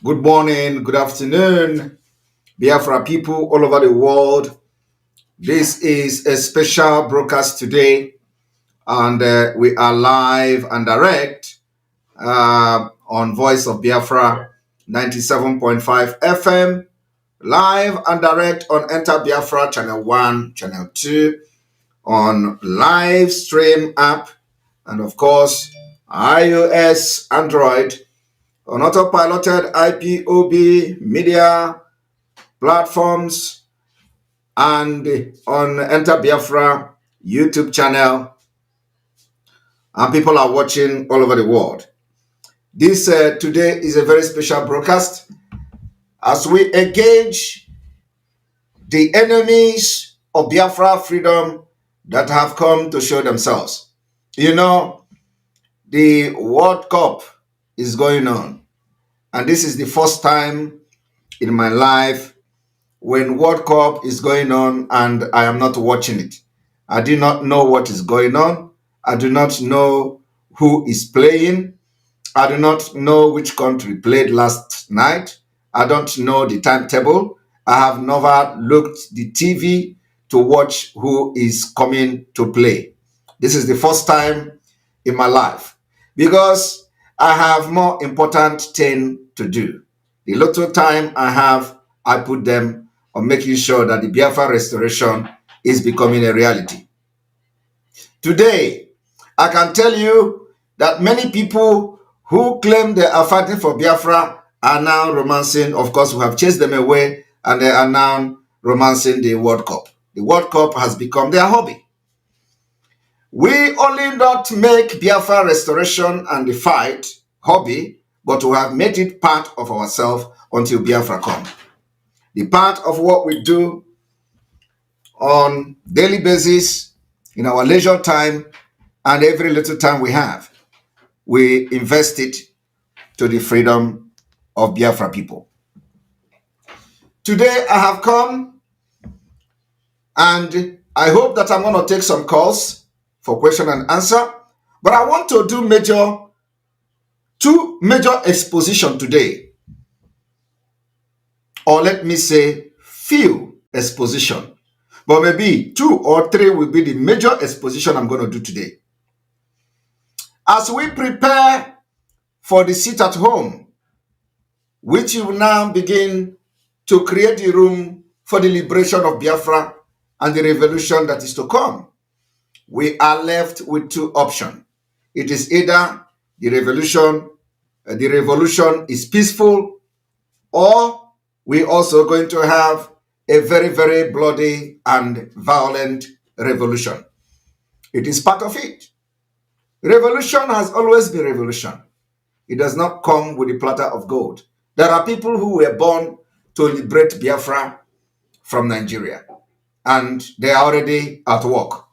Good morning, good afternoon, Biafra people all over the world. This is a special broadcast today, and we are live and direct on Voice of Biafra 97.5 FM, live and direct on Enter Biafra Channel 1, Channel 2, on live stream app, and of course, iOS, Android, on autopiloted IPOB media platforms, and on Enter Biafra YouTube channel, and people are watching all over the world. This today is a very special broadcast as we engage the enemies of Biafra freedom that have come to show themselves. You know, the World Cup is going on, and this is the first time in my life when World Cup is going on and I am not watching it. I do not know what is going on. I do not know who is playing. I do not know which country played last night. I don't know the timetable. I have never looked the TV to watch who is coming to play. This is the first time in my life because I have more important thing to do. The little time I have, I put them on making sure that the Biafra restoration is becoming a reality. Today, I can tell you that many people who claim they are fighting for Biafra are now romancing. Of course, we have chased them away and they are now romancing the World Cup. The World Cup has become their hobby. We only not make Biafra restoration and the fight hobby, but we have made it part of ourselves until Biafra comes. The part of what we do on daily basis, in our leisure time, and every little time we have, we invest it to the freedom of Biafra people. Today I have come and I hope that I'm going to take some calls for question and answer, but I want to do two major exposition today, or let me say few exposition, but maybe 2 or 3 will be the major exposition I'm going to do today. As we prepare for the sit at home, which will now begin to create the room for the liberation of Biafra and the revolution that is to come, we are left with 2 options. It is either the revolution is peaceful, or we also going to have a very, very bloody and violent revolution. It is part of it. Revolution has always been revolution. It does not come with a platter of gold. There are people who were born to liberate Biafra from Nigeria, and they are already at work.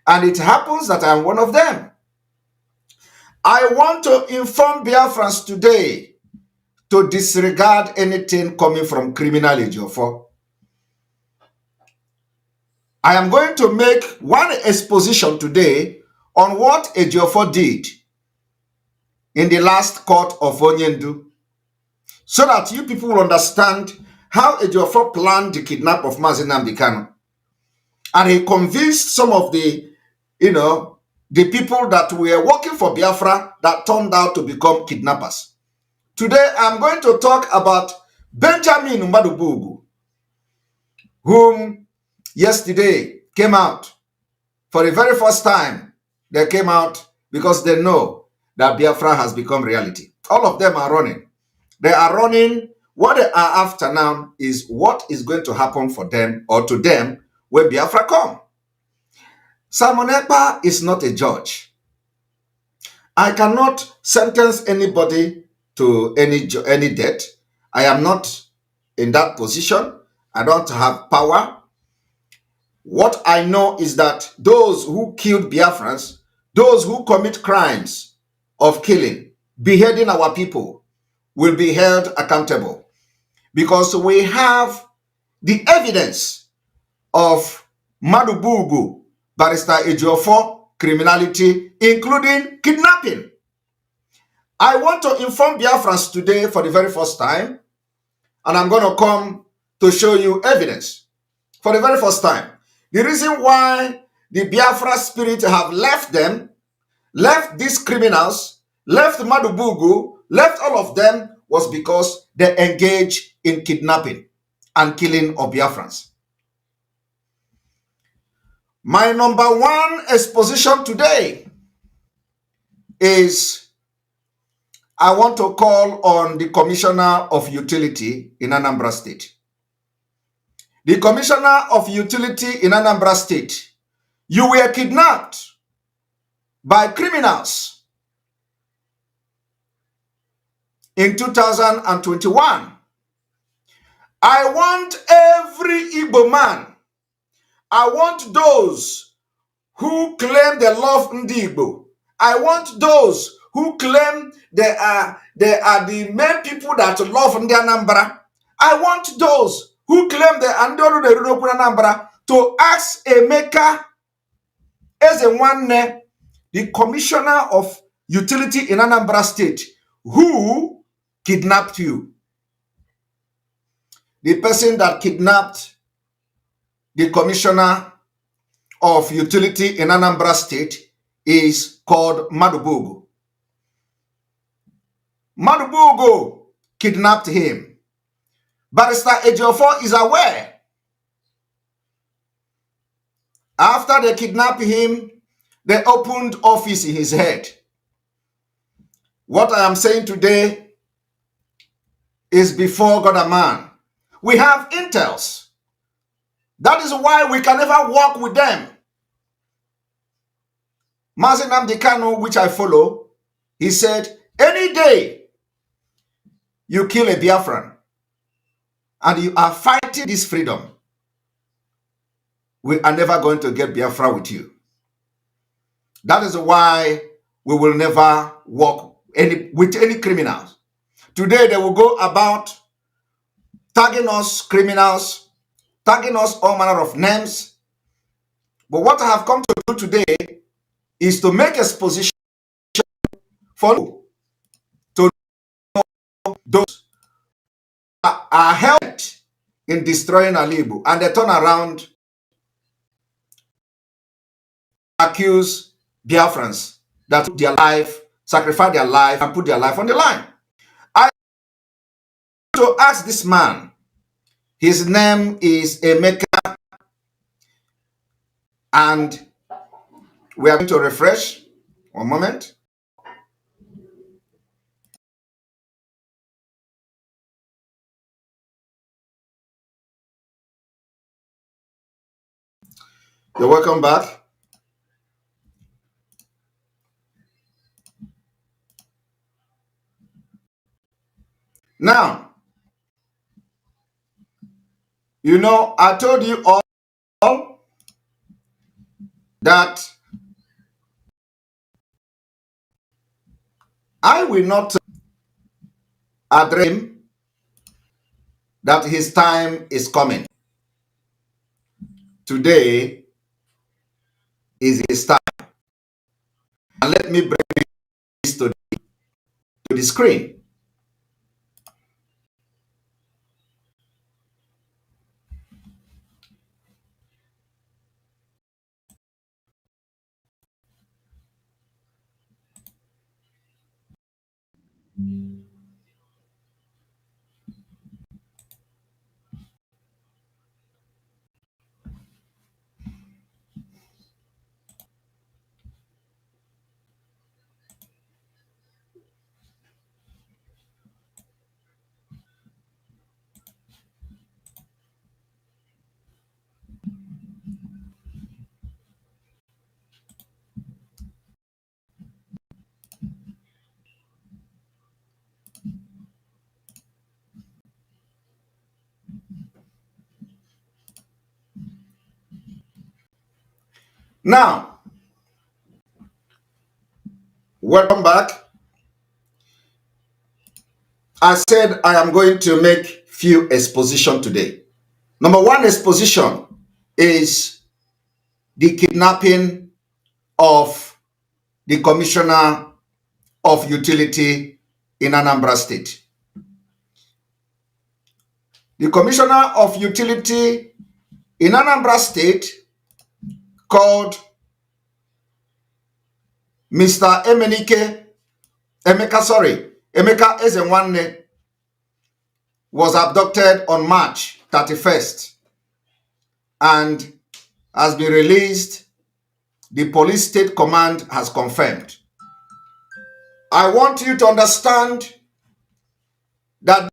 And it happens that I am one of them. I want to inform Biafrans today to disregard anything coming from criminal EJIOFOR. I am going to make one exposition today on what EJIOFOR did in the last court of Onyendu, so that you people will understand how EJIOFOR planned the kidnap of Mazi. And he convinced some of the people that were working for Biafra that turned out to become kidnappers. Today, I'm going to talk about Benjamin MADUBUGWU, whom yesterday came out for the very first time. They came out because they know that Biafra has become reality. All of them are running. They are running. What they are after now is what is going to happen for them or to them when Biafra come. Simon Ekpa is not a judge. I cannot sentence anybody to any death. I am not in that position. I don't have power. What I know is that those who killed Biafrans, those who commit crimes of killing, beheading our people, will be held accountable, because we have the evidence of MADUBUGWU, Barrister EJIOFOR criminality, including kidnapping. I want to inform Biafrans today for the very first time, and I'm going to come to show you evidence for the very first time. The reason why the Biafra spirit have left them, left these criminals, left MADUBUGWU, left all of them, was because they engaged in kidnapping and killing of Biafrans. My number one exposition today is I want to call on the Commissioner of Utility in Anambra State. The Commissioner of Utility in Anambra State, you were kidnapped by criminals in 2021. I want every Igbo man, I want those who claim they love Ndi Igbo, I want those who claim they are the main people that love Ndi Anambra, I want those who claim they are Ndi Anambra to ask Emeka Ezenwanne, the Commissioner of Utility in Anambra State, who kidnapped you. The person that kidnapped the Commissioner of Utility in Anambra State is called MADUBUGWU. MADUBUGWU kidnapped him. Barrister EJIOFOR is aware. After they kidnapped him, they opened office in his head. What I am saying today is before God and man. We have intels. That is why we can never work with them. Mazi, which I follow, he said, any day you kill a Biafran and you are fighting this freedom, we are never going to get Biafra with you. That is why we will never work with any criminals. Today they will go about tagging us criminals, tagging us all manner of names. But what I have come to do today is to make exposition for you to know those are helped in destroying Alibu, and they turn around, accuse Biafrans that took their life, sacrifice their life, and put their life on the line. I want to ask this man, his name is Emeka, and we are going to refresh. One moment. You're welcome back. Now, you know, I told you all that I will not address him, that his time is coming. Today is his time. And let me bring this to the screen. Now, welcome back. I said I am going to make few exposition today. Number one exposition is the kidnapping of the Commissioner of Utility in Anambra State. The Commissioner of Utility in Anambra State, called Mr. Emeka Ezenwanne, was abducted on March 31st and has been released. The police state command has confirmed. I want you to understand that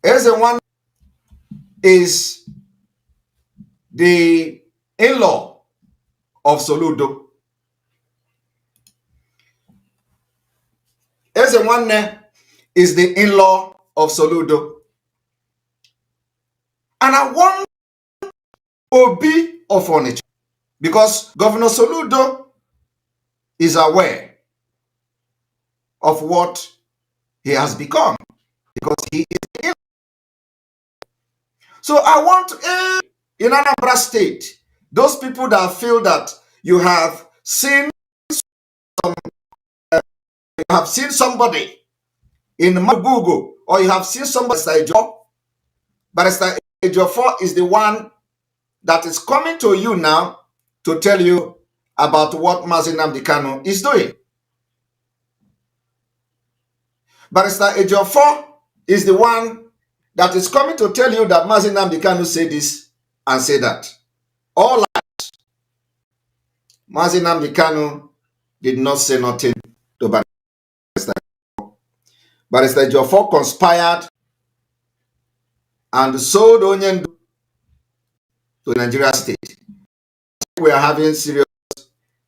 Ezenwanne is the in-law of Soludo. Ezenwanne is the in-law of Soludo. And I want Obi of Onitsha, because Governor Soludo is aware of what he has become, because he is in. So I want in Anambra State, those people that feel that you have seen somebody in MADUBUGWU, or you have seen somebody, Barrister EJIOFOR is the one that is coming to you now to tell you about what Mazi is doing. Barrister EJIOFOR is the one that is coming to tell you that Mazi said this and said that. All lies. Mazi did not say nothing to Barrister EJIOFOR. Barrister EJIOFOR conspired and sold onion to Nigeria State. We are having serious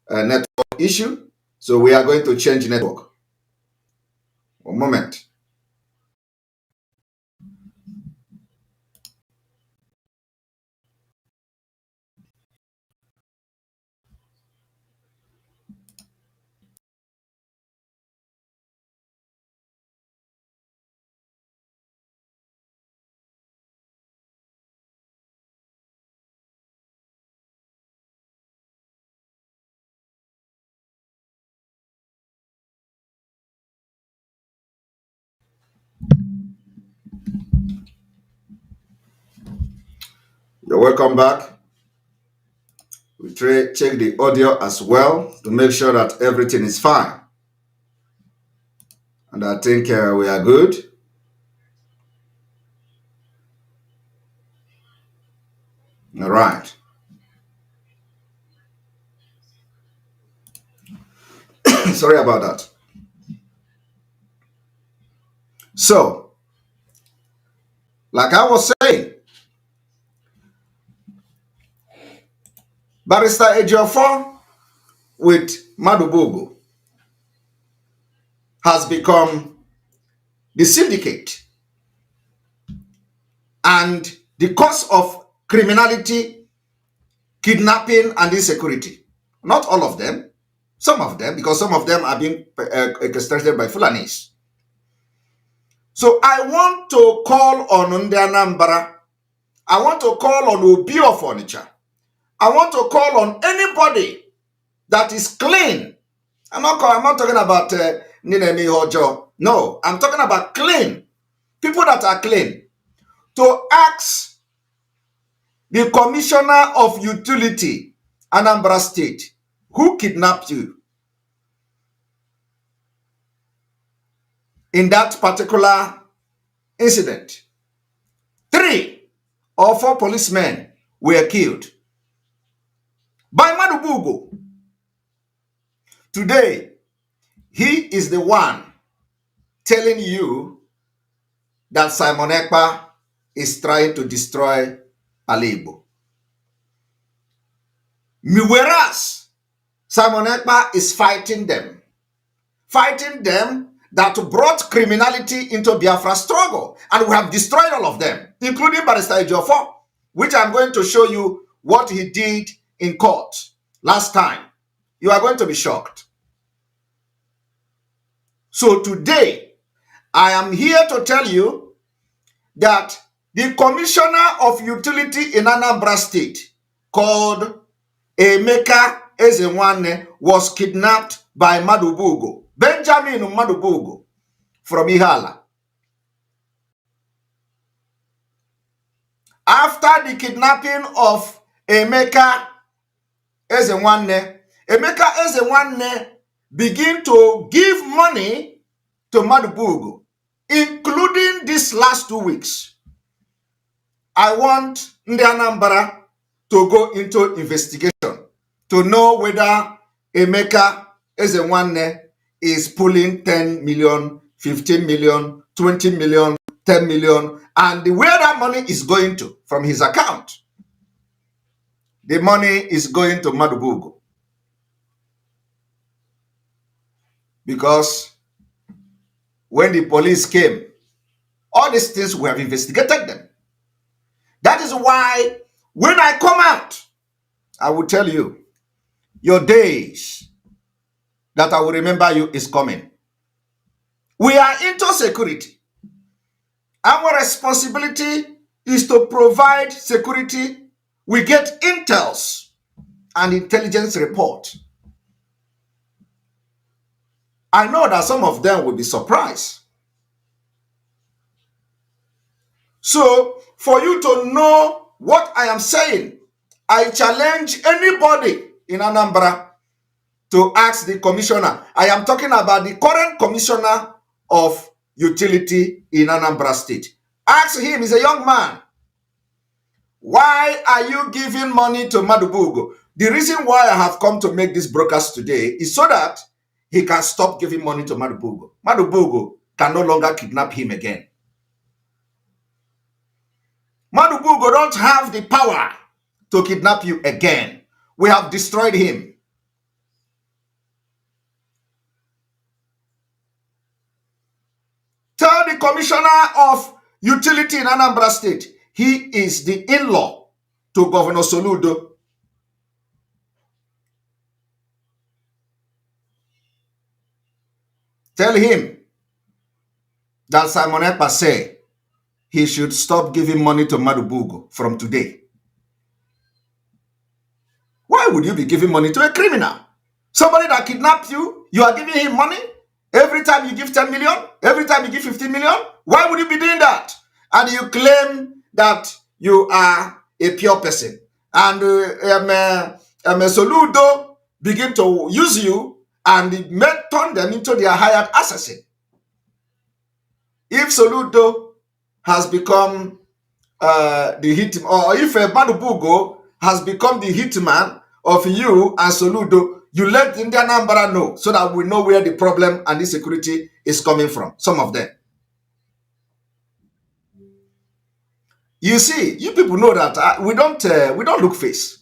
network issue, so we are going to change network. One moment. You're welcome back. We check the audio as well to make sure that everything is fine. And I think we are good. All right. Sorry about that. So, like I was saying, Barrister EJIOFOR with MADUBUGWU has become the syndicate and the cause of criminality, kidnapping, and insecurity. Not all of them, some of them, because some of them are being orchestrated by Fulanis. So I want to call on Anambra. I want to call on Obi of Onitsha. I want to call on anybody that is clean. I'm not talking about Ninemi Hojo. No, I'm talking about clean. People that are clean. To ask the Commissioner of Utility, Anambra State, who kidnapped you in that particular incident. 3 or 4 policemen were killed by MADUBUGWU. Today, he is the one telling you that Simon Ekpa is trying to destroy Alibo. Whereas Simon Ekpa is fighting them that brought criminality into Biafra struggle, and we have destroyed all of them, including Barrister EJIOFOR, which I'm going to show you what he did in court last time. You are going to be shocked. So today, I am here to tell you that the Commissioner of Utility in Anambra State, called Emeka Ezenwanne was kidnapped by MADUBUGWU, Benjamin MADUBUGWU, from Ihala. After the kidnapping of Emeka Ezenwanne, Emeka Ezenwanne began to give money to MADUBUGWU, including these last 2 weeks. I want Ndi Anambra to go into investigation to know whether Emeka Ezenwanne is pulling 10 million, 15 million, 20 million, 10 million, and where that money is going to from his account. The money is going to MADUBUGWU. Because when the police came, all these things, we have investigated them. That is why when I come out, I will tell you, your days that I will remember you is coming. We are into security. Our responsibility is to provide security. We get intels and intelligence report. I know that some of them will be surprised. So, for you to know what I am saying, I challenge anybody in Anambra to ask the commissioner. I am talking about the current commissioner of utility in Anambra State. Ask him, he's a young man. Why are you giving money to MADUBUGWU? The reason why I have come to make this broadcast today is so that he can stop giving money to MADUBUGWU. MADUBUGWU can no longer kidnap him again. MADUBUGWU don't have the power to kidnap you again. We have destroyed him. Tell the commissioner of utility in Anambra State, he is the in-law to Governor Soludo. Tell him that Simon Ekpa said he should stop giving money to MADUBUGWU from today. Why would you be giving money to a criminal? Somebody that kidnapped you, you are giving him money? Every time you give 10 million, every time you give 15 million, why would you be doing that? And you claim that you are a pure person. And Soludo begin to use you and turn them into their hired assassin. If Soludo has become the hitman, or if MADUBUGWU has become the hitman of you and Soludo, you let the Indian Anambra know so that we know where the problem and the security is coming from. Some of them. You see, you people know that we don't look face.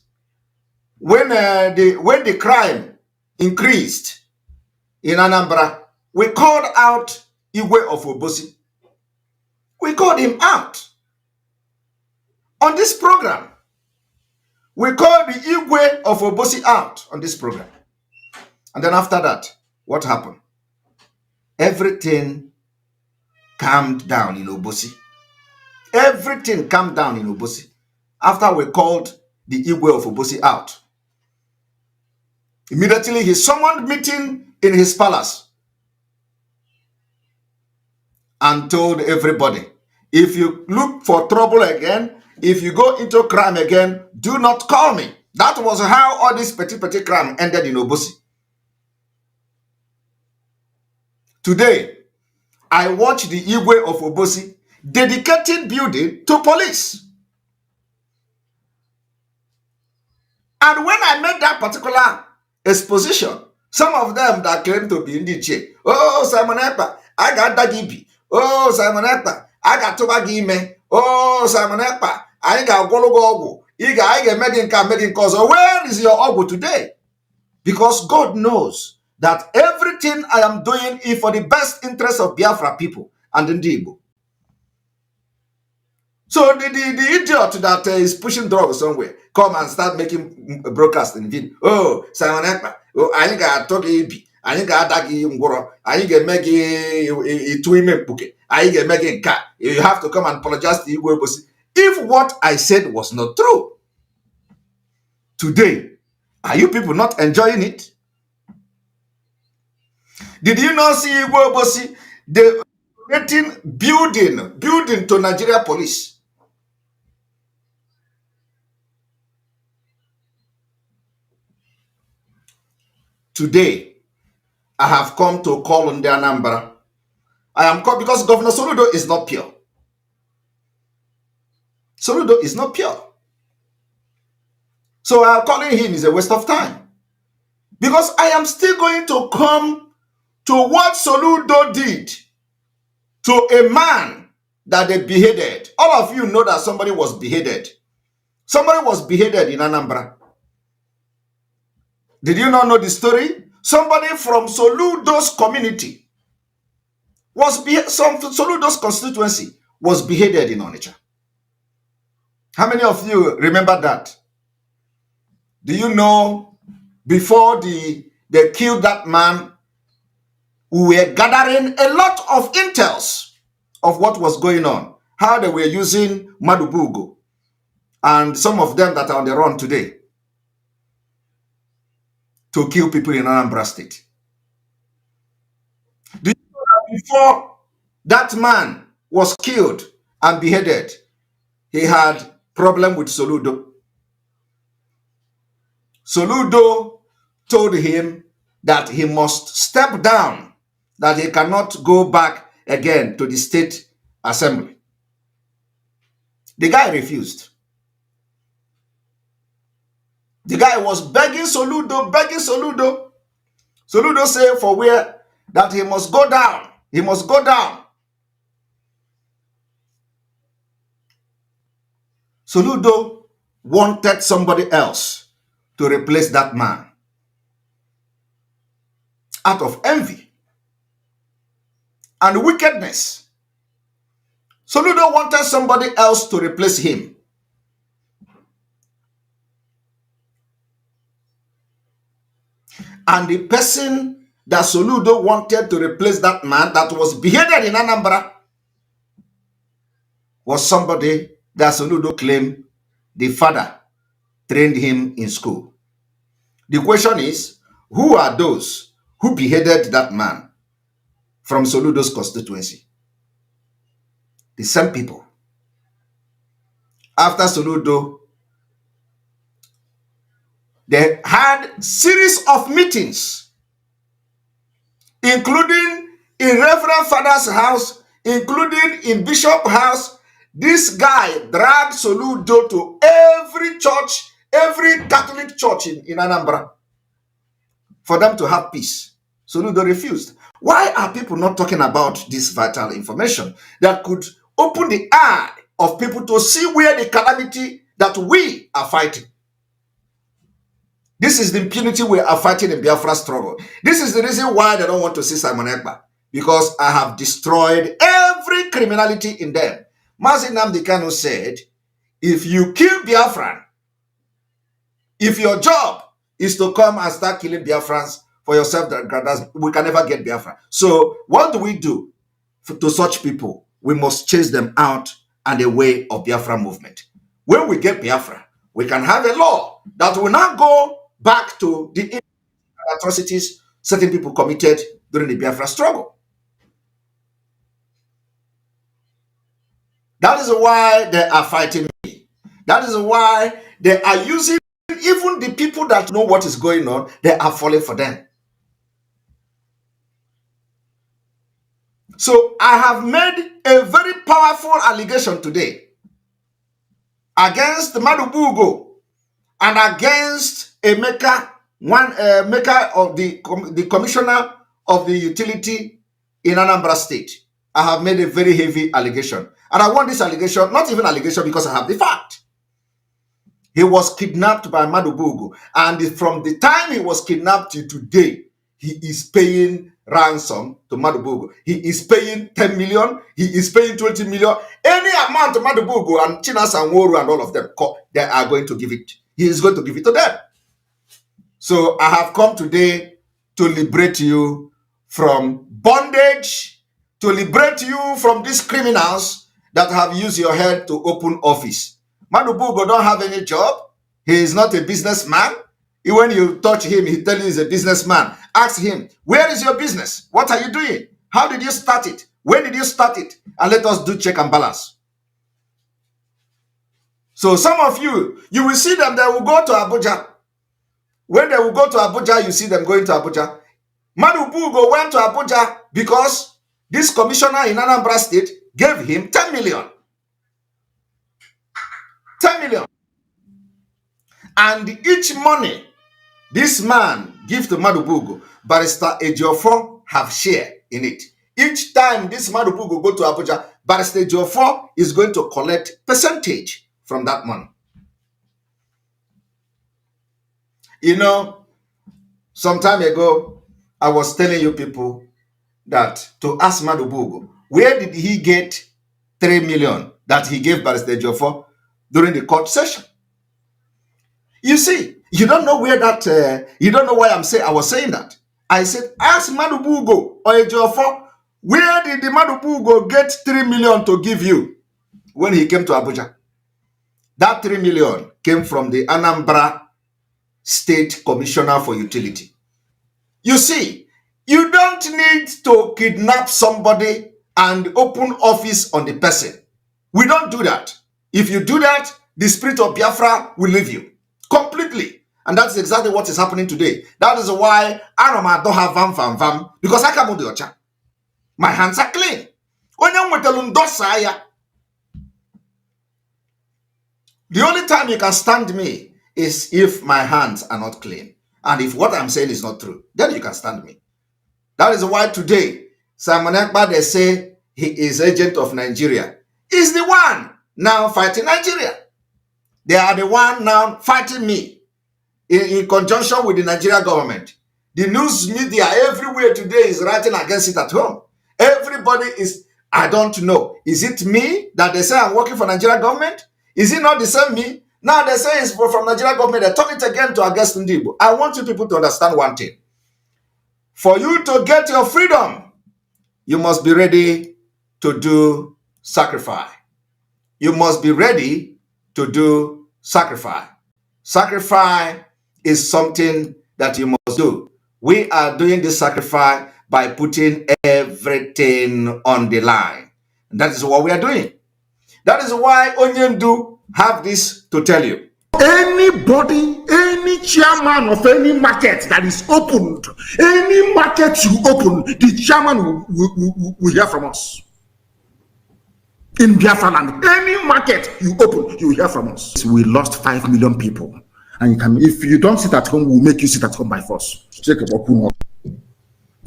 When the crime increased in Anambra, we called out Igwe of Obosi. We called him out on this program. We called the Igwe of Obosi out on this program. And then after that, what happened? Everything calmed down in Obosi. Everything calmed down in Obosi after we called the Igwe of Obosi out. Immediately, he summoned meeting in his palace and told everybody, if you look for trouble again, if you go into crime again, do not call me. That was how all this petty crime ended in Obosi. Today, I watched the Igwe of Obosi dedicating building to police. And when I made that particular exposition, some of them that claim to be in the chair, oh, Simon Ekpa, I got Dagibi. Oh, Simon Ekpa, I got Tobagime. Oh, Simon Ekpa, I got Gologo. I got Medin cause. Where is your Ogu today? Because God knows that everything I am doing is for the best interest of Biafra people and Ndibo. So the idiot that is pushing drugs somewhere, come and start making broadcasting video. Oh, Simon Ekpa, oh, I got Togi, I got Dagi Ngoro, I get Maggie Twime Puke, I get Maggie Cat. You have to come and apologize to you. If what I said was not true, today Are you people not enjoying it? Did you not see Igbo the building to Nigeria police? Today, I have come to call on the Anambra. I am called because Governor Soludo is not pure. Soludo is not pure. So calling him is a waste of time. Because I am still going to come to what Soludo did to a man that they beheaded. All of you know that somebody was beheaded. Somebody was beheaded in Anambra. Did you not know the story? Somebody from Soludo's community Soludo's constituency was beheaded in Onitsha. How many of you remember that? Do you know before they killed that man, we were gathering a lot of intels of what was going on, how they were using MADUBUGWU, and some of them that are on the run today to kill people in Anambra State. Do you know that before that man was killed and beheaded, he had problem with Soludo? Soludo told him that he must step down, that he cannot go back again to the state assembly. The guy refused. The guy was begging Soludo. Soludo said for where that he must go down. He must go down. Soludo wanted somebody else to replace that man out of envy and wickedness. Soludo wanted somebody else to replace him. And the person that Soludo wanted to replace that man that was beheaded in Anambra was somebody that Soludo claimed the father trained him in school. The question is, who are those who beheaded that man from Soludo's constituency? The same people. After Soludo, they had series of meetings, including in Reverend Father's house, including in Bishop's house. This guy dragged Soludo to every church, every Catholic church in Anambra for them to have peace. Soludo refused. Why are people not talking about this vital information that could open the eye of people to see where the calamity that we are fighting? This is the impunity we are fighting in Biafra struggle. This is the reason why they don't want to see Simon Ekpa, because I have destroyed every criminality in them. Mazi Kanu said, if you kill Biafran, if your job is to come and start killing Biafrans for yourself, we can never get Biafra. So what do we do to such people? We must chase them out and away of Biafra movement. When we get Biafra, we can have a law that will not go back to the atrocities certain people committed during the Biafra struggle. That is why they are fighting me. That is why they are using even the people that know what is going on, they are falling for them. So I have made a very powerful allegation today against MADUBUGWU and against a maker of the commissioner of the utility in Anambra State. I have made a very heavy allegation. And I want this allegation, not even allegation, because I have the fact. He was kidnapped by MADUBUGWU. And from the time he was kidnapped to today, he is paying ransom to MADUBUGWU. He is paying 10 million. He is paying 20 million. Any amount to MADUBUGWU and Chinas and Woru and all of them, they are going to give it. He is going to give it to them. So I have come today to liberate you from bondage, to liberate you from these criminals that have used your head to open office. MADUBUGWU don't have any job. He is not a businessman. When you touch him, he tell you he's a businessman. Ask him, where is your business? What are you doing? How did you start it? When did you start it? And let us do check and balance. So some of you will see them, they will go to Abuja. When they will go to Abuja, you see them going to Abuja. MADUBUGWU went to Abuja because this commissioner in Anambra State gave him 10 million. 10 million. And each money this man gives to MADUBUGWU, Barrister EJIOFOR have share in it. Each time this MADUBUGWU go to Abuja, Barrister EJIOFOR is going to collect percentage from that money. You know, some time ago, I was telling you people that to ask MADUBUGWU, where did he get 3 million that he gave Barrister EJIOFOR during the court session? You see, you don't know where that, you don't know why I was saying that. I said, ask MADUBUGWU or EJIOFOR, where did the MADUBUGWU get 3 million to give you when he came to Abuja? That 3 million came from the Anambra State Commissioner for Utility. You see, you don't need to kidnap somebody and open office on the person. We don't do that. If you do that, the spirit of Biafra will leave you completely. And that's exactly what is happening today. That is why I don't have vam, because I come on the ocha. My hands are clean. The only time you can stand me is if my hands are not clean. And if what I'm saying is not true, then you can stand me. That is why today, Simon Ekpa, they say he is agent of Nigeria. He's the one now fighting Nigeria. They are the one now fighting me in conjunction with the Nigeria government. The news media everywhere today is writing against it at home. Everybody is, I don't know. Is it me that they say I'm working for Nigeria government? Is it not the same me? Now they say it's from Nigeria government. They turn it again to against Ndibo. I want you people to understand one thing. For you to get your freedom, you must be ready to do sacrifice. You must be ready to do sacrifice. Sacrifice is something that you must do. We are doing this sacrifice by putting everything on the line. And that is what we are doing. That is why Onyendu have this to tell you. Anybody, any chairman of any market that is opened, any market you open, the chairman will hear from us. In Biafra land, any market you open, you will hear from us. We lost 5 million people. And you can, if you don't sit at home, we'll make you sit at home by force.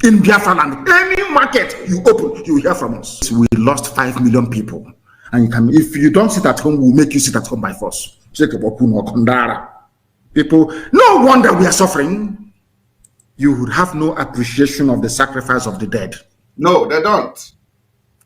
In Biafra land, any market you open, you will hear from us. We lost 5 million people. And you can, if you don't sit at home, we'll make you sit at home by force. People, no wonder we are suffering. You would have no appreciation of the sacrifice of the dead. No, they don't.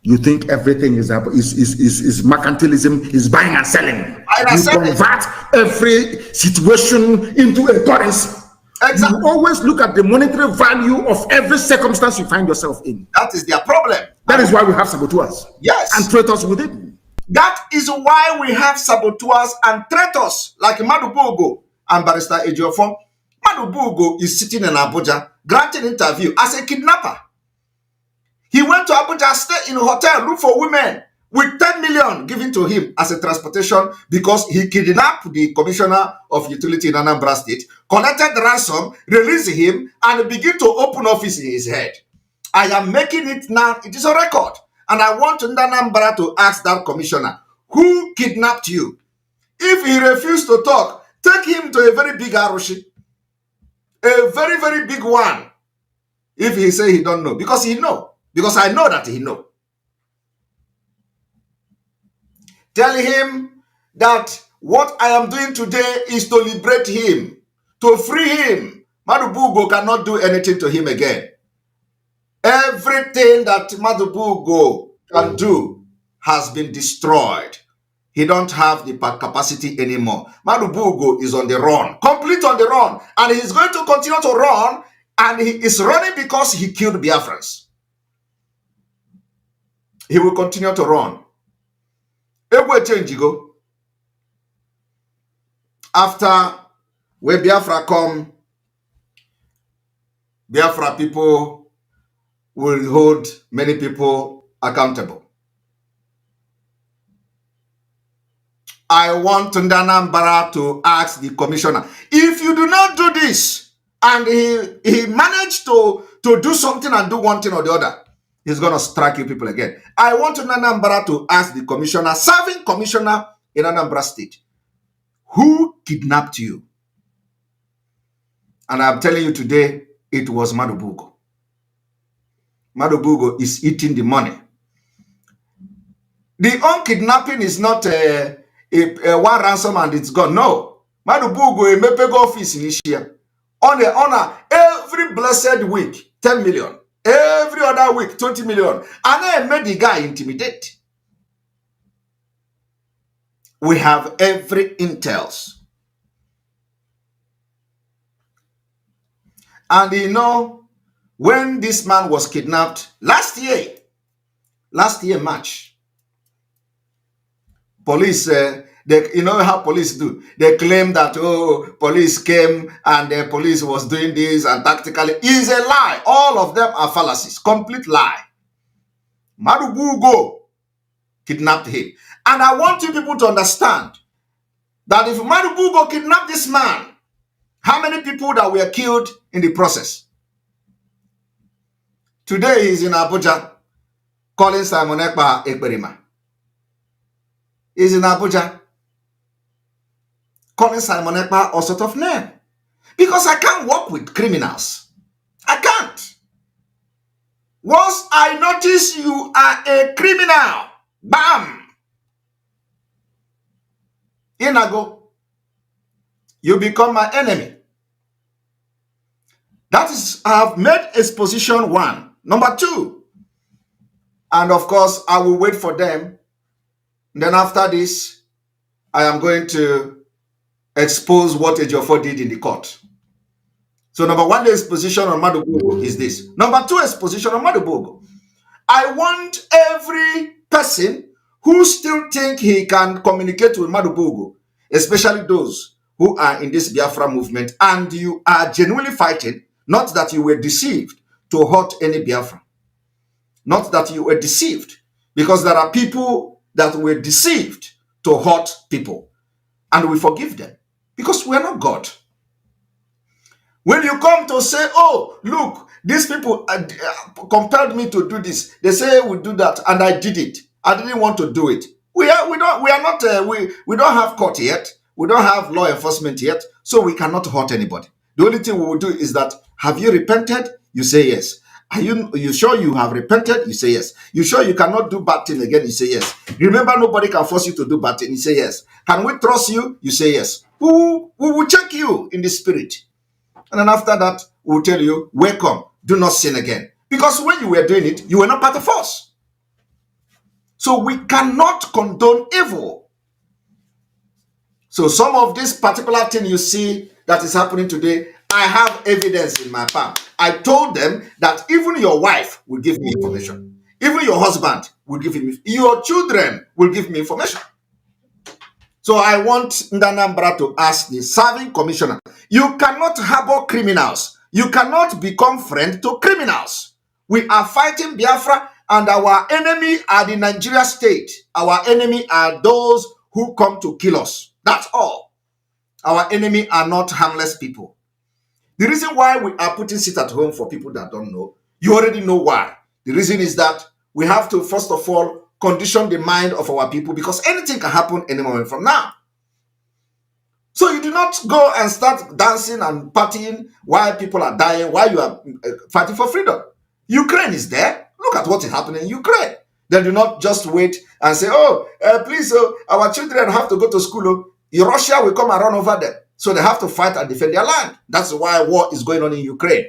You think everything is mercantilism, is buying and selling. You convert every situation into a currency. Exactly. You always look at the monetary value of every circumstance you find yourself in. That is their problem. That is why we have saboteurs. Yes. And traitors within. That is why we have saboteurs and traitors like MADUBUGWU and Barrister EJIOFOR. MADUBUGWU is sitting in Abuja granting interview as a kidnapper. He went to Abuja, stay in a hotel, look for women with 10 million given to him as a transportation because he kidnapped the commissioner of utility in Anambra State, collected the ransom, released him, and began to open office in his head. I am making it now. It is a record. And I want Anambra to ask that commissioner, who kidnapped you? If he refused to talk, take him to a very big Arushi. A very, very big one. If he say he don't know. Because he know. Because I know that he know. Tell him that what I am doing today is to liberate him, to free him. MADUBUGWU cannot do anything to him again. Everything that MADUBUGWU can do has been destroyed. He don't have the capacity anymore. MADUBUGWU is on the run, complete on the run. And he's going to continue to run. And he is running because he killed Biafrans. He will continue to run. After When Biafra come, Biafra people will hold many people accountable. I want Ndanambara to ask the commissioner, if you do not do this, and he managed to do something and do one thing or the other, he's going to strike you people again. I want Ndanambara to ask the commissioner, serving commissioner in Anambra State, who kidnapped you? And I'm telling you today, it was MADUBUGWU. MADUBUGWU is eating the money. The unkidnapping is not a one ransom and it's gone. No. MADUBUGWU a mepego office in Asia. On every blessed week, 10 million. Every other week, 20 million. And I made the guy intimidate. We have every intels. And you know, when this man was kidnapped last year March, police, you know how police do. They claim that, oh, police came and the police was doing this and tactically. Is a lie. All of them are fallacies. Complete lie. MADUBUGWU kidnapped him. And I want you people to understand that if MADUBUGWU kidnapped this man, how many people that were killed in the process? Today he's in Abuja calling Simon Ekpa Ekperima. He's in Abuja calling Simon Ekpa all sort of name. Because I can't work with criminals. I can't. Once I notice you are a criminal, bam! In I go. You become my enemy. That is, I have made Exp0sion 1. Number 2. And of course, I will wait for them. Then after this, I am going to expose what EJIOFOR did in the court. So number 1, the Exp0sion on MADUBUGWU is this. Number 2, Exp0sion on MADUBUGWU. I want every person who still think he can communicate with MADUBUGWU, especially those who are in this Biafra movement, and you are genuinely fighting, not that you were deceived to hurt any Biafra. Not that you were deceived, because there are people that were deceived to hurt people, and we forgive them, because we're not God. When you come to say, oh, look, these people compelled me to do this, they say we do that, and I did it. I didn't want to do it. We don't have court yet. We don't have law enforcement yet, so we cannot hurt anybody. The only thing we will do is that, have you repented? You say yes. Are you sure you have repented? You say yes. You sure you cannot do bad thing again? You say yes. Remember, nobody can force you to do bad thing. You say yes. Can we trust you? You say yes. We will check you in the spirit. And then after that, we will tell you, welcome, do not sin again. Because when you were doing it, you were not part of us. So we cannot condone evil. So some of this particular thing you see that is happening today, I have evidence in my palm. I told them that even your wife will give me information. Even your husband will give me, your children will give me information. So I want Ndanambra to ask the serving commissioner, you cannot harbor criminals. You cannot become friend to criminals. We are fighting Biafra, and our enemy are the Nigeria state. Our enemy are those who come to kill us. That's all. Our enemy are not harmless people. The reason why we are putting sit at home for people that don't know, you already know why. The reason is that we have to, first of all, condition the mind of our people, because anything can happen any moment from now. So you do not go and start dancing and partying while people are dying, while you are fighting for freedom. Ukraine is there. Look at what is happening in Ukraine. They do not just wait and say, oh, please, our children have to go to school. Russia will come and run over them. So they have to fight and defend their land. That's why war is going on in Ukraine.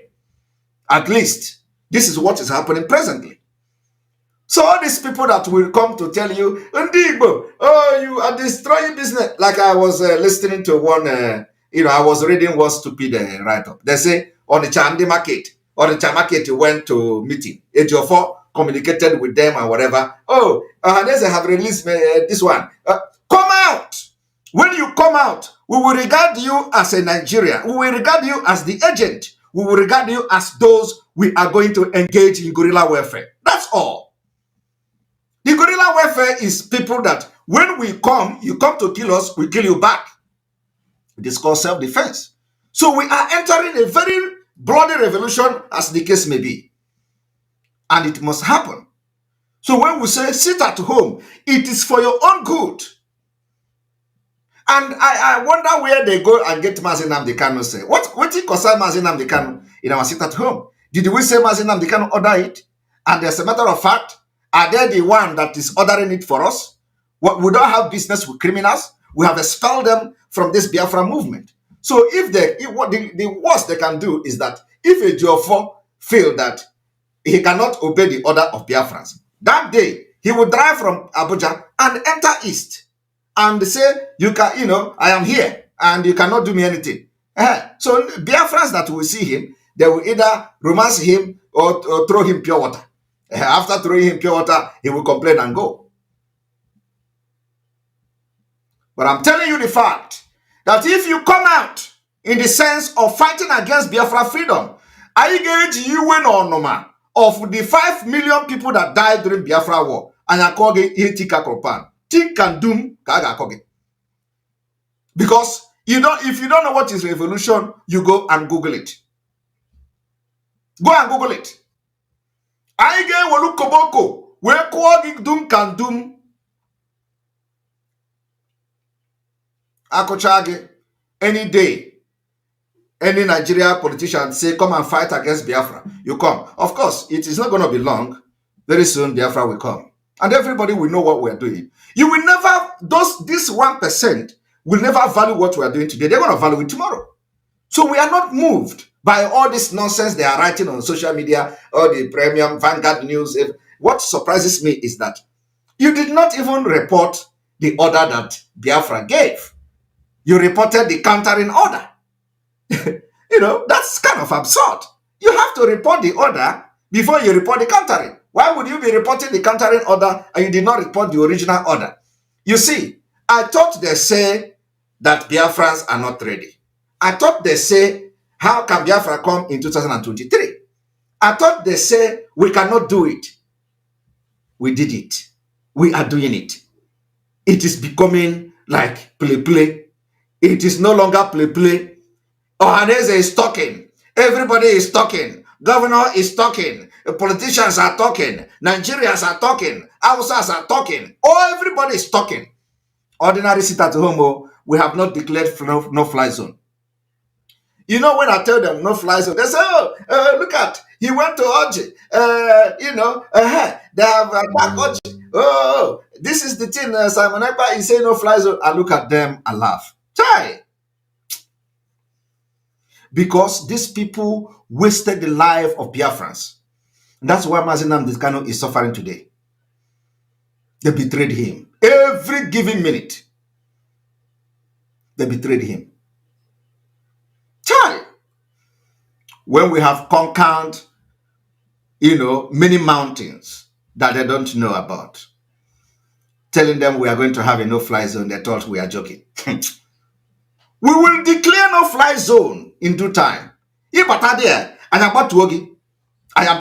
At least, this is what is happening presently. So all these people that will come to tell you, Ndigbo, oh, you are destroying business. Like I was listening to one, I was reading one stupid write-up. They say, on the Chandi market, went to meeting. EJIOFOR communicated with them and whatever. Oh, they have released this one. Come out. When you come out, We will regard you as a Nigerian. We will regard you as the agent. We will regard you as those we are going to engage in guerrilla warfare. That's all. The guerrilla warfare is people that when we come, you come to kill us, we kill you back. It is called self-defense. So we are entering a very bloody revolution, as the case may be. And it must happen. So when we say sit at home, it is for your own good. And I wonder where they go and get Mazi Nnamdi Kanu say. What it concern Mazi Nnamdi Kanu in our sit at home? Did we say Mazi Nnamdi Kanu order it? And as a matter of fact, are they the one that is ordering it for us? We don't have business with criminals. We have expelled them from this Biafra movement. So the worst they can do is that if EJIOFOR feel that he cannot obey the order of Biafrans, that day he will drive from Abuja and enter East and say, I am here and you cannot do me anything. So Biafrans that will see him, they will either romance him or throw him pure water. After throwing him pure water, he will complain and go. But I'm telling you the fact that if you come out in the sense of fighting against Biafra freedom, I engage you win or no of the 5 million people that died during Biafra war, and I call it Tika Kropan. Think and doom Kaga Koge. Because if you don't know what is revolution, you go and Google it. Go and Google it. I get Wolu Koboko, where Kogi Doom can doom Akochage any day. Any Nigeria politician say, come and fight against Biafra. You come. Of course, it is not going to be long. Very soon, Biafra will come. And everybody will know what we are doing. You will never, this 1% will never value what we are doing today. They're going to value it tomorrow. So we are not moved by all this nonsense they are writing on social media, or the premium Vanguard News. What surprises me is that you did not even report the order that Biafra gave. You reported the countering order. That's kind of absurd. You have to report the order before you report the countering. Why would you be reporting the countering order and you did not report the original order? You see, I thought they say that Biafrans are not ready. I thought they say, how can Biafra come in 2023? I thought they say, we cannot do it. We did it. We are doing it. It is becoming like play. It is no longer play. Ohaneze is talking. Everybody is talking. Governor is talking. Politicians are talking. Nigerians are talking. Hausas are talking. Everybody is talking. Ordinary sit at home, we have not declared no-fly zone. When I tell them no-fly zone, they say, look at, he went to Oji. They have attacked Oji. Oh, this is the thing, Simon Ekpa is saying no-fly zone. I look at them and laugh. Chai! Because these people wasted the life of Biafrans. And that's why Mazi Nnamdi Kanu is suffering today. They betrayed him. Every given minute, they betrayed him. Chai! When we have conquered, many mountains that they don't know about, telling them we are going to have a no-fly zone, they thought we are joking. We will declare no-fly zone in due time. I am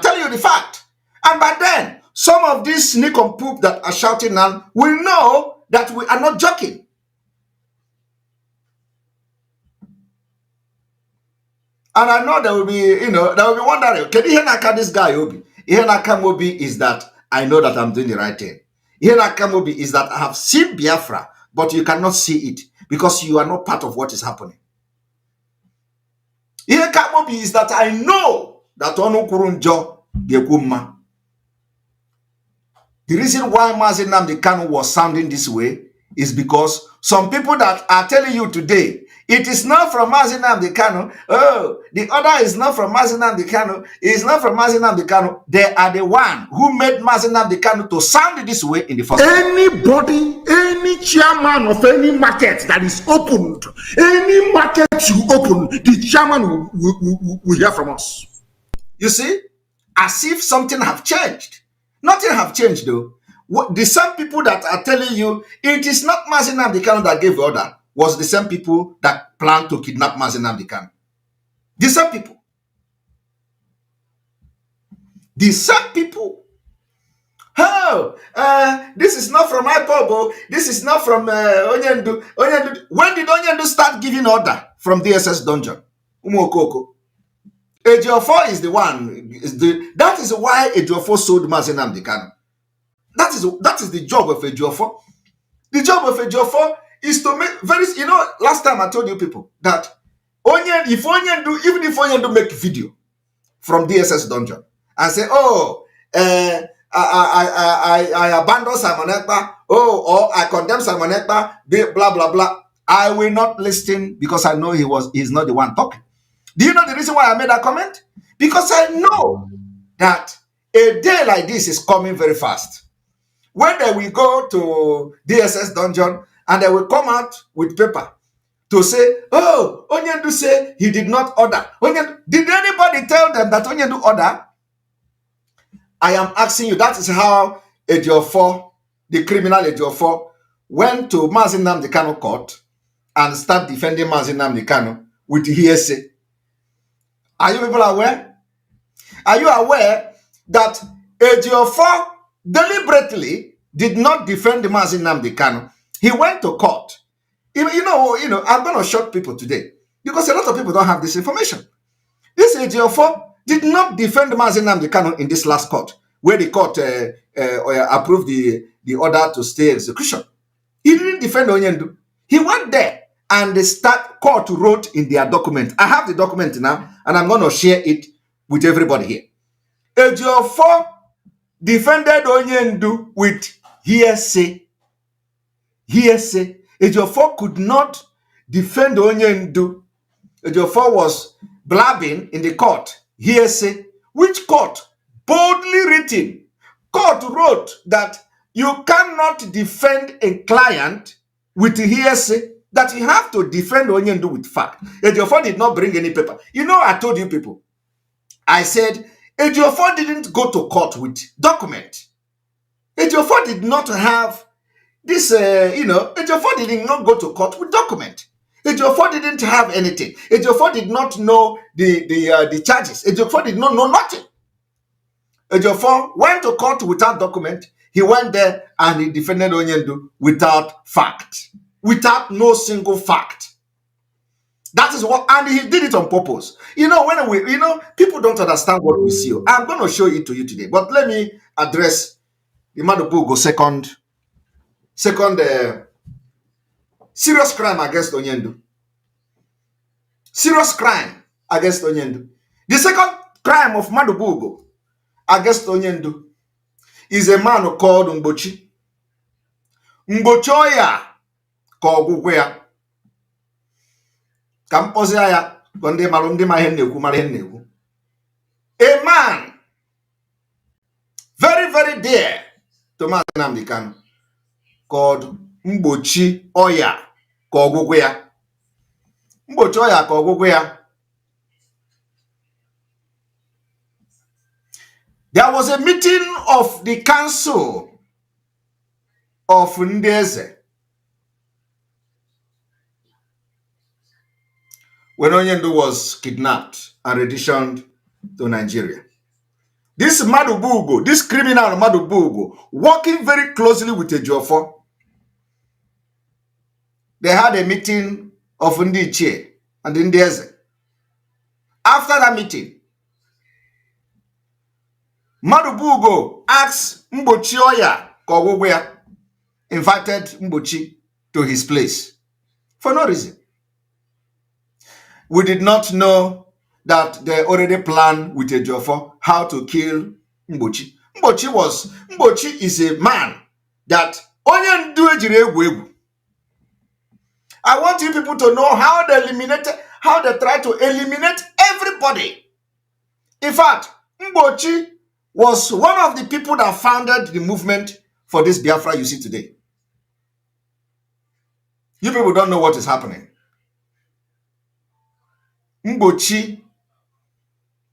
telling you the fact. And by then, some of these sneak and poop that are shouting now will know that we are not joking. And I know there will be, wondering, can you hear this guy, Obi? Mobi is that I know that I'm doing the right thing. Mobi is that I have seen Biafra, but you cannot see it because you are not part of what is happening. Mobi is that I know that Onu Kurunjo Gekuma. The reason why Mazi Nnamdi Kanu was sounding this way is because some people that are telling you today, it is not from Mazi Nnamdi Kanu. Oh, the order is not from Mazi Nnamdi Kanu. It is not from Mazi Nnamdi Kanu. They are the one who made Mazi Nnamdi Kanu to sound this way in the first place. Anybody, any chairman of any market that is opened, any market you open, the chairman will hear from us. You see, as if something have changed. Nothing have changed though. The same people that are telling you it is not Mazi Nnamdi Kanu that gave the order was the same people that planned to kidnap Mazi Nnamdi Kanu. The same people. The same people. Oh, this is not from IPOB. This is not from Onyendu. When did Onyendu start giving order from DSS dungeon? Umokoko. EJIOFOR is the one. That is why EJIOFOR sold Mazi Nnamdi Kanu. That is the job of EJIOFOR. The job of EJIOFOR is to make last time I told you people that even if Onyendu make video from DSS dungeon and say, oh, I abandon Simon Ekpa, or I condemn Simon Ekpa, blah, blah, blah. I will not listen because I know he's not the one talking. Do you know the reason why I made that comment? Because I know that a day like this is coming very fast. When they will go to DSS dungeon and they will come out with paper to say, oh, Onyendu say he did not order. Did anybody tell them that Onyendu order? I am asking you, that is how EJIOFOR, the criminal EJIOFOR, went to Mazi Nnamdi Kanu court and start defending Mazi Nnamdi Kanu with hearsay. Are you people aware? Are you aware that EJIOFOR deliberately did not defend Mazi Nnamdi Kanu? He went to court. You know, I'm going to shock people today because a lot of people don't have this information. This EJIOFOR did not defend Mazi Nnamdi Kanu in this last court, where the court approved the order to stay execution. He didn't defend Onyendu. He went there and the court wrote in their document. I have the document now, and I'm going to share it with everybody here. EJIOFOR defended Onyendu with hearsay. Hearsay. EJIOFOR could not defend Onyendu. EJIOFOR was blabbing in the court. Hearsay. Which court? Boldly written. Court wrote that you cannot defend a client with hearsay, that you have to defend Onyendu with fact. EJIOFOR did not bring any paper. You know, I told you people, I said, EJIOFOR didn't go to court with document. EJIOFOR did not have this, EJIOFOR did not go to court with document. EJIOFOR didn't have anything. EJIOFOR did not know the charges. EJIOFOR did not know nothing. EJIOFOR went to court without document. He went there and he defended Onyendu without fact. Without no single fact. That is what, and he did it on purpose. When people don't understand what we see. I'm going to show it to you today. But let me address the MADUBUGWU second serious crime against Onyendu. Serious crime against Onyendu. The second crime of MADUBUGWU against Onyendu is a man called Mgbochi. Mgbochi Oya ka ọgwụgwụ ya. Ka mkpọzi ya ka ndị mara ihe na-ekwu. A man very, very dear to Mazi Nnamdi Kanu called Mgbochi Oya ka ọgwụgwụ ya. Mgbochi Oya ka ọgwụgwụ ya. There was a meeting of the council of Ndeze when Onyendu was kidnapped and renditioned to Nigeria. This MADUBUGWU, this criminal MADUBUGWU, working very closely with EJIOFOR, they had a meeting of Ndiche and Ndeze. After that meeting, MADUBUGWU asked Mgbochi Oya ka ọgwụgwụ ya, invited Mgbochi to his place for no reason. We did not know that they already planned with EJIOFOR how to kill Mgbochi. Mgbochi is a man that Onyendu ejiri egwu egwu. I want you people to know how they try to eliminate everybody. In fact, Mgbochi was one of the people that founded the movement for this Biafra you see today. You people don't know what is happening. Mgbochi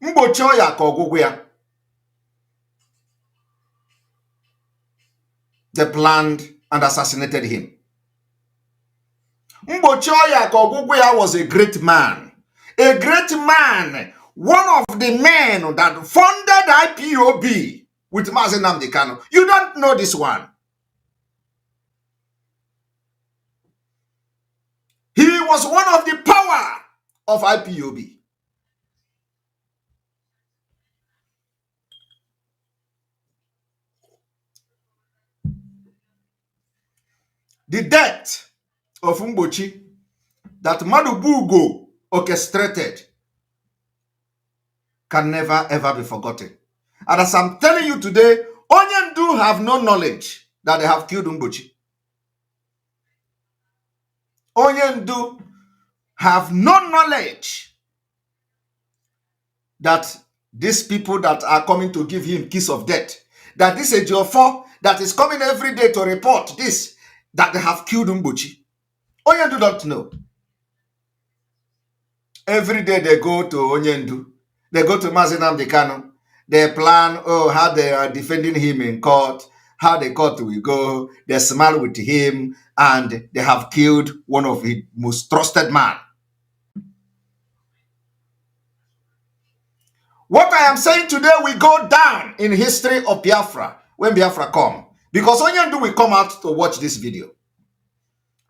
Oya ka ọgwụgwụ ya. They planned and assassinated him. Mbochoya Kogugwea was a great man. A great man. One of the men that funded IPOB with Mazi Nnamdi Kanu. You don't know this one. He was one of the power of IPOB. The death of Mbochi that MADUBUGWU orchestrated can never ever be forgotten. And as I'm telling you today, Onyendu have no knowledge that they have killed Mbochi. Onyendu have no knowledge that these people that are coming to give him kiss of death, that this EJIOFOR that is coming every day to report this, that they have killed Mbochi. Onyendu don't know. Every day they go to Onyendu, they go to Mazi Nnamdi Kanu, they plan, how they are defending him in court, how the court will go, they smile with him, and they have killed one of his most trusted men. What I am saying today will go down in history of Biafra when Biafra come. Because Onyendu will come out to watch this video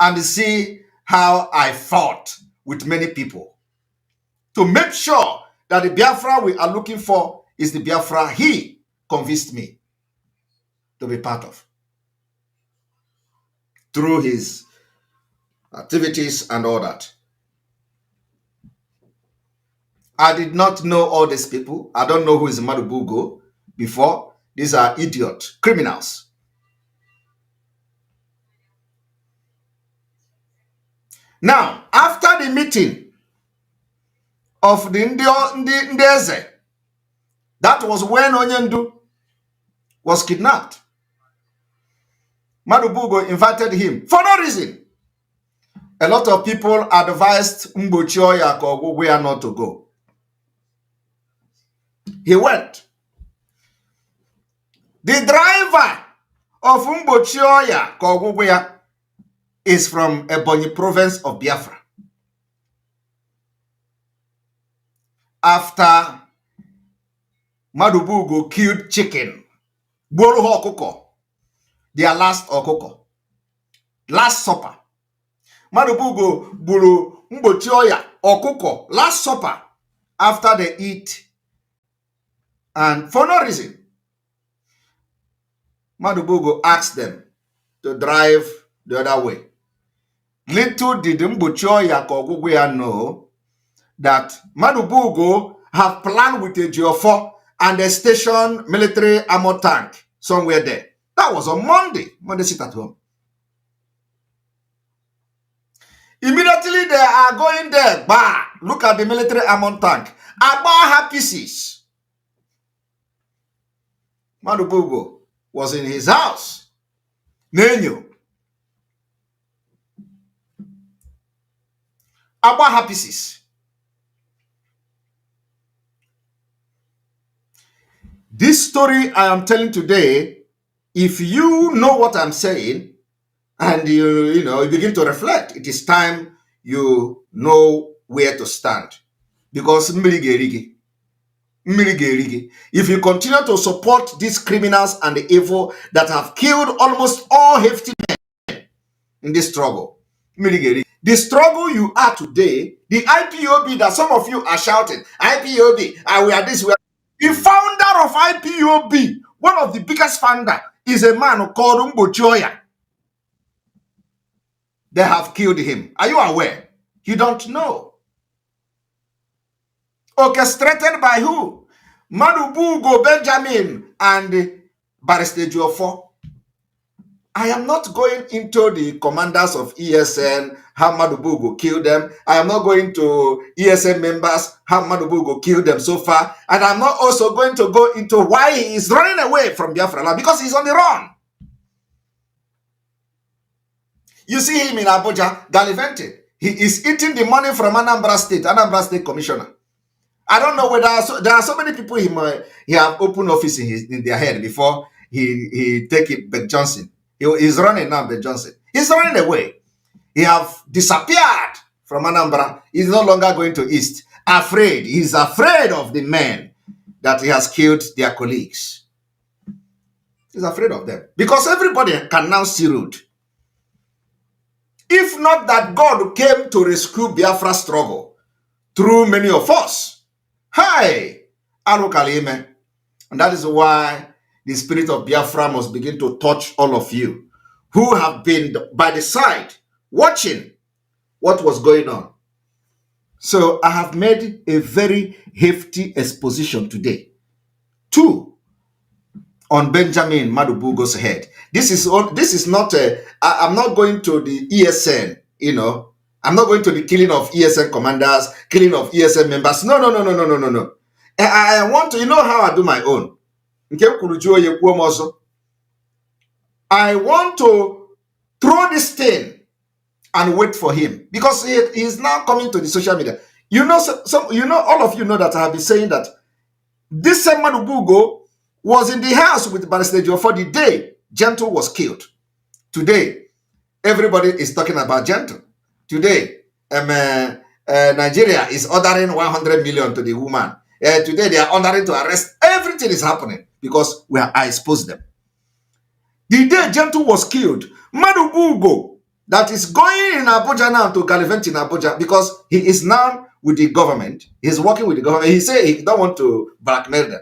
and see how I fought with many people to make sure that the Biafra we are looking for is the Biafra he convinced me to be part of through his activities and all that. I did not know all these people. I don't know who is MADUBUGWU before. These are idiot criminals. Now, after the meeting of the Ndeze, that was when Onyendu was kidnapped. MADUBUGWU invited him for no reason. A lot of people advised Mbochioya Kogugwea not to go. He went. The driver of Mbochioya Kogugwea is from Ebonyi province of Biafra. After MADUBUGWU killed chicken, Boro Okoko, their last Okoko, last supper. MADUBUGWU buru Mbochioya Okoko, last supper, after they eat. And for no reason, MADUBUGWU asked them to drive the other way. Little did Mbochioya Kogugwea know that MADUBUGWU have planned with EJIOFOR and they stationed military armor tank somewhere there. That was on Monday. Monday sit at home. Immediately they are going there. Bah, look at the military armor tank. About pieces. MADUBUGWU was in his house. Nenyo. About pieces. This story I am telling today, if you know what I'm saying, and you begin to reflect, it is time you know where to stand. Because if you continue to support these criminals and the evil that have killed almost all hefty men in this struggle, the struggle you are today, the IPOB that some of you are shouting, IPOB, we are this, we are. The founder of IPOB, one of the biggest founder, is a man called Mbochioya. They have killed him. Are you aware? You don't know. Orchestrated by who? MADUBUGWU, Benjamin, and Barrister EJIOFOR. I am not going into the commanders of ESN, how MADUBUGWU killed them. I am not going to ESN members, how MADUBUGWU killed them so far. And I'm not also going to go into why he is running away from Biafra now, because he's on the run. You see him in Abuja, gallivanting. He is eating the money from Anambra State Commissioner. I don't know whether there are so many people he have open office in their head before he take it. Exp0sion. He's running now, Exp0sion. He's running away. He have disappeared from Anambra. He's no longer going to East. Afraid. He's afraid of the men that he has killed their colleagues. He's afraid of them. Because everybody can now see road. If not that God came to rescue Biafra struggle through many of us. Hi! Arukalime. And that is why the spirit of Biafra must begin to touch all of you who have been by the side watching what was going on. So I have made a very hefty exposition today. 2 on Benjamin MADUBUGWU's head. This is not I'm not going to the ESN, you know. I'm not going to the killing of ESN commanders, killing of ESN members. No. I want to, you know how I do my own. I want to throw this thing and wait for him because he is now coming to the social media. You know, all of you know that I have been saying that this same MADUBUGWU was in the house with Barrister EJIOFOR the day Gentle was killed. Today, everybody is talking about Gentle. Today, Nigeria is ordering 100 million to the woman. Today, they are ordering to arrest. Everything is happening because I exposed them. The day Gentle was killed, MADUBUGWU, that is going in Abuja now to gallivant in Abuja because he is now with the government. He's working with the government. He said he don't want to blackmail them.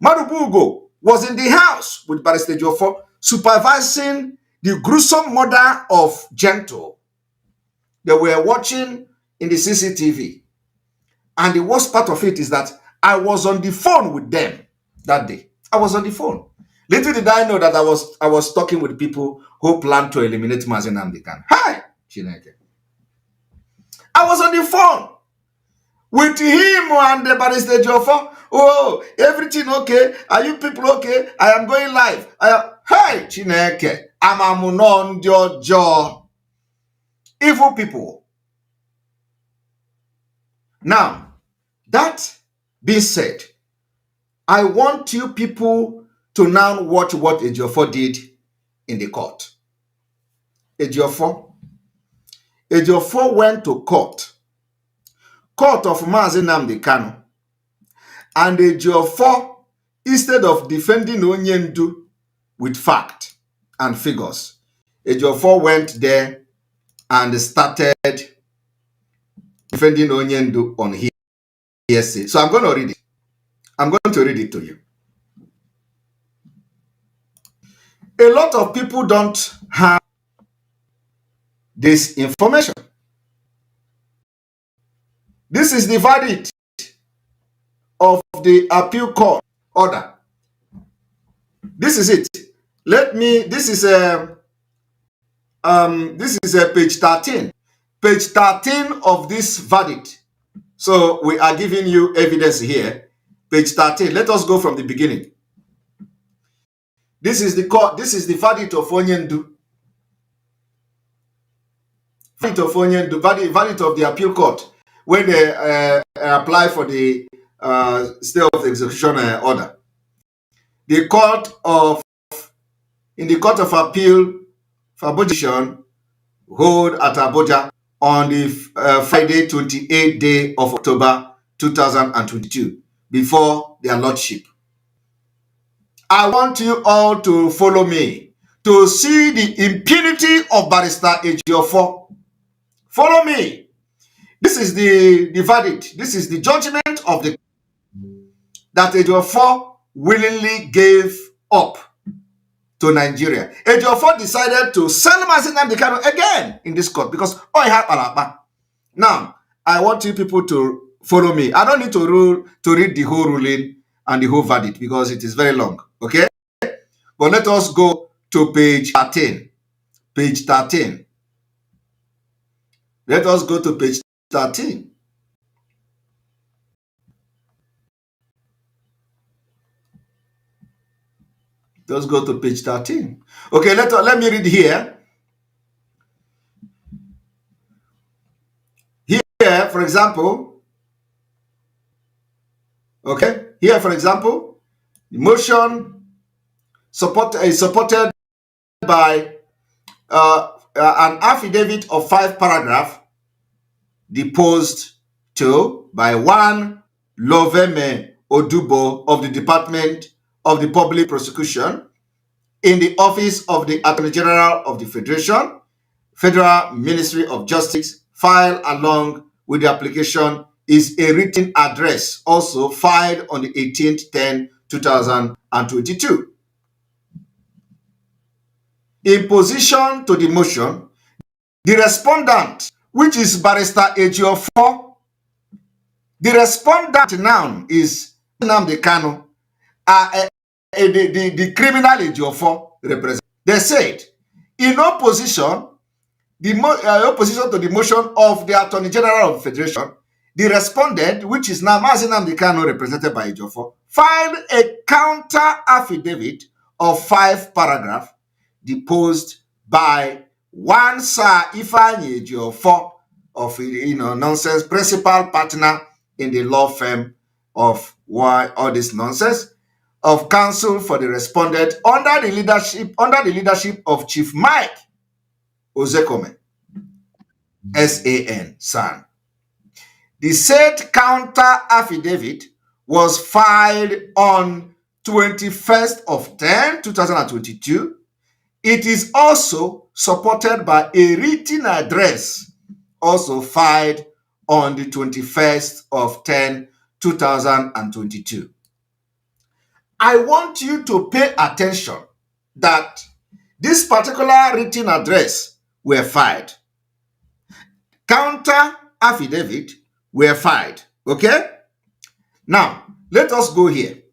MADUBUGWU was in the house with Barrister EJIOFOR supervising the gruesome murder of Gentle. They were watching in the CCTV. And the worst part of it is that I was on the phone with them that day. I was on the phone. Little did I know that I was talking with people who plan to eliminate Mazi Nnamdi Kanu. Hi, Chineke. I was on the phone with him and the Barrister EJIOFOR. Oh, everything okay? Are you people okay? I am going live. Hey, Chineke. Amamunon Jojo. Evil people. Now, that being said, I want you people to now watch what EJIOFOR did in the court. EJIOFOR went to court of Mazi Nnamdi Kanu, and EJIOFOR, instead of defending Onyendu with fact and figures, EJIOFOR went there and started defending Onyendu on hearsay. So I'm going to read it. I'm going to read it to you. A lot of people don't have this information. This is the verdict of the appeal court order. This is it. This is page 13. Page 13 of this verdict. So we are giving you evidence here. Page 13. Let us go from the beginning. This is the court. This is the verdict of Onyendu. Verdict of Onyendu. Verdict of the appeal court when they apply for the stay of execution order. In the court of appeal for Abuja hold at Abuja on the Friday 28th day of October 2022 before their lordship. I want you all to follow me to see the impunity of Barrister EJIOFOR. Follow me. This is the verdict. This is the judgment of the that EJIOFOR willingly gave up to Nigeria. EJIOFOR decided to sell Mazi Nnamdi Kanu again in this court because now I want you people to follow me. I don't need to read the whole ruling and the whole verdict because it is very long. Okay? But let us go to page 13. Page 13. Let us go to page 13. Let's go to page 13. Okay, let me read here. Here, for example, okay, here, for example, the motion is supported by an affidavit of 5 paragraphs deposed to by one Loveme Odubo of the Department of the Public Prosecution in the office of the Attorney General of the Federation, Federal Ministry of Justice, filed along with the application is a written address, also filed on the 18/10/2022. In position to the motion, the respondent, which is Barrister EJIOFOR, the respondent now is Nnamdi Kanu, the criminal EJIOFOR representative. They said, in opposition, opposition to the motion of the Attorney General of the Federation, the respondent, which is now Mazi Nnamdi Kanu, represented by EJIOFOR, filed a counter affidavit of 5 paragraphs deposed by one Sir Ifeanyi EJIOFOR of nonsense, principal partner in the law firm of Why All This Nonsense, of counsel for the respondent under the leadership of Chief Mike Ozekome, SAN. The said counter affidavit was filed on 21/10/2022. It is also supported by a written address, also filed on the 21/10/2022. I want you to pay attention that this particular written address were filed. Counter affidavit were filed. Okay? Now, let us go here.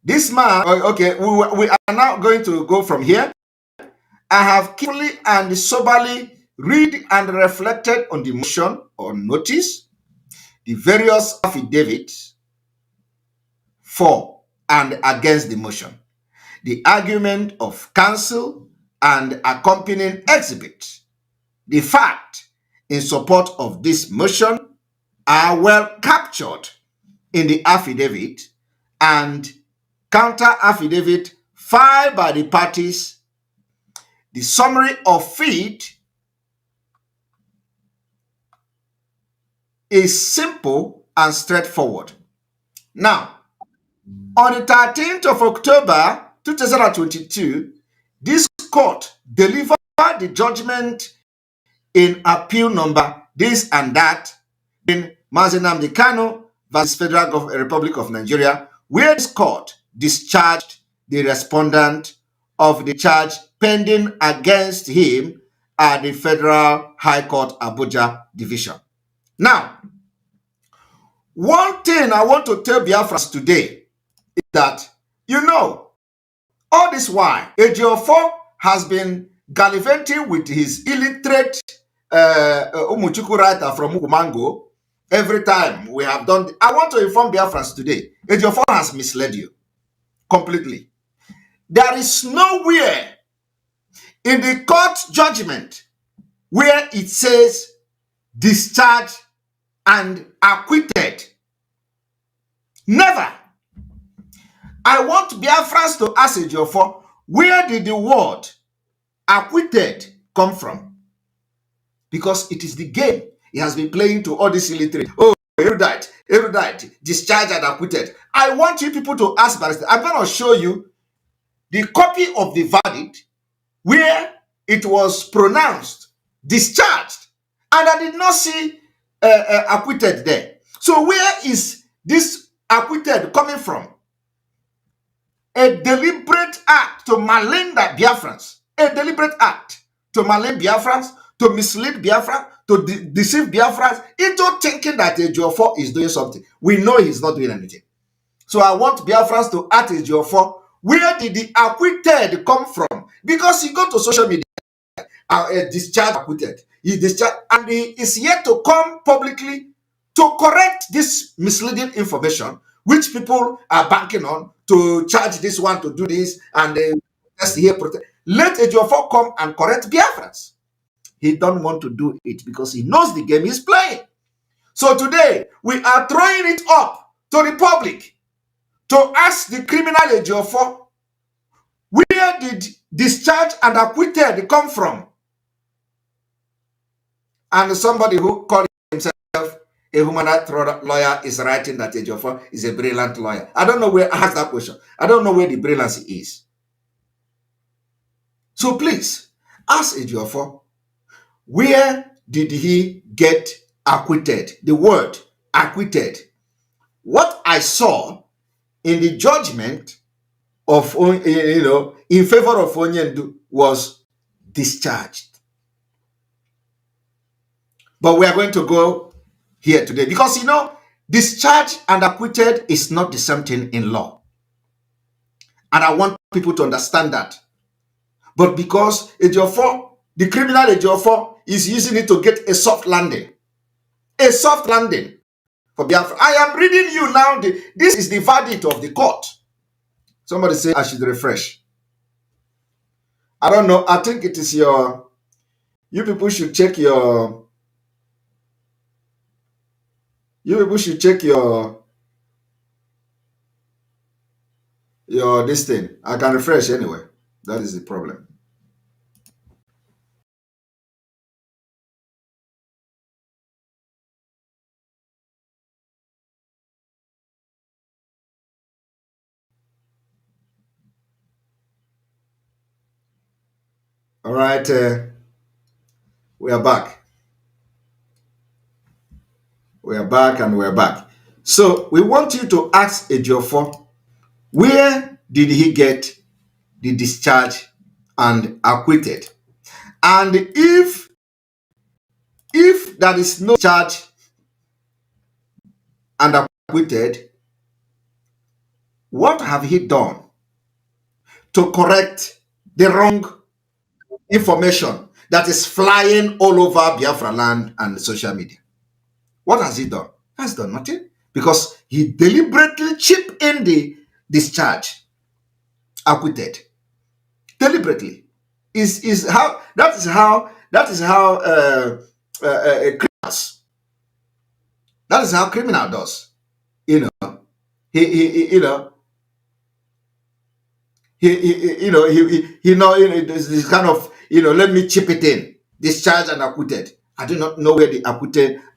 This man, okay, we are now going to go from here. I have carefully and soberly read and reflected on the motion or notice, the various affidavits for and against the motion, the argument of counsel and accompanying exhibit. The fact in support of this motion are well captured in the affidavit and counter affidavit filed by the parties. The summary of it is simple and straightforward. Now, on the 13th of October 2022, this court delivered the judgment in appeal number this and that in Mazi Nnamdi Kanu versus Federal Republic of Nigeria, where this court discharged the respondent of the charge pending against him at the Federal High Court Abuja Division. Now, one thing I want to tell Biafrans today is that, all this while, EJIOFOR has been gallivanting with his illiterate Umuchuku writer from Umango. Every time we have done, I want to inform Biafrans today, EJIOFOR has misled you completely. There is nowhere in the court judgment where it says discharged and acquitted. Never. I want Biafrans to ask EJIOFOR, where did the word acquitted come from? Because it is the game he has been playing to all this illiterate. Oh, erudite, discharged and acquitted. I want you people to ask Barrister. I'm going to show you the copy of the verdict where it was pronounced discharged, and I did not see acquitted there. So where is this acquitted coming from? A deliberate act to malign the Biafrans. A deliberate act to malign Biafrans, to mislead Biafrans, to deceive Biafrans into thinking that EJIOFOR is doing something. We know he's not doing anything. So I want Biafrans to ask EJIOFOR, where did the acquitted come from? Because he go to social media, discharged, acquitted. He discharged, and he is yet to come publicly to correct this misleading information, which people are banking on to charge this one to do this, and here protect. Let EJIOFOR come and correct Biafrans. He don't want to do it because he knows the game he's playing. So today, we are throwing it up to the public to ask the criminal EJIOFOR, Where did discharge and acquitted come from? And somebody who called himself a human rights lawyer is writing that EJIOFOR is a brilliant lawyer. I don't know where I asked that question. I don't know where the brilliance is. So please ask EJIOFOR, where did he get acquitted? The word acquitted. What I saw in the judgment of, in favor of Onyendu was discharged. But we are going to go here today because, discharged and acquitted is not the same thing in law. And I want people to understand that. But because EJIOFOR, the criminal EJIOFOR, is using it to get a soft landing. A soft landing for Biafra. I am reading you now. This is the verdict of the court. Somebody say I should refresh. I don't know. I think it is you people should check your, this thing. I can refresh anyway. That is the problem. All right. We are back. We are back and we're back. So we want you to ask EJIOFOR, where did he get the discharge and acquitted? And if there is no charge and acquitted, what have he done to correct the wrong information that is flying all over Biafra land and social media? What has he done? He has done nothing, because he deliberately chipped in the discharge, acquitted, deliberately. That is how criminals. That is how criminal does. He this kind of, let me chip it in, discharged and acquitted. I do not know where the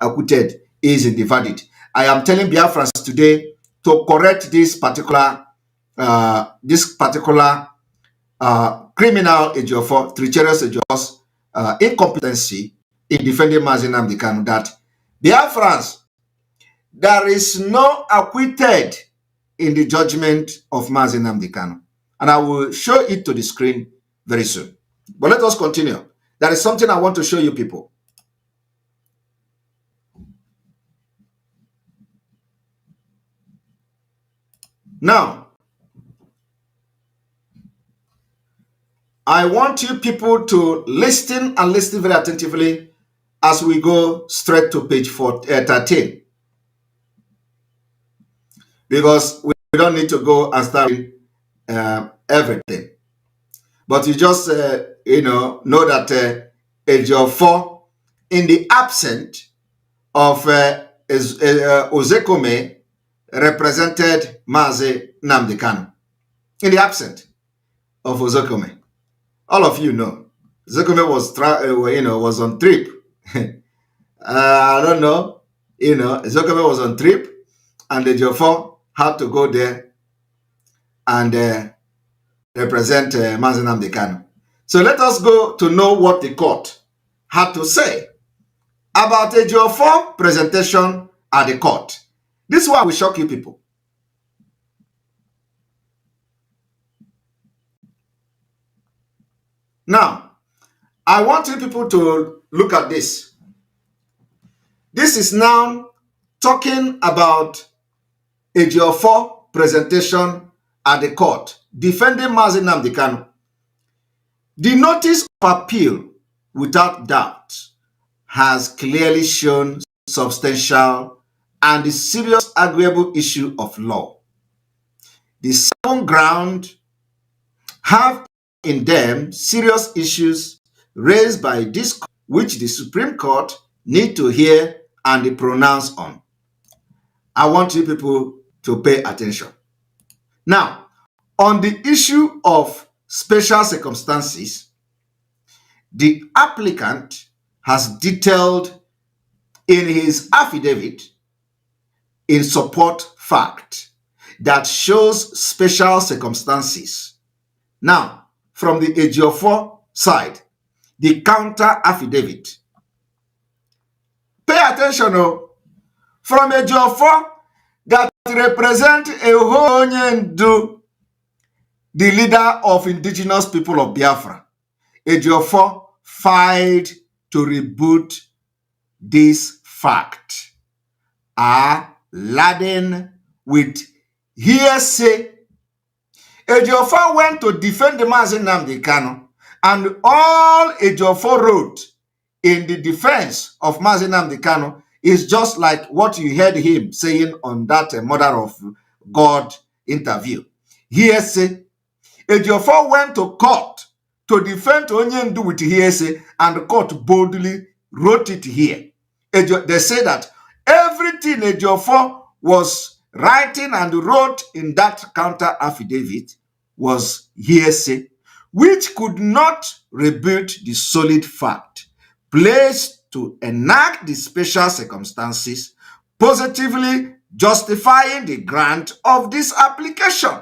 acquitted is in the verdict. I am telling Biafrans today to correct this particular criminal EJIOFOR, treacherous EJIOFOR's incompetency in defending Mazi Nnamdi Kanu, that Biafrans, there is no acquitted in the judgment of Mazi Nnamdi Kanu. And I will show it to the screen very soon. But let us continue. There is something I want to show you people. Now, I want you people to listen and listen very attentively as we go straight to page 13. Because we don't need to go and start everything. But you just, know that EJIOFOR, in the absence of Ozekome, represented Mazi Nnamdi Kanu. In the absence of Ozekome. All of you know. Ozekome was on trip. I don't know. Ozekome was on trip, and EJIOFOR had to go there and represent Mazi Nnamdi Kanu. So let us go to know what the court had to say about EJIOFOR presentation at the court. This one will shock you people. Now, I want you people to look at this. This is now talking about EJIOFOR presentation at the court, defending Mazi Nnamdi Kanu. The notice of appeal, without doubt, has clearly shown substantial and the serious arguable issue of law. The 7 grounds have in them serious issues raised by this, which the Supreme Court need to hear and pronounce on. I want you people to pay attention. Now, on the issue of special circumstances, the applicant has detailed in his affidavit in support fact that shows special circumstances. Now, from the EJIOFOR side, the counter affidavit. Pay attention, from EJIOFOR that represent a whole Ndu, the leader of indigenous people of Biafra. EJIOFOR filed to reboot this fact are laden with hearsay. EJIOFOR went to defend the Mazi Nnamdi Kanu, and all EJIOFOR wrote in the defense of Mazi Nnamdi Kanu is just like what you heard him saying on that Mother of God interview. Hearsay. EJIOFOR went to court to defend Onyendu with hearsay, and the court boldly wrote it here. They say that everything EJIOFOR was writing and wrote in that counter affidavit was hearsay, which could not rebut the solid fact placed to enact the special circumstances, positively justifying the grant of this application.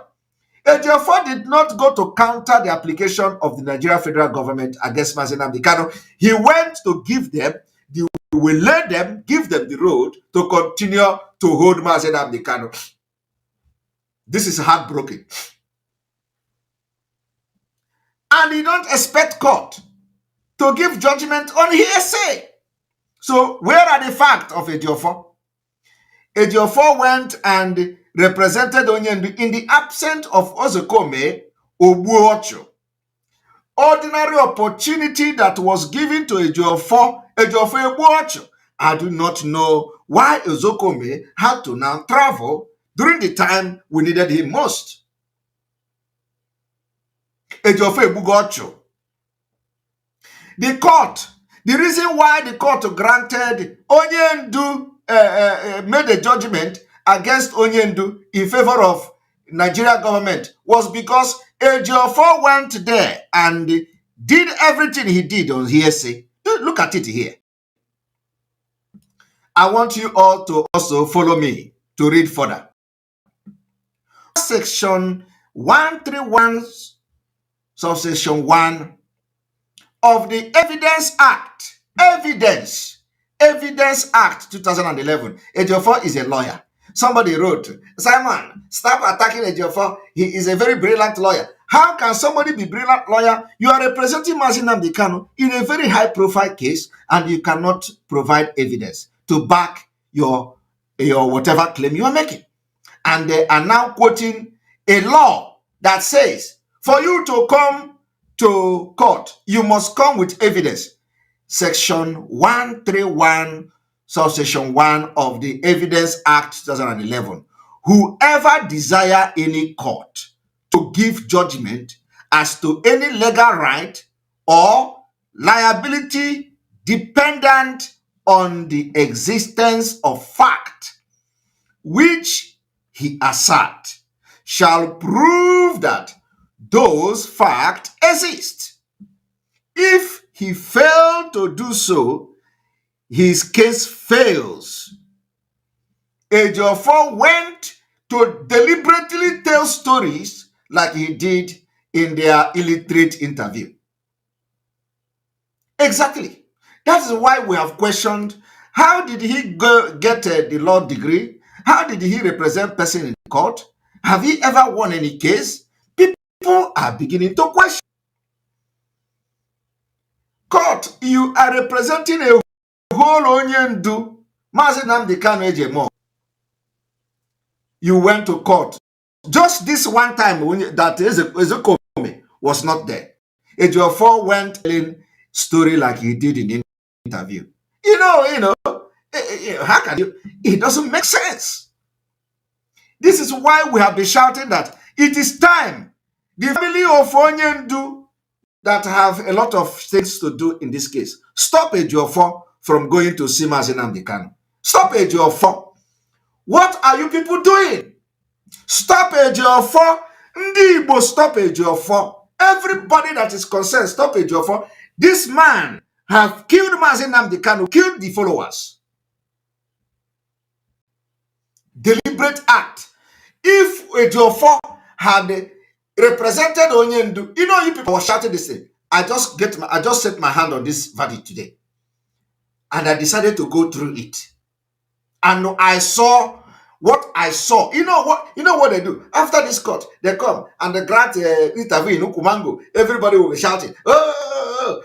EJIOFOR did not go to counter the application of the Nigeria federal government against Mazi Nnamdi Kanu. He went to give them give them the road to continue to hold Mazi Nnamdi Kanu. This is heartbreaking. And you don't expect court to give judgment on hearsay. So where are the facts of EJIOFOR? EJIOFOR went and represented Onyendu in the absence of Ozokome Ogbuochu. Ordinary opportunity that was given to EJIOFOR Ogbuochu. I do not know why Ozokome had to now travel during the time we needed him most. EJIOFOR Ogbuochu. The court, the reason why the court granted Onyendu, made a judgment against Onyendu in favor of Nigeria government was because EJIOFOR went there and did everything he did on hearsay. Look at it here. I want you all to also follow me to read further. Section 131, subsection 1 of the Evidence Act, Evidence Act 2011. EJIOFOR is a lawyer. Somebody wrote, Simon, stop attacking EJIOFOR. He is a very brilliant lawyer. How can somebody be a brilliant lawyer? You are representing Mazi Nnamdi Kanu in a very high-profile case, and you cannot provide evidence to back your whatever claim you are making. And they are now quoting a law that says, for you to come to court, you must come with evidence. Section 131, subsection 1 of the Evidence Act 2011. Whoever desire any court to give judgment as to any legal right or liability dependent on the existence of fact which he assert shall prove that those facts exist. If he failed to do so, his case fails. EJIOFOR went to deliberately tell stories like he did in their illiterate interview. Exactly. That is why we have questioned, how did he get the law degree? How did he represent person in court? Have he ever won any case? People are beginning to question. Court, you are representing a whole Onyendu, Mazi Nnamdi Kanu Ejimo. You went to court. Just this one time that Ezekome was not there. EJIOFOR went telling story like he did in the interview. How can you? It doesn't make sense. This is why we have been shouting that it is time. The family of Onyendu that have a lot of things to do in this case. Stop EJIOFOR from going to see Mazi Nnamdi Kanu. Stop EJIOFOR. What are you people doing? Stop EJIOFOR. Ndi Igbo, stop EJIOFOR. Everybody that is concerned, stop EJIOFOR. This man have killed Mazi Nnamdi Kanu, killed the followers. Deliberate act. If EJIOFOR had represented Onyendu, you know, you people were shouting this thing. I just set my hand on this verdict today, and I decided to go through it. And I saw what I saw. You know what they do after this court? They come and they grant interview in Ukumango. Everybody will be shouting, oh,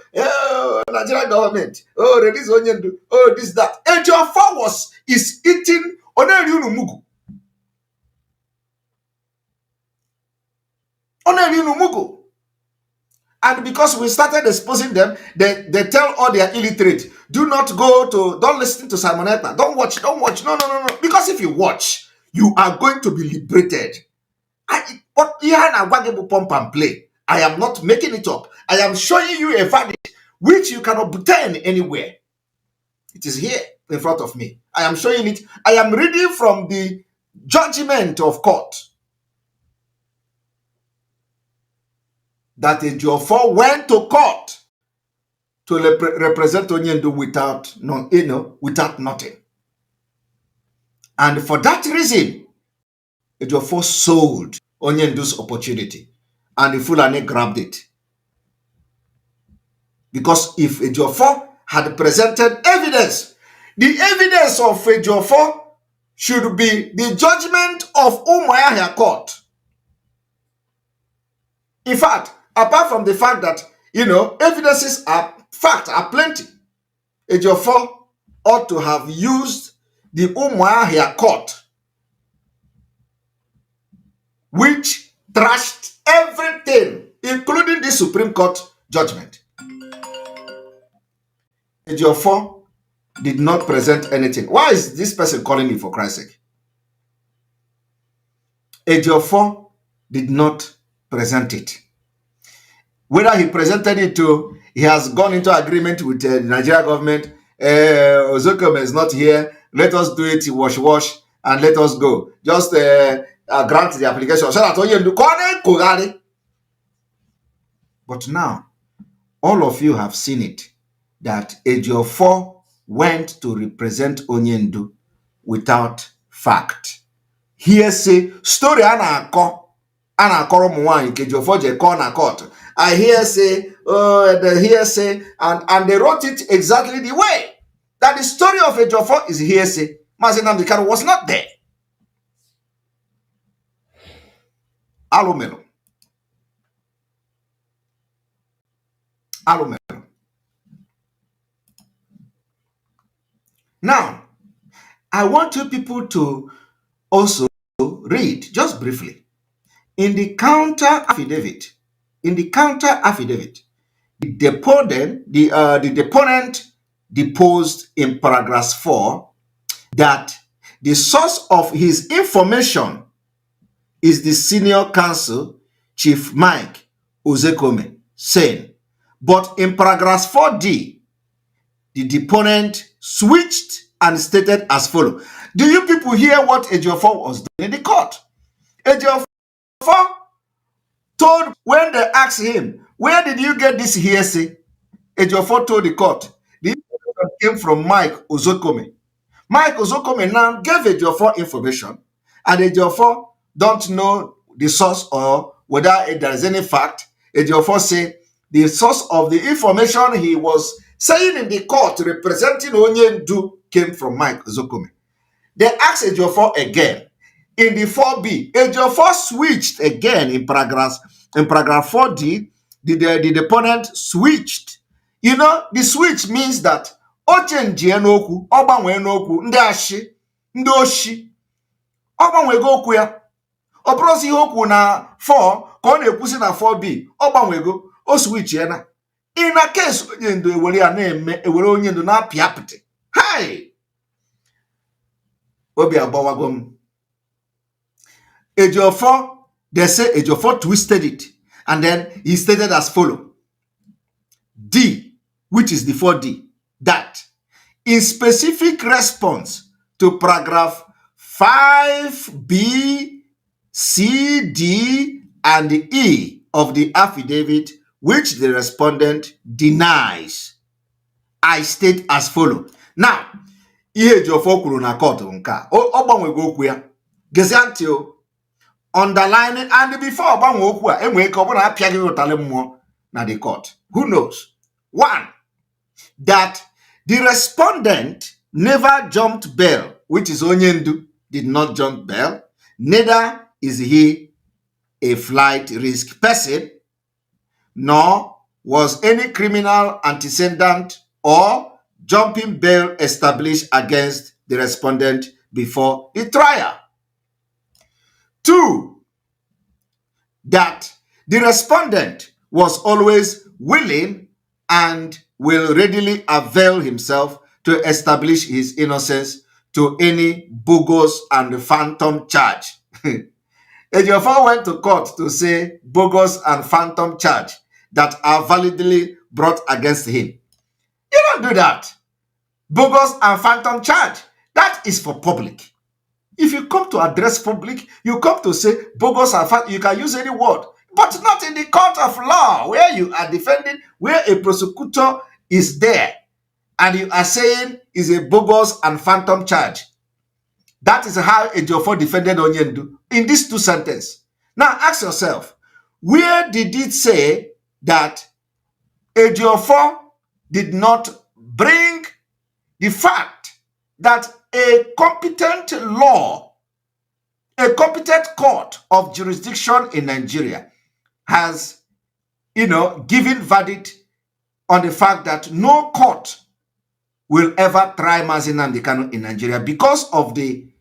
Nigerian government, oh, release Onyendu, oh, this, that. EJIOFOR is eating Onyendu. And because we started exposing them, they tell all their illiterate, don't listen to Simon Ekpa. Don't watch. No. Because if you watch, you are going to be liberated. But pump and play. I am not making it up. I am showing you a verdict which you cannot obtain anywhere. It is here in front of me. I am showing it. I am reading from the judgment of court that EJIOFOR went to court to represent Onyendu without nothing. And for that reason, EJIOFOR sold Onyendu's opportunity, and the Fulani grabbed it. Because if EJIOFOR had presented evidence, the evidence of EJIOFOR should be the judgment of Umuahia court. In fact, apart from the fact that, evidences are plenty, EJIOFOR ought to have used the Umuahia court, which trashed everything, including the Supreme Court judgment. EJIOFOR did not present anything. Why is this person calling me, for Christ's sake? EJIOFOR did not present it. Whether he presented it to, he has gone into agreement with the Nigerian government. Ozokome is not here. Let us do it, wash, and let us go. Just grant the application. But now, all of you have seen it, that EJIOFOR went to represent Onyendu without fact. Hearsay, story anakoro mwanyi EJIOFOR je call na court. I hearsay, the hearsay, and they wrote it exactly the way that the story of EJIOFOR is hearsay. Mazi Nnamdi Kanu was not there. Alumelo. Now, I want you people to also read, just briefly, in the counter affidavit, the deponent deposed in paragraph 4 that the source of his information is the senior counsel, Chief Mike Ozekome, saying, but in paragraph 4D, the deponent switched and stated as follows. Do you people hear what EJIOFOR was doing in the court? EJIOFOR told, when they asked him, where did you get this hearsay? EJIOFOR told the court, the information came from Mike Ozekome. Mike Ozekome now gave EJIOFOR information, and EJIOFOR don't know the source or whether there is any fact. EJIOFOR say the source of the information he was saying in the court representing Onyendu came from Mike Ozekome. They asked EJIOFOR again in the 4B. EJIOFOR switched again in paragraph 4D. The deponent switched. You know, the switch means that ochenji enoku, obanwe enoku, ndị ashi, ndị oshi, obanwego okwu ya. Oprosi okwu na 4 ka ọ na-ekwusi na 4B, obanwego, o switch ya na. In a case Onyendu ewere ya na-eme, ewere Onyendu na-apị apịtị. Hey! Obi agbawago m. EJIOFOR, they say EJIOFOR twisted it, and then he stated as follow. D, which is the 4D, that in specific response to paragraph 5B, C, D, and E of the affidavit which the respondent denies. I state as follow. Now, ihe Ejiofor kwuru na court nke a, ọ gbanwego okwu ya. Gezie ntị o. Underlining, and before ọgbanwe okwu a, enwere ike ọ bụrụ na apịaghị ụtalị mmụọ na the court. Who knows? One, that the respondent never jumped bail, which is Onyendu did not jump bail. Neither is he a flight risk person, nor was any criminal antecedent or jumping bail established against the respondent before the trial. Two, that the respondent was always willing and will readily avail himself to establish his innocence to any bogus and phantom charge. Ejiofor went to court to say bogus and phantom charge that are validly brought against him. You don't do that. Bogus and phantom charge, that is for public. If you come to address public, you come to say bogus and phantom, you can use any word, but not in the court of law where you are defending, where a prosecutor is there and you are saying is a bogus and phantom charge. That is how Ejiofor defended Onyendu in these two sentences. Now ask yourself, where did it say that Ejiofor did not bring the fact that a competent law, a competent court of jurisdiction in Nigeria has, given verdict on the fact that no court will ever try Mazi Nnamdi Kanu in Nigeria because of the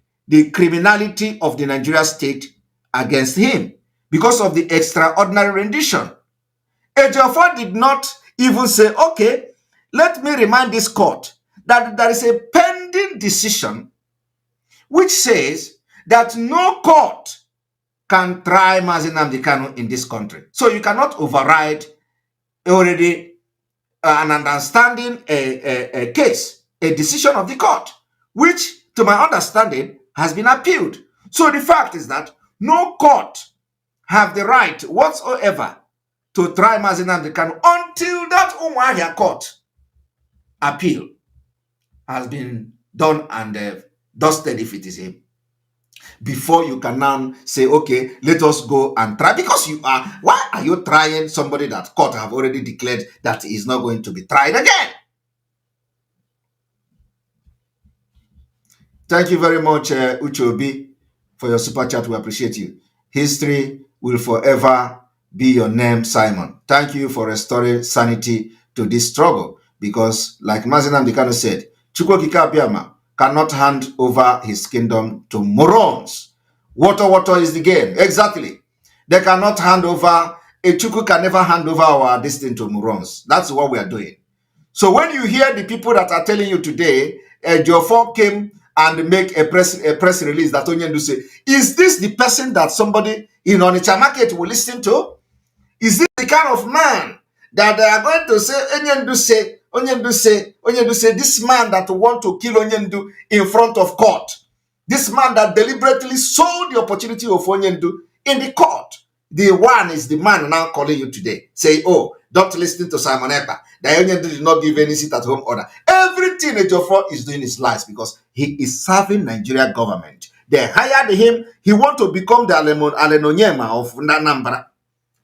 criminality of the Nigeria state against him, because of the extraordinary rendition. Ejiofor did not even say, okay, let me remind this court that there is a pending decision which says that no court can try Mazi Nnamdi Kanu in this country. So you cannot override already an understanding a case, a decision of the court, which, to my understanding, has been appealed. So the fact is that no court have the right whatsoever to try Mazi Nnamdi Kanu until that Umuahia court appeal has been done and dusted, if it is him. Before you can now say, okay, let us go and try. Because why are you trying somebody that court have already declared that he is not going to be tried again? Thank you very much, Uchobi, for your super chat. We appreciate you. History will forever be your name, Simon. Thank you for restoring sanity to this struggle. Because, like Mazi Nnamdi Kanu said, Chukwokika Abiyama cannot hand over his kingdom to morons. Water is the game. Exactly. They cannot hand over, a Chukwu can never hand over our destiny to morons. That's what we are doing. So when you hear the people that are telling you today, Ejiofor came and make a press release that Onyendu say, is this the person that somebody in Onitsha market will listen to? Is this the kind of man that they are going to say, Onyendu say, this man that want to kill Onyendu in front of court, this man that deliberately sold the opportunity of Onyendu in the court, the one is the man now calling you today, say, oh, don't listen to Simon Ekpa, that Onyendu did not give any sit at home order. Everything Ejiofor is doing is lies because he is serving Nigeria government. They hired him. He want to become the Alenonyema of Nanambra.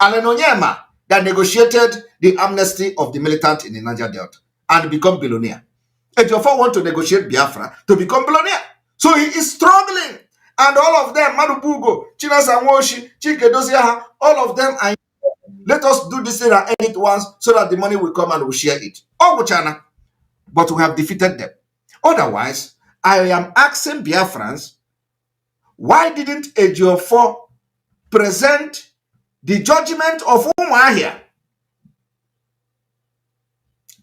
Alenonyema that negotiated the amnesty of the militant in the Niger Delta and become billionaire. Ejiofor want to negotiate Biafra to become billionaire. So he is struggling. And all of them, MADUBUGWU, Chinasanwoshi, Chikedoziaha, all of them are, let us do this thing and end it once so that the money will come and we'll share it. Oh, China. But we have defeated them. Otherwise, I am asking Biafrans, why didn't Ejiofor present the judgment of Umuahia,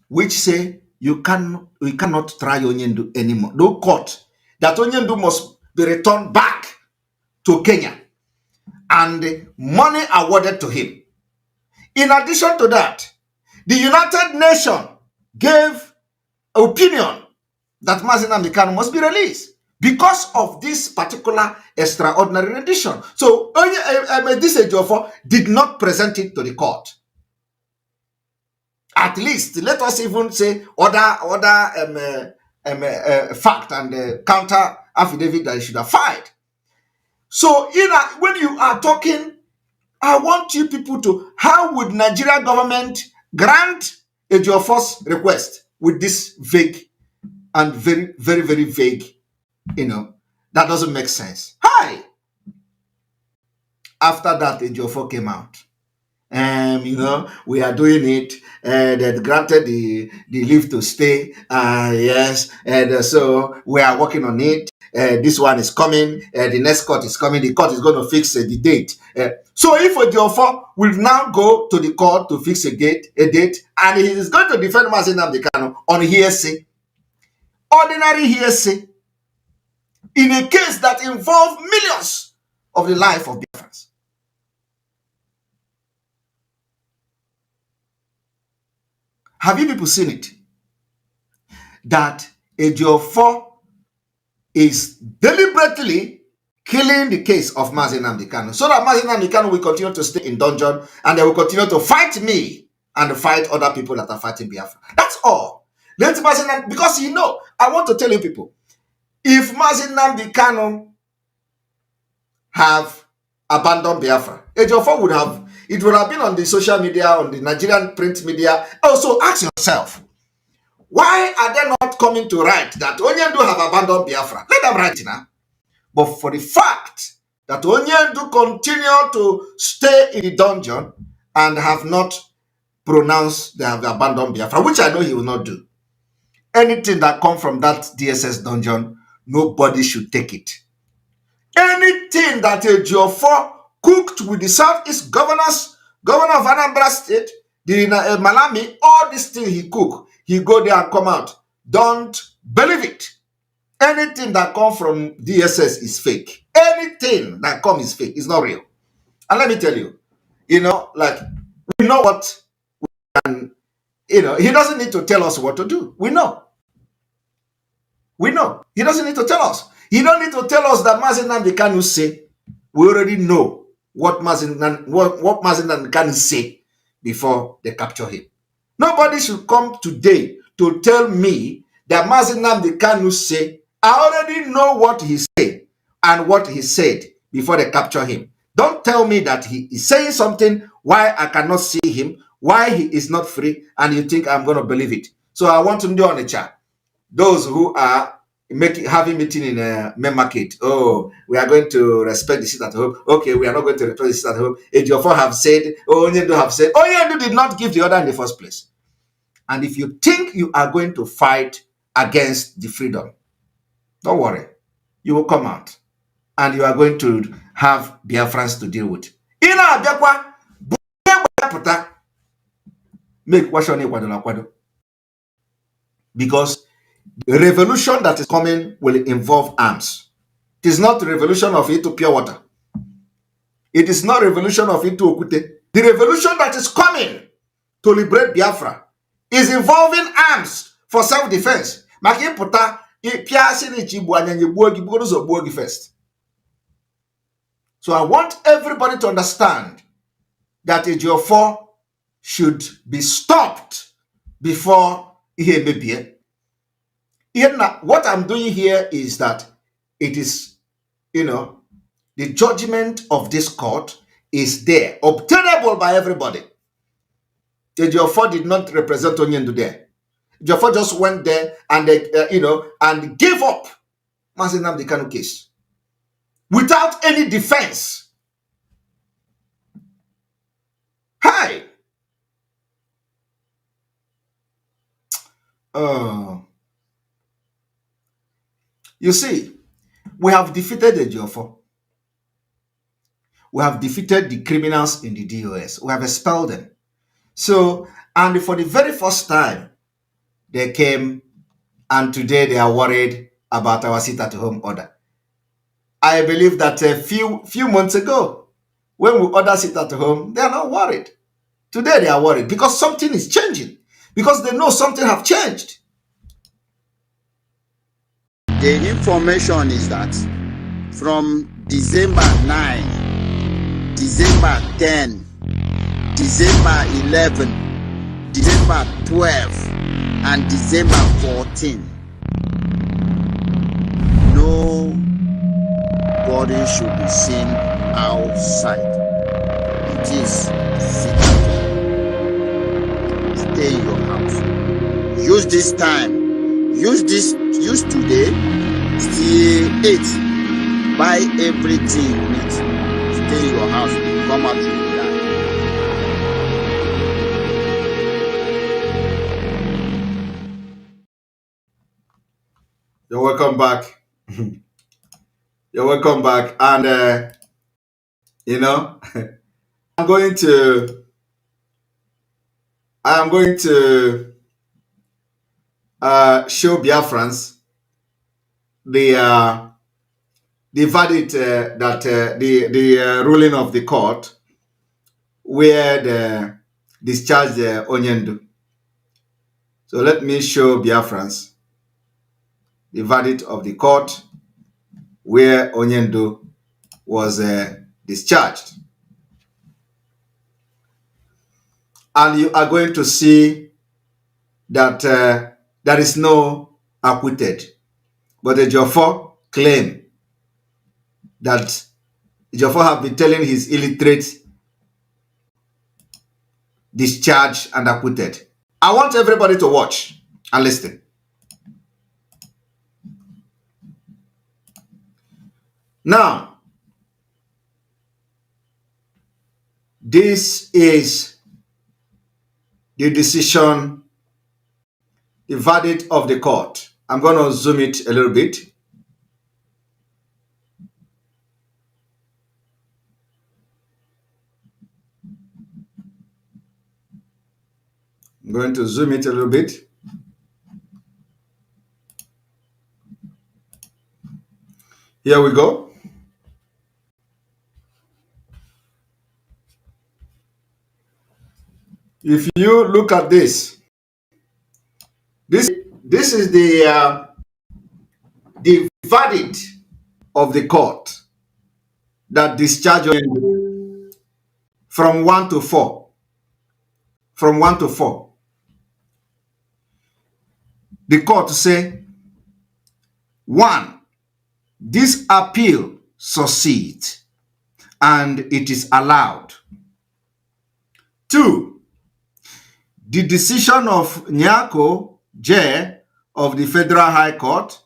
which say we cannot try Onyendu anymore. No court. That Onyendu must be returned back to Kenya and money awarded to him. In addition to that, the United Nations gave opinion that Mazi Nnamdi Kanu must be released. because of this particular extraordinary rendition. So this EJIOFOR did not present it to the court. At least let us even say other fact and counter affidavit that he should have filed. So when you are talking, I want you people to, how would Nigeria government grant EJIOFOR's request with this vague and very, very, very vague, that doesn't make sense. Hi. After that, EJIOFOR came out. We are doing it. That granted the leave to stay. Yes, and so we are working on it. This one is coming. The next court is coming. The court is going to fix the date. So if EJIOFOR will now go to the court to fix a date, and he is going to defend Mazi Nnamdi Kanu on hearsay, ordinary hearsay, in a case that involves millions of the life of Biafrans. Have you people seen it? That EJIOFOR is deliberately killing the case of Mazi Nnamdi Kanu, so that Mazi Nnamdi Kanu will continue to stay in dungeon, and they will continue to fight me and fight other people that are fighting Biafra. That's all. Let Mazi Nnamdi, because I want to tell you people, if Mazi Nnamdi Kanu have abandoned Biafra, EJIOFOR would have, it would have been on the social media, on the Nigerian print media. Also, ask yourself, why are they not coming to write that Onyendu have abandoned Biafra? Let them write it now. But for the fact that Onyendu continue to stay in the dungeon and have not pronounced they have abandoned Biafra, which I know he will not do. Anything that comes from that DSS dungeon, nobody should take it. Anything that EJIOFOR cooked with the Southeast governor of Anambra State, the Malami, all this thing he cook, he go there and come out. Don't believe it. Anything that comes from DSS is fake. Anything that comes is fake. It's not real. And let me tell you, we know what, and he doesn't need to tell us what to do. We know. He doesn't need to tell us. He don't need to tell us that Mazi Nnamdi Kanu say. We already know what Mazi Nnamdi Kanu say before they capture him. Nobody should come today to tell me that Mazi Nnamdi Kanu say. I already know what he said and what he said before they capture him. Don't tell me that he is saying something why I cannot see him, why he is not free, and you think I'm going to believe it. So I want to do on the chat. Those who are having meeting in a main market. Oh, we are going to respect the seat at home. Okay, we are not going to respect the seat at home. EJIOFOR have said, Onyendu have said. Onyendu did not give the order in the first place. And if you think you are going to fight against the freedom, don't worry. You will come out. And you are going to have Biafrans to deal with. Because the revolution that is coming will involve arms. It is not the revolution of it to pure water. It is not revolution of it to Okute. The revolution that is coming to liberate Biafra is involving arms for self-defense. First. So I want everybody to understand that EJIOFOR should be stopped before he may be. What I'm doing here is that it is, the judgment of this court is there, obtainable by everybody. EJIOFOR did not represent Onyendu there. EJIOFOR just went there and and gave up Mazi Nnamdi Kanu case without any defense. Hi. You see, we have defeated EJIOFOR. We have defeated the criminals in the DOS. We have expelled them. So, and for the very first time, they came, and today they are worried about our sit-at-home order. I believe that a few months ago, when we order sit-at-home, they are not worried. Today they are worried because something is changing. Because they know something have changed. The information is that from December 9, December 10, December 11, December 12, and December 14, nobody should be seen outside. It is secret. Stay in your house. Use this time. Use today. Still 8. Buy everything you need. Stay in your house. Come out to the land. You're welcome back. You're welcome back. And, I'm going to show Biafrans the verdict that the ruling of the court where they discharged Onyendu. So let me show Biafrans the verdict of the court where Onyendu was discharged. And you are going to see that there is no acquitted. But the EJIOFOR claim that EJIOFOR have been telling his illiterates discharged and acquitted. I want everybody to watch and listen. Now, this is the decision, the verdict of the court. I'm going to zoom it a little bit. I'm going to zoom it a little bit. Here we go. If you look at this is the verdict of the court that discharged from 1 to 4. From 1 to 4. The court say, 1, this appeal succeeds and it is allowed. 2, the decision of Nyako J of the Federal High Court,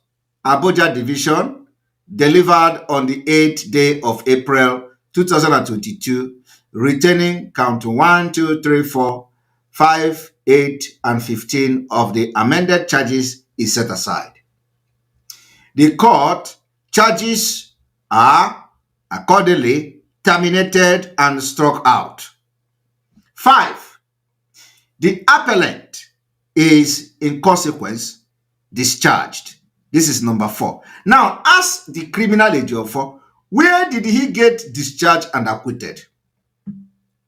Abuja Division, delivered on the 8th day of April 2022, retaining count 1, 2, 3, 4, 5, 8, and 15 of the amended charges is set aside. The court charges are accordingly terminated and struck out. 5. The appellant is in consequence discharged. This is number 4. Now, as the criminal EJIOFOR, where did he get discharged and acquitted?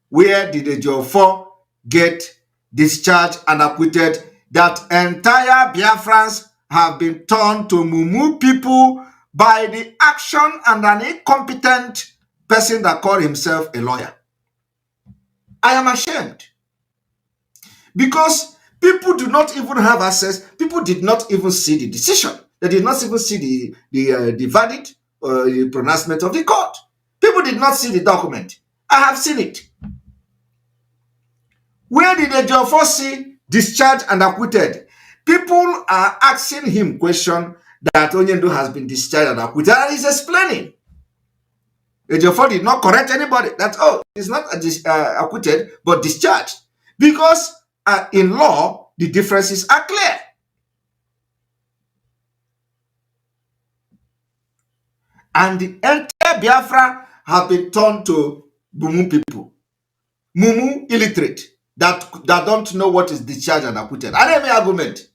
Where did EJIOFOR get discharged and acquitted? That entire Biafrans have been turned to mumu people by the action and an incompetent person that called himself a lawyer. I am ashamed. Because people do not even have access. People did not even see the decision. They did not even see the verdict or the pronouncement of the court. People did not see the document. I have seen it. Where did the EJIOFOR see discharged and acquitted? People are asking him question that Onyendu has been discharged and acquitted, and he's explaining. EJIOFOR did not correct anybody. That, he's not acquitted, but discharged. Because in law, the differences are clear. And the entire Biafra have been turned to Mumu people. Mumu illiterate that don't know what is discharged and acquitted. I have an argument.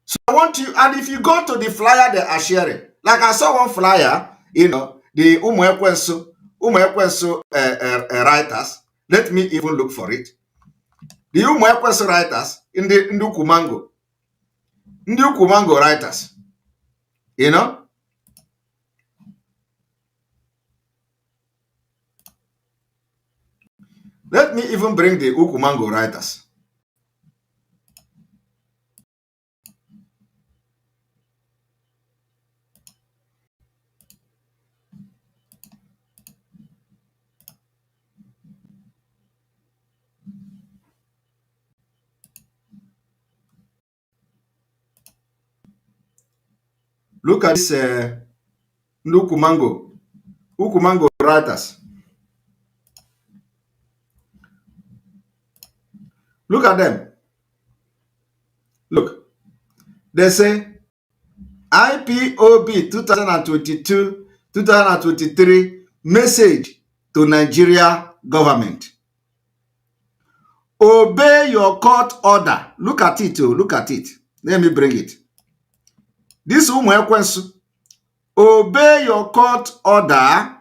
So I want you, and if you go to the flyer they are sharing, like I saw one flyer, the Ekwensu writers. Let me even look for it. The Ekwensu writers in the Kumango. Ndi Ukumango writers. You know? Let me even bring the Ukumango writers. Look at this Ukumango writers. Look at them. Look. They say IPOB 2022-2023 message to Nigeria government. Obey your court order. Look at it. Oh, look at it. Let me bring it. This obey your court order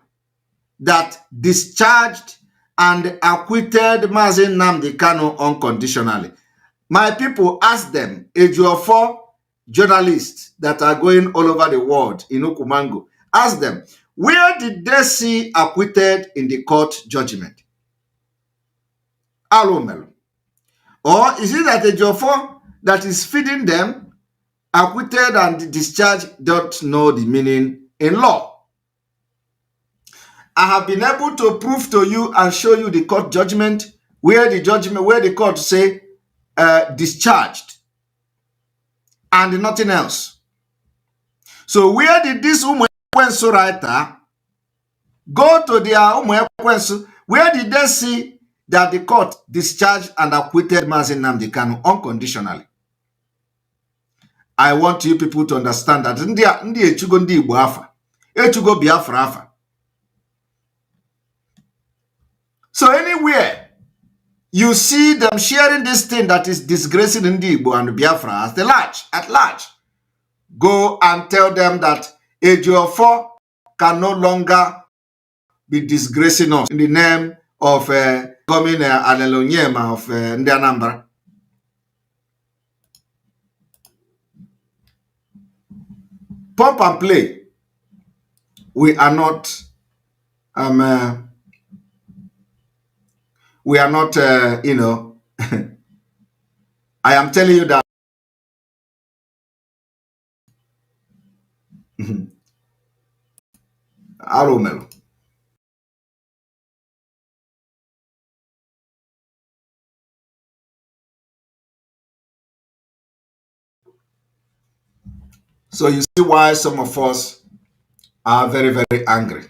that discharged and acquitted Mazi Nnamdi Kanu unconditionally. My people, ask them, EJIOFOR journalists that are going all over the world in Ukumango, ask them, where did they see acquitted in the court judgment? Alomelo. Or is it that EJIOFOR that is feeding them acquitted and discharged don't know the meaning in law? I have been able to prove to you and show you the court judgment where the court say discharged and nothing else. So where did this Umwekwensu writer go to their Umwekwensu? Where did they see that the court discharged and acquitted Mazi Nnamdi Kanu unconditionally? I want you people to understand that ndị echugo ndị Igbo afa, echugo Biafra afa. So anywhere you see them sharing this thing that is disgracing ndị Igbo and Biafra at large, go and tell them that EJIOFOR can no longer be disgracing us in the name of coming Alelonyema of Ndi Anambra. Pump and play. We are not you know, I am telling you that Aromelo. So you see why some of us are very, very angry.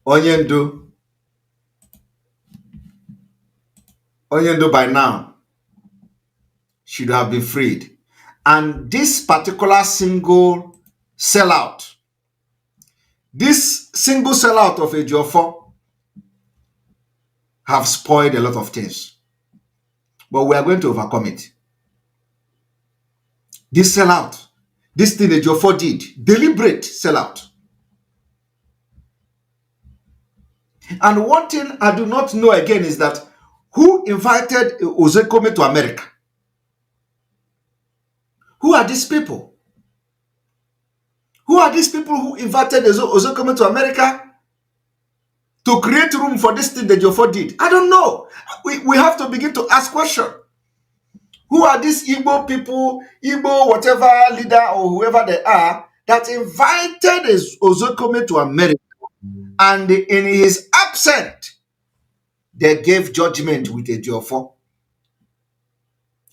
Onyendu by now should have been freed. And this particular single sellout of EJIOFOR have spoiled a lot of things. But we are going to overcome it. This sellout, this thing EJIOFOR did, deliberate sellout. And one thing I do not know again is that who invited Ozekome to America? Who are these people? Who are these people who invited Ozekome to America to create room for this thing that EJIOFOR did? I don't know. We have to begin to ask questions. Who are these Igbo people, Igbo whatever leader or whoever they are, that invited Ozekome to America, and in his absence, they gave judgment with EJIOFOR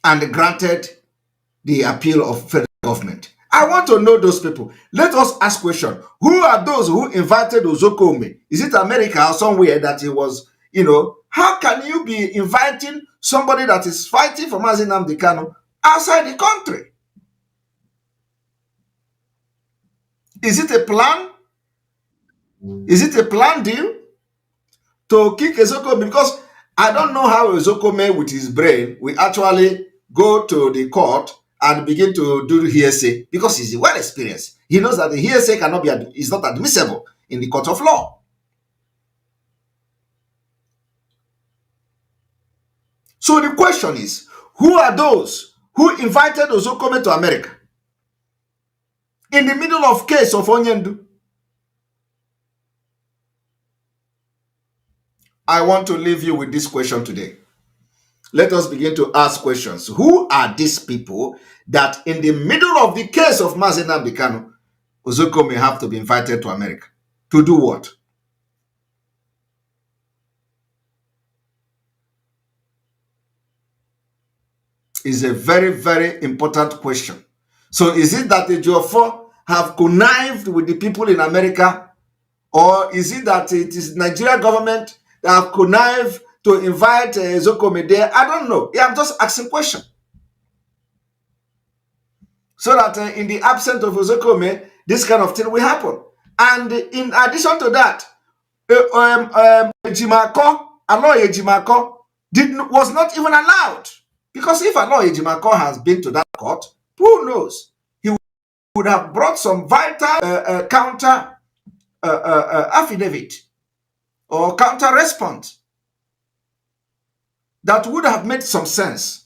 and granted the appeal of federal government? I want to know those people. Let us ask question. Who are those who invited Ozekome? Is it America or somewhere that he was, you know? How can you be inviting somebody that is fighting for Mazi Nnamdi Kanu outside the country? Is it a plan? Is it a planned deal to kick Ozekome? Because I don't know how Ozekome with his brain will actually go to the court and begin to do hearsay, because he's well experienced. He knows that the hearsay cannot be is not admissible in the court of law. So the question is, who are those who invited Ozokome to America in the middle of case of Onyendu. I want to leave you with this question today. Let us begin to ask questions. Who are these people that in the middle of the case of Mazi Nnamdi Kanu, Ozokome have to be invited to America? To do what? Is a very, very important question. So is it that the EJIOFOR have connived with the people in America, or is it that it is Nigeria government that have connived to invite Ozokome there? I don't know. Yeah, I'm just asking question. So that in the absence of Ozokome, this kind of thing will happen. And in addition to that, Ejimako, Aloy Ejimako, was not even allowed. Because if Aloy Ejimako has been to that court, who knows? He would have brought some vital counter affidavit or counter response that would have made some sense.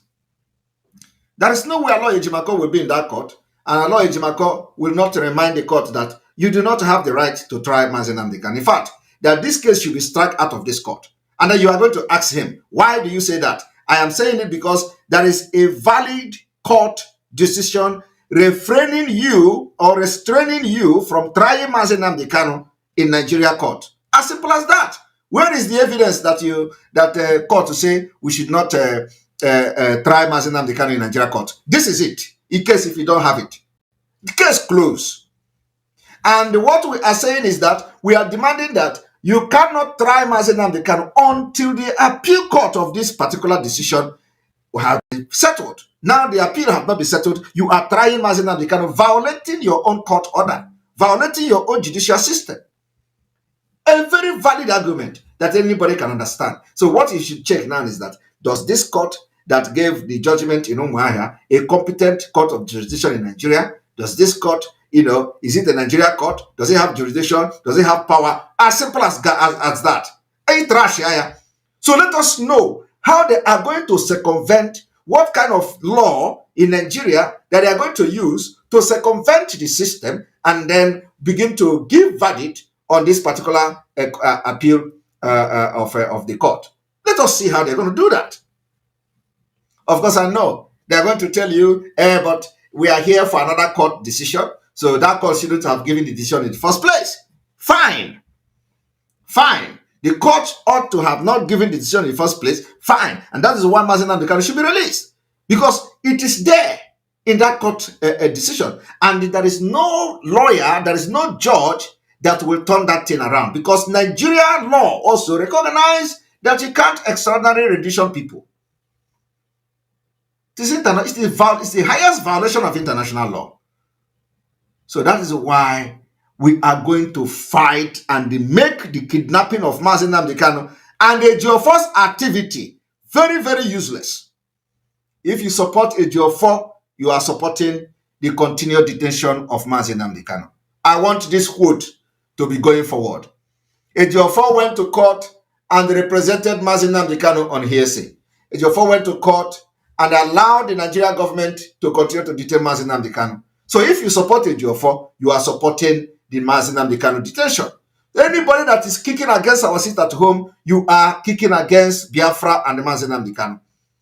There is no way Aloy Ejimako will be in that court, and Aloy Ejimako will not remind the court that you do not have the right to try Mazi Nnamdi Kanu. In fact, that this case should be struck out of this court. And then you are going to ask him, why do you say that? I am saying it because there is a valid court decision refraining you or restraining you from trying Mazi Nnamdi Kanu in Nigeria court. As simple as that. Where is the evidence that court to say we should not try Mazi Nnamdi Kanu in Nigeria court? This is it. In case if you don't have it, the case closed. And what we are saying is that we are demanding that you cannot try Mazi Nnamdi Kanu until the appeal court of this particular decision has been settled. Now the appeal has not been settled. You are trying Mazi Nnamdi Kanu, violating your own court order, violating your own judicial system. A very valid argument that anybody can understand. So what you should check now is that, does this court that gave the judgment in Umuahia a competent court of jurisdiction in Nigeria? Does this court, is it a Nigeria court? Does it have jurisdiction? Does it have power? As simple as that. So let us know how they are going to circumvent, what kind of law in Nigeria that they are going to use to circumvent the system and then begin to give verdict on this particular appeal of the court. Let us see how they're going to do that. Of course, I know they're going to tell you, but we are here for another court decision. So that court shouldn't have given the decision in the first place. Fine. The court ought to have not given the decision in the first place. Fine. And that is why Mazi Nnamdi Kanu should be released. Because it is there in that court decision. And there is no lawyer, there is no judge that will turn that thing around. Because Nigeria law also recognizes that you can't extraordinarily rendition people. It's the highest violation of international law. So that is why we are going to fight and make the kidnapping of Mazi Nnamdi Kanu and EJIOFOR's activity very, very useless. If you support EJIOFOR, you are supporting the continued detention of Mazi Nnamdi Kanu. I want this quote to be going forward. EJIOFOR went to court and represented Mazi Nnamdi Kanu on hearsay. EJIOFOR went to court and allowed the Nigerian government to continue to detain Mazi Nnamdi Kanu. So if you support EJIOFOR, you are supporting the Mazi Nnamdi Kanu detention. Anybody that is kicking against our seat at home, you are kicking against Biafra and the Mazi Nnamdi Kanu.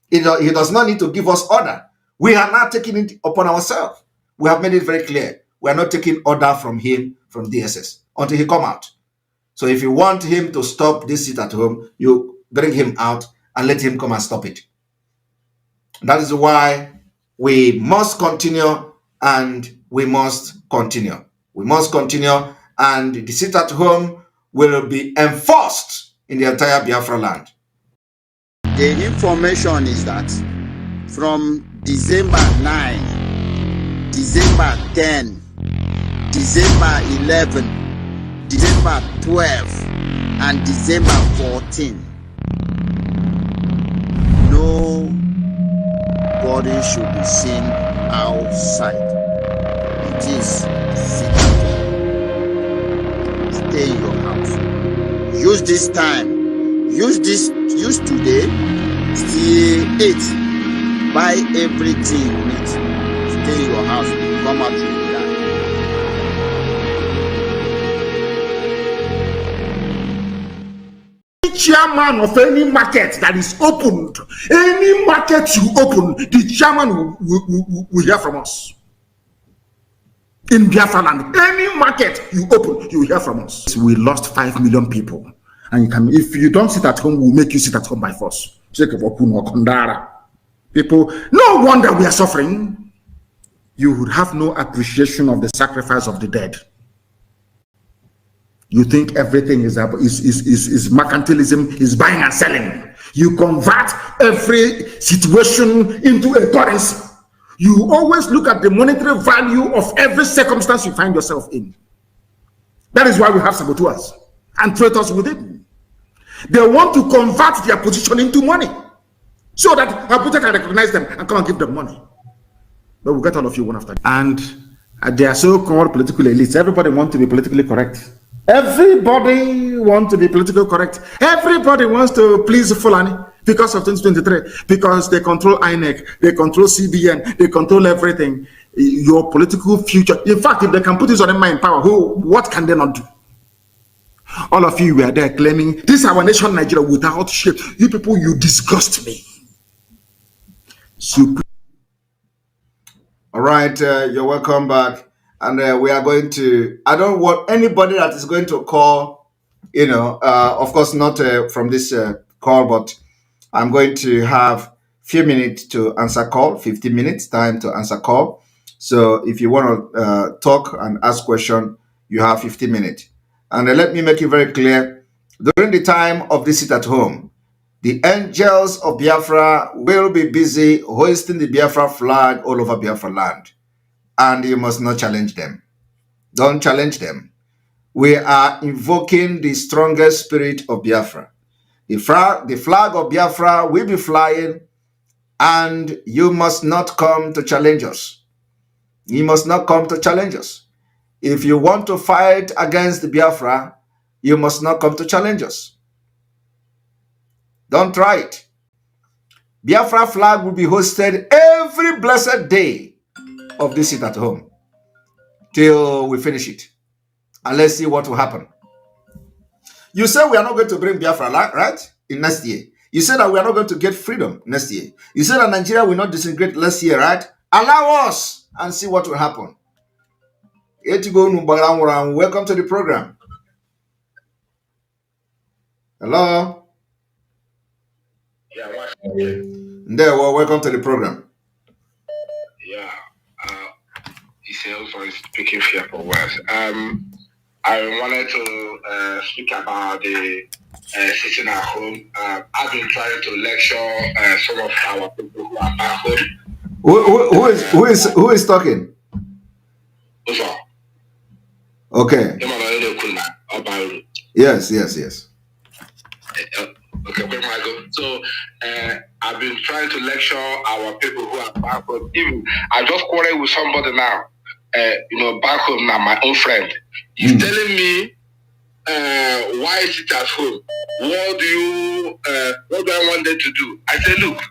He does not need to give us order. We are not taking it upon ourselves. We have made it very clear. We are not taking order from him, from DSS, until he come out. So if you want him to stop this seat at home, you bring him out and let him come and stop it. That is why we must continue and we must continue. We must continue, and the seat at home will be enforced in the entire Biafra land. The information is that from December 9, December 10, December 11, December 12, and December 14, nobody should be seen outside. It is stay in your house. Use this time. Use today, still 8 buy everything you need, stay in your house, come out to the land. Chairman of any market that is opened, any market you open, the chairman will hear from us. In Biafra land, any market you open, you will hear from us. We lost 5 million people. And you can, if you don't sit at home, we'll make you sit at home by force. People, no wonder we are suffering. You would have no appreciation of the sacrifice of the dead. You think everything is mercantilism, is buying and selling. You convert every situation into a currency. You always look at the monetary value of every circumstance you find yourself in. That is why we have saboteurs and traitors within. They want to convert their position into money so that Abuja can recognize them and come and give them money. But we'll get all of you one after. And they are so-called political elites. Everybody wants to be politically correct. Everybody wants to be politically correct. Everybody wants to please Fulani because of 2023, because they control INEC, they control CBN, they control everything. Your political future. In fact, if they can put this on them in power, what can they not do? All of you were there claiming this is our nation, Nigeria, without shit. You people, you disgust me. All right, you're welcome back. And we are going to, I don't want anybody that is going to call, of course, not from this call, but I'm going to have few minutes to answer call, 15 minutes time to answer call. So if you want to talk and ask question, you have 15 minutes. And let me make it very clear, during the time of this sit at home, the angels of Biafra will be busy hoisting the Biafra flag all over Biafra land. And you must not challenge them. Don't challenge them. We are invoking the strongest spirit of Biafra. The flag of Biafra will be flying, and you must not come to challenge us. You must not come to challenge us. If you want to fight against the Biafra, you must not come to challenge us. Don't try it. Biafra flag will be hosted every blessed day of this sit at home till we finish it. And let's see what will happen. You said we are not going to bring Biafra, right? In next year. You said that we are not going to get freedom next year. You said that Nigeria will not disintegrate last year, right? Allow us and see what will happen. Welcome to the program. Hello? Yeah, There, well, welcome to the program. Yeah, EJIOFOR speaking here for words. I wanted to speak about the sitting at home. I've been trying to lecture some of our people who are back home. Who is talking? Okay. Yes. Okay, Michael. So I've been trying to lecture our people who are back home. Even I just quarreled with somebody now. Back home now, my own friend. He's telling me why sit at home. What do I want them to do? I said, look,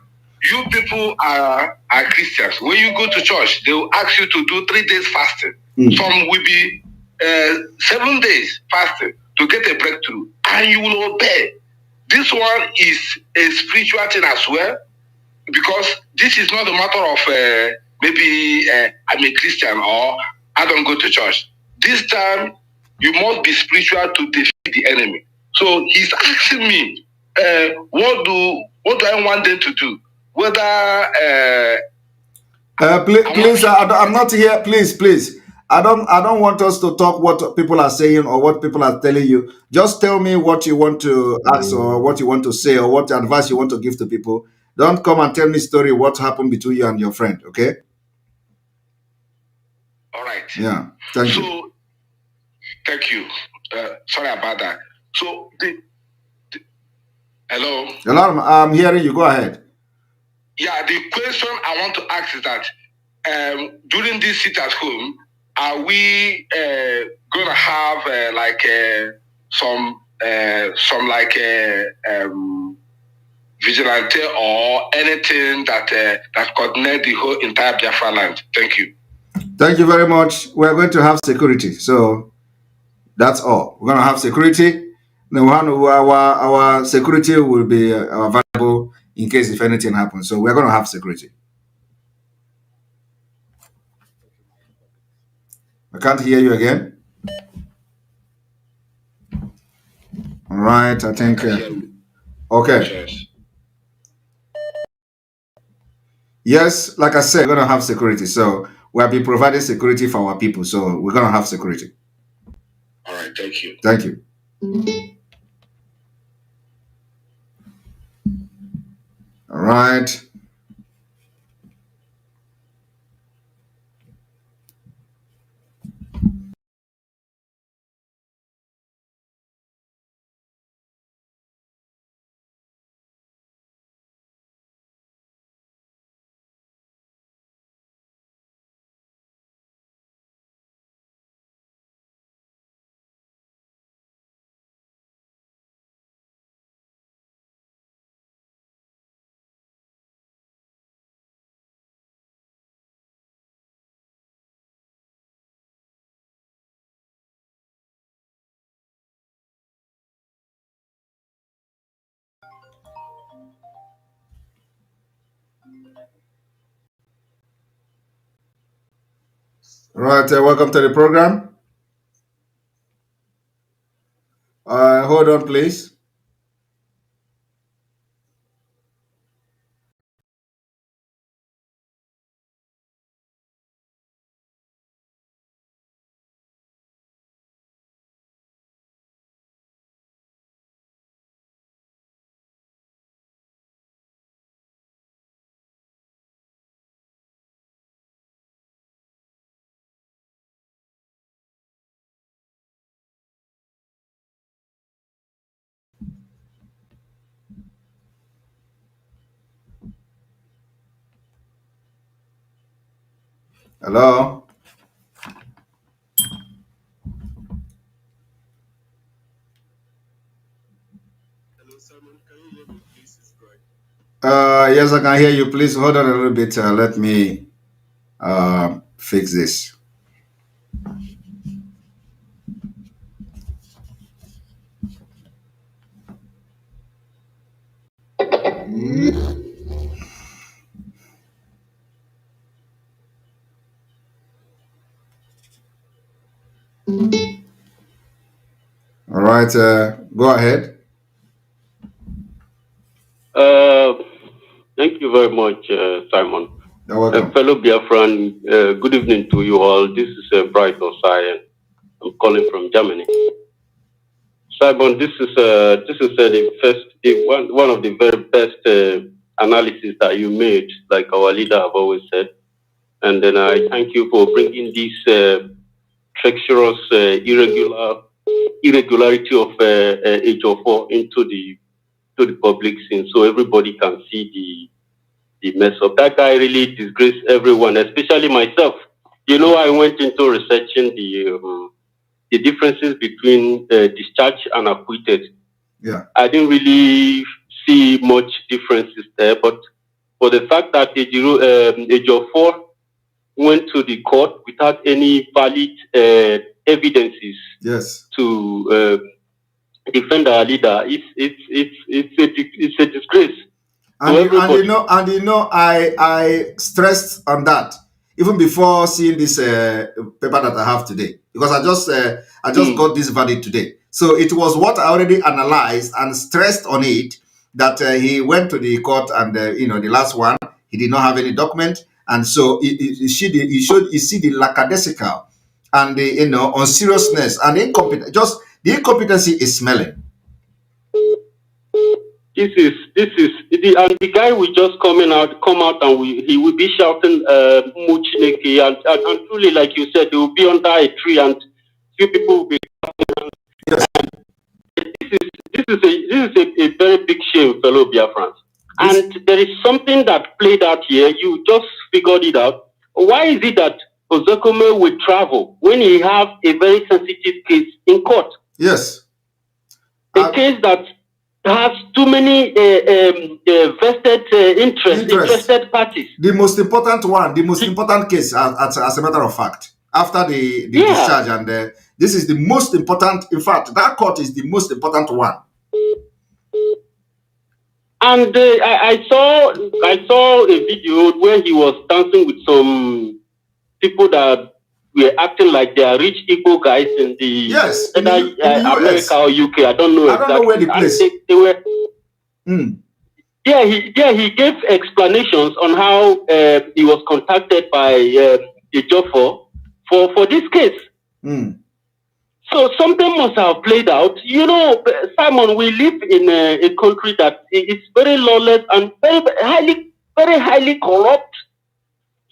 you people are Christians. When you go to church, they will ask you to do 3 days fasting. Some will be 7 days fasting to get a breakthrough, and you will obey. This one is a spiritual thing as well, because this is not a matter of maybe I'm a Christian or I don't go to church. This time, you must be spiritual to defeat the enemy. So he's asking me, what do I want them to do? Whether please, I'm not here. Please. I don't want us to talk what people are saying or what people are telling you. Just tell me what you want to ask or what you want to say or what advice you want to give to people. Don't come and tell me story what happened between you and your friend, okay? All right. Yeah, thank you. Thank you. Sorry about that. So, hello? Hello, I'm hearing you. Go ahead. Yeah, the question I want to ask is that during this sit at home, are we going to have vigilante or anything that coordinate the whole entire Biafra land. Thank you. Thank you very much. We're going to have security. So that's all. We're going to have security. Then our security will be available in case if anything happens. So we're going to have security. I can't hear you again. All right, I think. Okay. Yes, like I said, we're going to have security. So we'll be providing security for our people. So we're going to have security. All right, thank you. Thank you. All right. All right, welcome to the program. Hold on, please. Hello. Hello, Simon. Can you hear me, please? It's Greg. Yes, I can hear you. Please hold on a little bit. Let me fix this. All right, go ahead. Thank you very much, Simon. You're welcome. Fellow Biafran, good evening to you all. This is Bright Osai. I'm calling from Germany. Simon, this is the first, one of the very best analysis that you made, like our leader have always said. And then I thank you for bringing this treacherous irregularity of EJIOFOR into the public scene, so everybody can see the mess up. That guy really disgraced everyone, especially myself. You know, I went into researching the differences between discharged and acquitted. Yeah. I didn't really see much differences there, but for the fact that EJIOFOR went to the court without any valid evidences, yes, to defend our leader, it's a disgrace. And you know, I stressed on that even before seeing this paper that I have today, because I just got this verdict today. So it was what I already analyzed and stressed on it, that he went to the court and you know, the last one, he did not have any document, and so you see the lackadaisical and the, you know, unseriousness and incompetent. Just the incompetency is smelling. This is and the guy will just come out and he will be shouting Muchineke, and truly, like you said, they will be under a tree and few people will be. Yes. This is a very big shame, fellow Biafrans. And there is something that played out here. You just figured it out. Why is it that Ozokome will travel when he have a very sensitive case in court? Yes. A case that has too many vested interested parties. The most important one, the most important case, as a matter of fact, after the discharge, and this is the most important. In fact, that court is the most important one. And I saw a video where he was dancing with some people that were acting like they are rich Igbo guys in the in the America or UK. I don't know. I don't know where the place. They were. Yeah, he gave explanations on how he was contacted by EJIOFOR for this case. So something must have played out. You know, Simon, we live in a country that is very lawless and very highly corrupt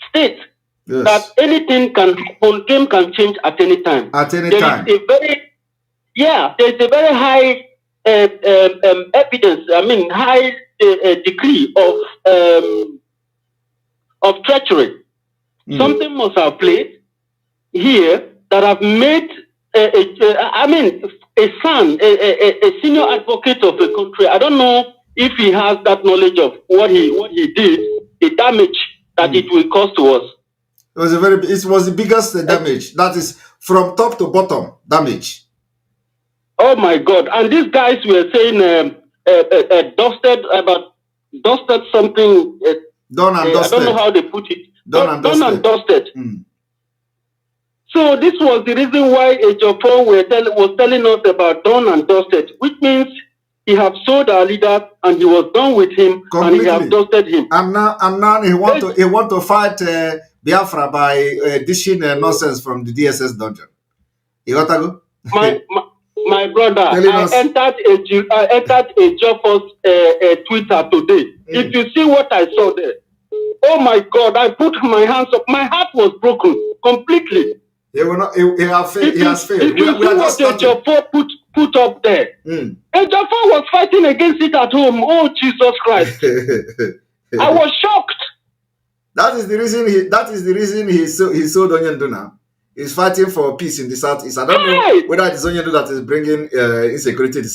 state. Yes. That anything can happen, game can change at any time. At any time. There's a very high evidence. I mean, high degree of treachery. Something must have played here that have made a son, a senior advocate of the country. I don't know if he has that knowledge of what he did, the damage that it will cause to us. It was the biggest damage. That is from top to bottom damage. Oh my God! And these guys were saying dusted something. Done and dusted. I don't know how they put it. Done and dusted. So this was the reason why EJIOFOR was telling us about done and dusted, which means he have sold our leader and he was done with him. Completely. And he have dusted him. And now he want to fight Biafra by dishing nonsense from the DSS dungeon. You got to go? My brother, I entered EJIOFOR's Twitter today. If you see what I saw there, oh my God, I put my hands up. My heart was broken completely. He has failed. If you see what EJIOFOR put up there, EJIOFOR was fighting against it at home. Oh, Jesus Christ. I was shocked. That is the reason he sold Onyendo now. He's fighting for peace in the southeast. I don't know whether it's Onyendo that is bringing insecurity in the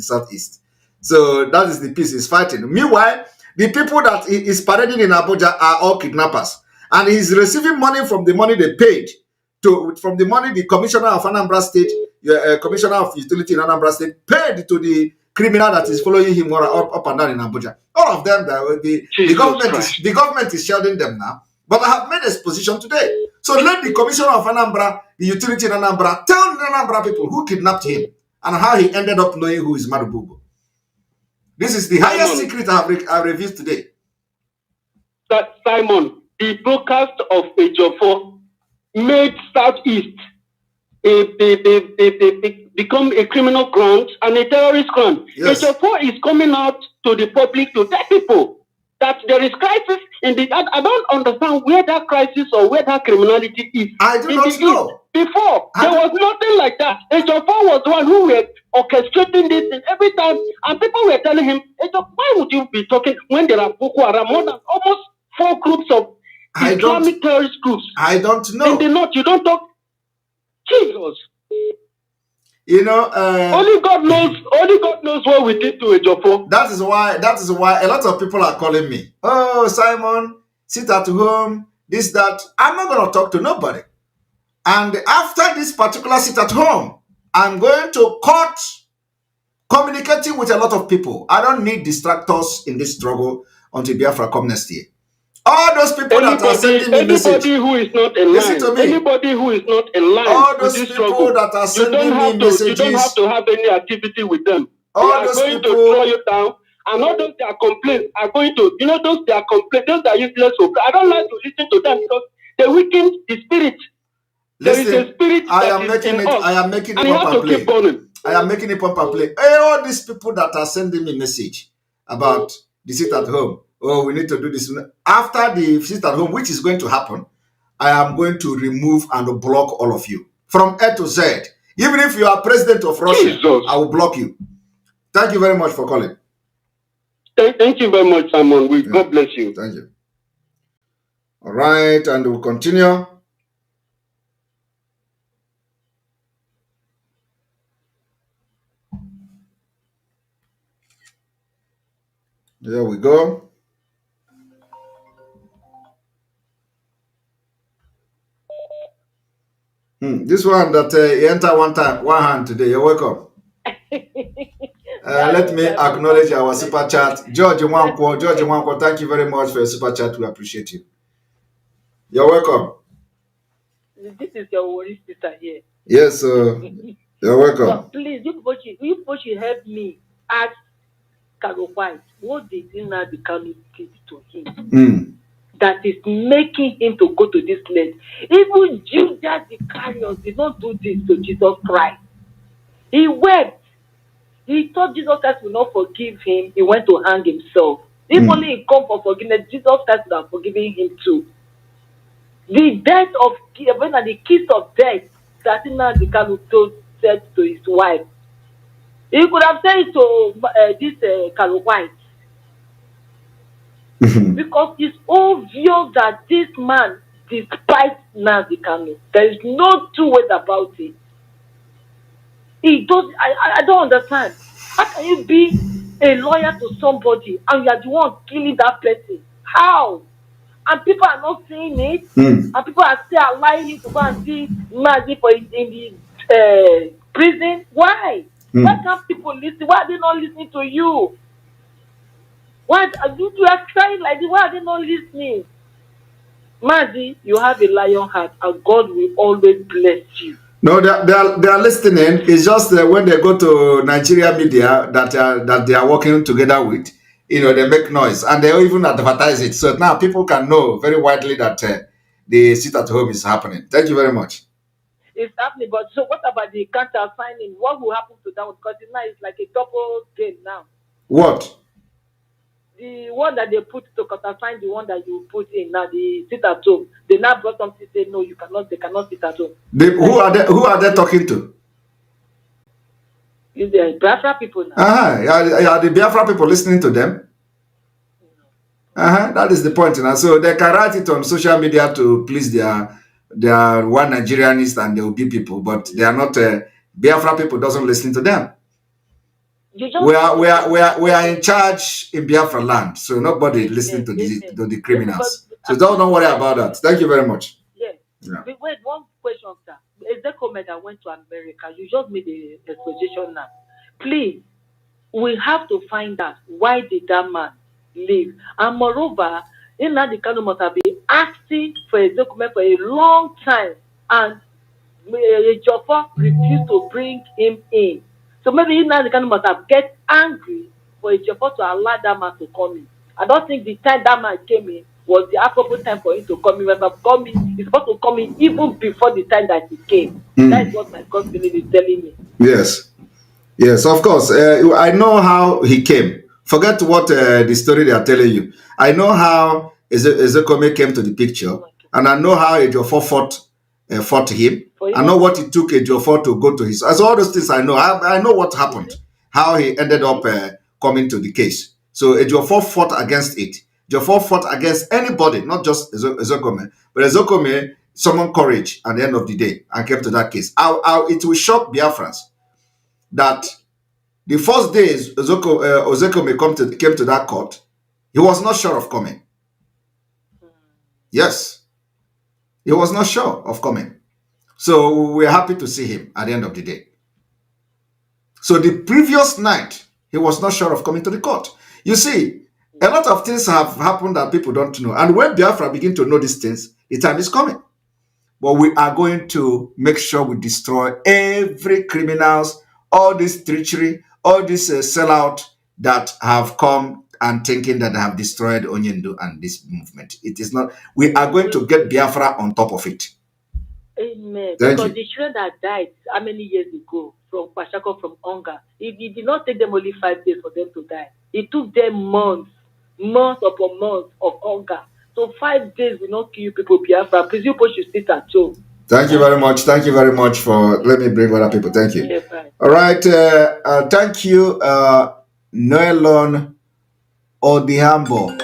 southeast. So that is the peace he's fighting. Meanwhile, the people that he is parading in Abuja are all kidnappers, and he's receiving money from the money they paid from the money the commissioner of Anambra State, commissioner of utility in Anambra State, paid to the criminal that is following him up and down in Abuja. All of them, the government is shielding them now. But I have made a position today. So let the commissioner of Anambra, the utility in Anambra, tell the Anambra people who kidnapped him and how he ended up knowing who is MADUBUGWU. This is the highest secret I revealed today. That Simon, the broadcast of EJIOFOR made Southeast become a criminal ground and a terrorist ground. Yes. EJIOFOR is coming out to the public to tell people that there is crisis in the. I don't understand where that crisis or where that criminality is. I do not know. Before there was nothing like that. EJIOFOR was the one who were orchestrating this thing every time, and people were telling him, "Why would you be talking when there are Boko Haram, more than almost 4 groups of Islamic terrorist groups?" I don't know. In the north, you don't talk. Jesus. You know, only God knows what we did to EJIOFOR. That is why a lot of people are calling me. Oh, Simon, sit at home, this, that. I'm not going to talk to nobody. And after this particular sit at home, I'm going to cut communicating with a lot of people. I don't need distractors in this struggle until Biafra come next year. All those people that are sending me message. Anybody who is not in line. Anybody who is not in line. All those people that are sending me messages. You don't have to have any activity with them. All they are going to throw you down. And all those their complaints are going to, those their complaints, those are useless. I don't like to listen to them because they weaken the spirit. Listen, there is a spirit I am making it pump and play. I am making it pump and play. All these people that are sending me message about the sit at home. Oh, we need to do this. After the sit at home, which is going to happen, I am going to remove and block all of you from A to Z. Even if you are president of Russia, Jesus. I will block you. Thank you very much for calling. Thank you very much, Simon. God bless you. Thank you. All right, and we'll continue. There we go. This one that you enter one hand today. You're welcome. Let me acknowledge our super chat. George Nwankwo, thank you very much for your super chat. We appreciate you. You're welcome. This is your worry sister here. Yes, you're welcome. But please, you people should help me ask Carol White, what did Nnamdi Kanu did to him that is making him to go to this length? Even Judas Iscariot did not do this to Jesus Christ. He wept. He thought Jesus Christ would not forgive him. He went to hang himself. If only he come for forgiveness, Jesus Christ would have forgiven him too. The death of the kiss of death that Nnamdi Kanu said to his wife. He could have said it to this Carol White. Because it's obvious that this man despises Nnamdi Kanu. There is no two ways about it. He does. I don't understand. How can you be a lawyer to somebody and you are the one killing that person? How? And people are not saying it. And people are still allowing you to go and see Mazi in the prison. Why? Why can't people listen? Why are they not listening to you? Why you are crying like this? Why are they not listening? Mazi, you have a lion heart, and God will always bless you. No, they are listening. It's just when they go to Nigeria media that they are working together with, they make noise and they even advertise it. So now people can know very widely that the sit at home is happening. Thank you very much. It's happening, but so what about the counter signing? What will happen to that one? Because now it's like a double game now. What? The one that they put to countersign, the one that you put in now, the sit at home. They now brought something to say no, you cannot. They cannot sit at home. Who are they talking to? Is the Biafra people now? Are the Biafra people listening to them? That is the point now. So they can write it on social media to please their one Nigerianist and the Obi people, but they are not. Biafra people doesn't listen to them. We are in charge in Biafra land, so nobody listening to the criminals. So don't worry about that. Thank you very much. Yeah. Wait, one question, sir. Is the comment that went to America? You just made the exposition now. Please, we have to find out why did that man leave. And moreover, Nnamdi Kanu must have been asking for a document for a long time, and EJIOFOR refused to bring him in. So maybe Nnamdi Kanu must have get angry for EJIOFOR to allow that man to come in. I don't think the time that man came in was the appropriate time for him to come in. He's supposed to come in even before the time that he came. That is what my God is telling me. Yes, of course. I know how he came. Forget what the story they are telling you. I know how Ezekome came to the picture, and I know how EJIOFOR fought him. I know what it took EJIOFOR to go to his. As all those things I know. I know what happened, how he ended up coming to the case. So EJIOFOR fought against it. EJIOFOR fought against anybody, not just Ezekome, but Ezekome summoned courage at the end of the day and came to that case. It will shock Biafrans that the first day Ezekome came to that court, he was not sure of coming. Yes, he was not sure of coming. So we're happy to see him at the end of the day. So the previous night, he was not sure of coming to the court. You see, a lot of things have happened that people don't know. And when Biafra begin to know these things, the time is coming. But we are going to make sure we destroy every criminals, all this treachery, all this sellout that have come and thinking that they have destroyed Onyendu and this movement. It is not. We are going to get Biafra on top of it. Amen. Because the children that died how many years ago from Kwashako, from hunger, it did not take them only 5 days for them to die. It took them months upon months of hunger. So 5 days will not kill people, Biafra. Please, you should sit at home. Thank you very much. Thank you very much for let me bring other people. Thank you. Yeah, all right. Thank you, Noelon Odihambo.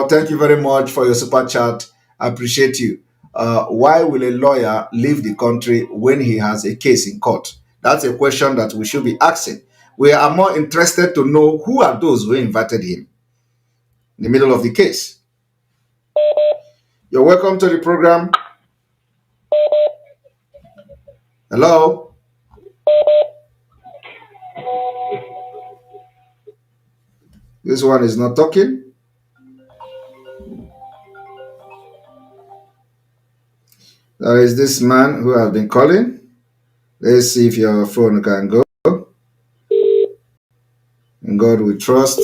Thank you very much for your super chat. I appreciate you. Why will a lawyer leave the country when he has a case in court? That's a question that we should be asking. we are more interested to know who are those who invited him in the middle of the case. You're welcome to the program. Hello? This one is not talking. There is this man who has been calling. Let's see if your phone can go. In God we trust.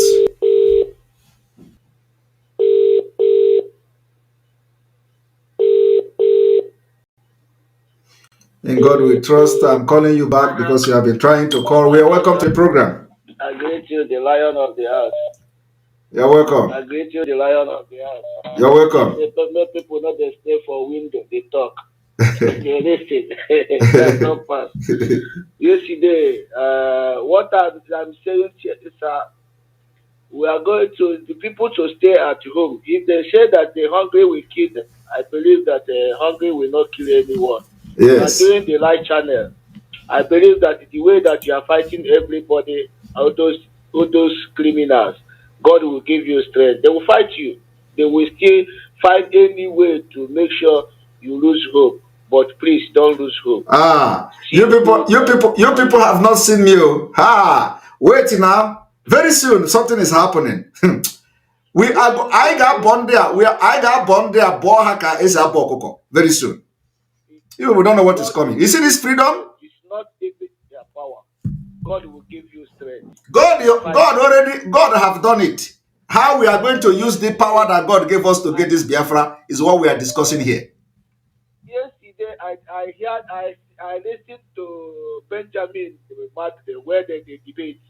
In God we trust. I'm calling you back because you have been trying to call. We are welcome to the program. I greet you, the lion of the house. You're welcome. I greet you, the lion of the house. You're welcome. Make people not they stay for window, they talk. They listen. That's not fast. Yesterday, what I'm saying is we are going to the people to stay at home. If they say that the hungry will kill them, I believe that the hungry will not kill anyone. Yes. You are doing the light channel. I believe that the way that you are fighting everybody, all those criminals, God will give you strength. They will fight you. They will still find any way to make sure you lose hope. But please don't lose hope. You people have not seen me. Wait now. Very soon something is happening. I got born there. Bohaka is a bokoko. Very soon. You don't know what is coming. You see this freedom? It's not even their power. God will give you strength. God have done it. How we are going to use the power that God gave us to get this Biafra is what we are discussing here. Yesterday, I listened to Benjamin where they debate.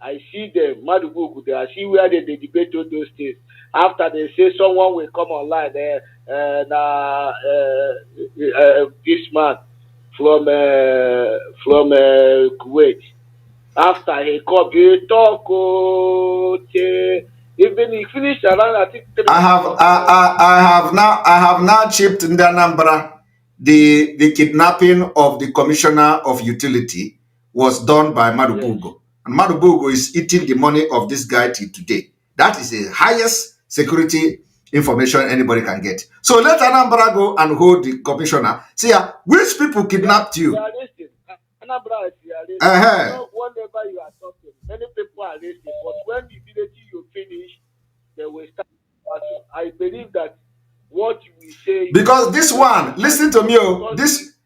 I see them, MADUBUGWU, I see where they debate all those things. After they say someone will come online there, this man from Kuwait. After he come, he talk. Even he finished around, I think. I have now chipped in the Anambra. The kidnapping of the commissioner of utility was done by MADUBUGWU. Yes. And MADUBUGWU is eating the money of this guy till today. That is the highest security information anybody can get. So let Anambra go and hold the commissioner. See, which people kidnapped you? Anambra is whenever you are talking, many people are arrested. But when immediately you finish, they will start. I believe that what we say. Because this one, listen to me.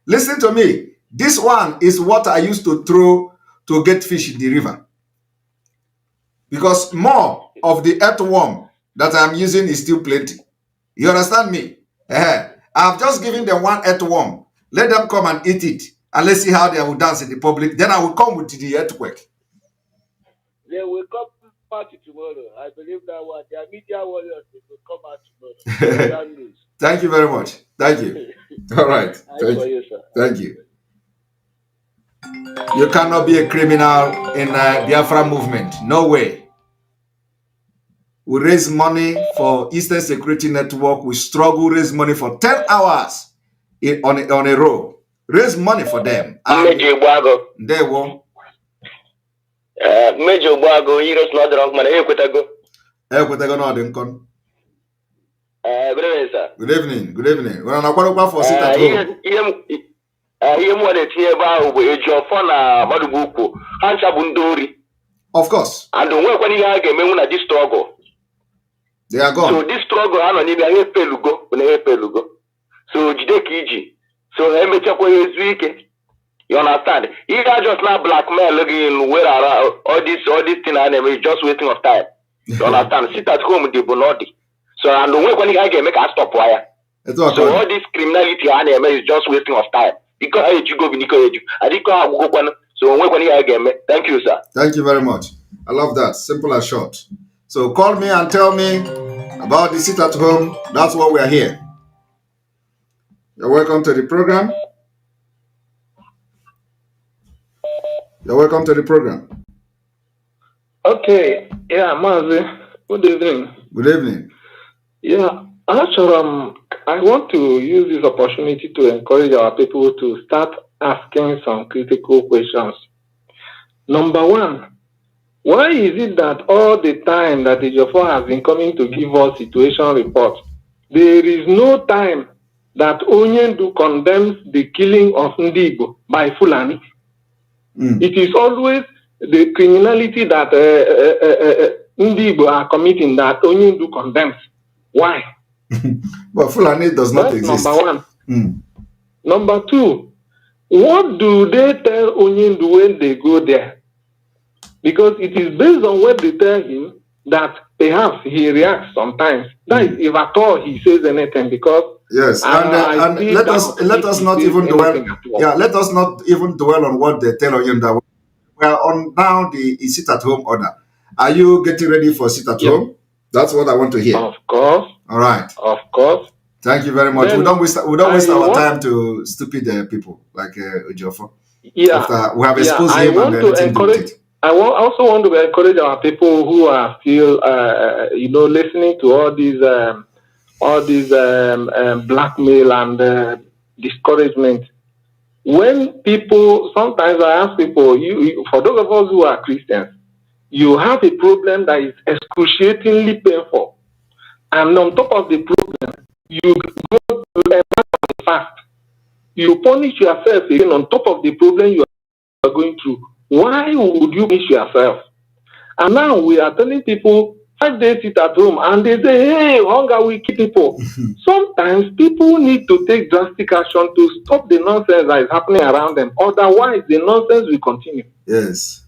Listen to me. This one is what I used to throw to get fish in the river. Because more of the earthworm that I'm using is still plenty. You understand me? I've just given them one earthworm. Let them come and eat it. And let's see how they will dance in the public. Then I will come with the earthquake. They will come out tomorrow. I believe that one. Their media warriors will come out tomorrow. Thank you very much. Thank you. All right. Thank you, sir. Thank you. You cannot be a criminal in the Biafra movement. No way. We raise money for Eastern Security Network. We struggle, raise money for 10 hours on a row. Raise money for them. They won't. Major Bago, heroes not drunk man. Good evening, sir. Good evening. Good evening. We're on for sit at home. Of course. And when you are getting this struggle, they are gone. So this struggle, I don't need a pelugo, when I pelugo. So Jidekiji. So let me check what is weekend. You understand? You are just not blackmail looking where are all this thing and is just wasting of time. You understand? Sit at home with the bonodi. So and the way when you get make a stop wire. So all this criminality and is just wasting of time. Because you go you. I think I will go. So when you get me, thank you, sir. Thank you very much. I love that. Simple and short. So call me and tell me about the sit at home. That's what we are here. You're welcome to the program. You're welcome to the program. Okay. Yeah, Mazi. Good evening. Good evening. Yeah, actually, I want to use this opportunity to encourage our people to start asking some critical questions. Number one, Why is it that all the time that EJIOFOR has been coming to give us situation reports, there is no time that Onyendu condemns the killing of Ndigo by Fulani? It is always the criminality that Ndigo are committing that Onyendu condemns. Why? But Fulani does not exist. Number one. Number two, what do they tell Onyendu when they go there? Because it is based on what they tell him that perhaps he reacts sometimes. That is if at all he says anything. Because yes, and let us not even dwell. Yeah, let us not even dwell on what they tell Onyendu. We are on now the sit-at-home order. Are you getting ready for sit-at-home? That's what I want to hear. Of course. All right. Of course. Thank you very much. Then we don't waste our time to stupid people like EJIOFOR. Yeah. After we have exposed him and encourage. I also want to encourage our people who are still, listening to all these blackmail and discouragement. When people, sometimes I ask people, for those of us who are Christians, you have a problem that is excruciatingly painful, and on top of the problem, you go to a fast. You punish yourself again on top of the problem you are going through. Why would you punish yourself? And now we are telling people 5 days sit at home, and they say, hey, hunger will kill people. Sometimes people need to take drastic action to stop the nonsense that is happening around them. Otherwise, the nonsense will continue. Yes.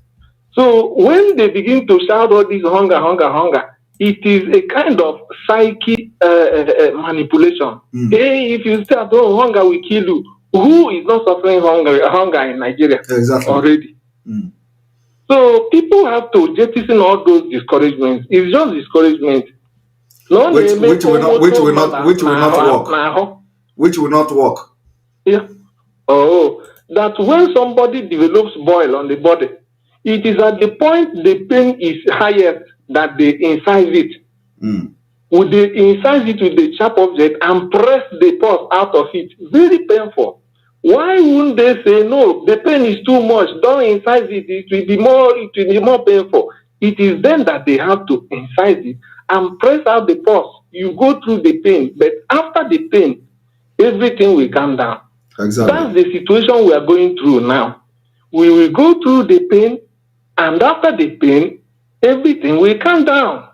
So when they begin to shout all this hunger, hunger, hunger, it is a kind of psyche manipulation. Hey, if you stay at home, hunger will kill you. Who is not suffering hunger in Nigeria already? So people have to jettison all those discouragements. It's just discouragement. No, which will not work. Which will not work. Yeah. Oh, that when somebody develops boil on the body, it is at the point the pain is highest that they incise it. Would they incise it with the sharp object and press the pus out of it? Very painful. Why wouldn't they say, no, the pain is too much, don't incise it, it will be more painful. It is then that they have to incise it and press out the pus. You go through the pain, but after the pain, everything will calm down. Exactly. That's the situation we are going through now. We will go through the pain, and after the pain, everything will calm down.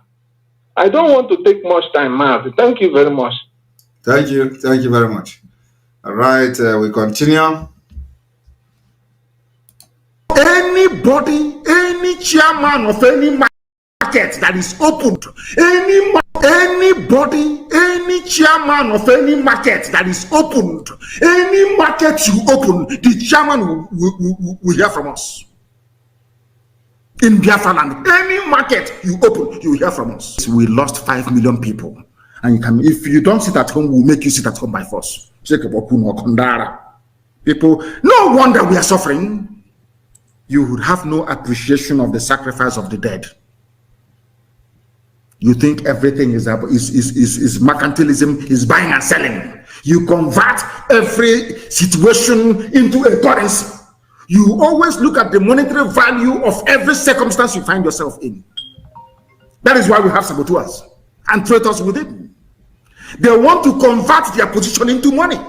I don't want to take much time, Mazi. Thank you very much. Thank you. Thank you very much. All right, we continue. Anybody, any chairman of any market that is opened, anybody, any chairman of any market that is opened, any market you open, the chairman will hear from us. In Biafra land, any market you open, you will hear from us. We lost 5 million people. And if you don't sit at home, we'll make you sit at home by force. People, no wonder we are suffering. You would have no appreciation of the sacrifice of the dead. You think everything is mercantilism, is buying and selling. You convert every situation into a currency. You always look at the monetary value of every circumstance you find yourself in. That is why we have saboteurs and traitors within. They want to convert their position into money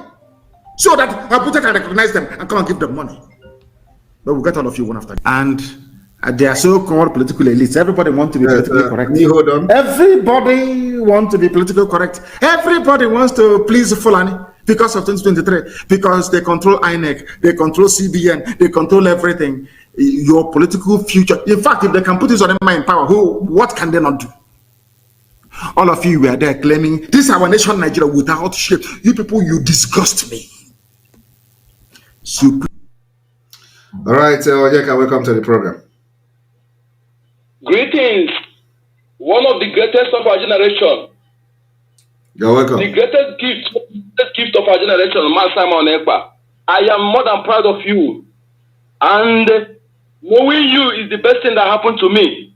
so that Abuja can recognize them and come and give them money. But we'll get all of you one after. And they are so-called political elites. Everybody wants to be politically correct. Hold on. Everybody wants to be politically correct. Everybody wants to please Fulani because of 2023. Because they control INEC, they control CBN, they control everything. Your political future. In fact, if they can put this on in power, what can they not do? All of you were there claiming this is our nation, Nigeria, without shit. You people, you disgust me. All right, Onyeka, welcome to the program. Greetings, one of the greatest of our generation. You're welcome. The greatest gift of our generation, Mazi Ekpa. I am more than proud of you. And knowing you is the best thing that happened to me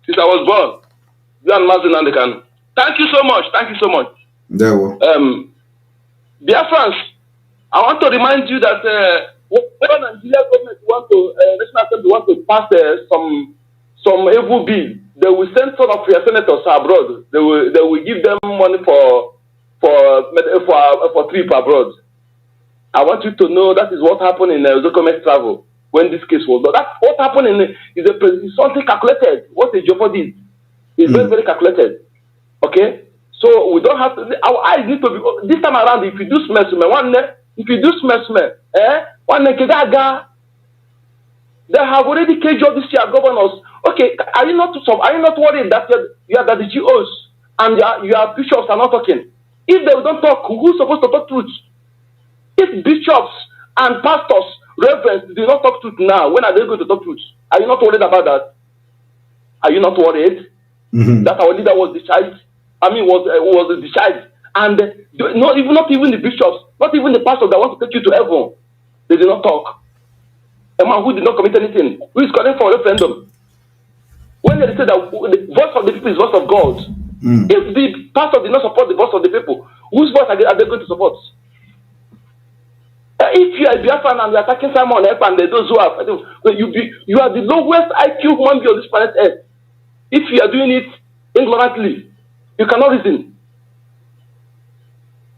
since I was born. You and Mazi Nandekan. Thank you so much. Thank you so much. There we Dear friends, I want to remind you that when Nigeria government national assembly want to pass some evil bill. They will send some of your senators abroad. They will give them money for trip abroad. I want you to know that is what happened in Zokome's travel when this case was done. That's what happened is something calculated. What EJIOFOR did is very, very calculated. Okay? So we don't have to, our eyes need to be, this time around, if you do smell, they have already caged all these governors. Okay, are you not worried that the GOs and your bishops are not talking? If they don't talk, who's supposed to talk truth? If bishops and pastors, reverends, do not talk truth now, when are they going to talk truth? Are you not worried about that? Are you not worried that our leader was discharged? Was discharged, and not even the bishops, not even the pastors that want to take you to heaven, they did not talk. A man who did not commit anything, who is calling for a referendum. When they say that the voice of the people is the voice of God, if the pastor did not support the voice of the people, whose voice are they going to support? If you are Biafran and you are attacking Simon Ekpa and those who are, you are the lowest IQ human being on this planet Earth. If you are doing it ignorantly, you cannot reason.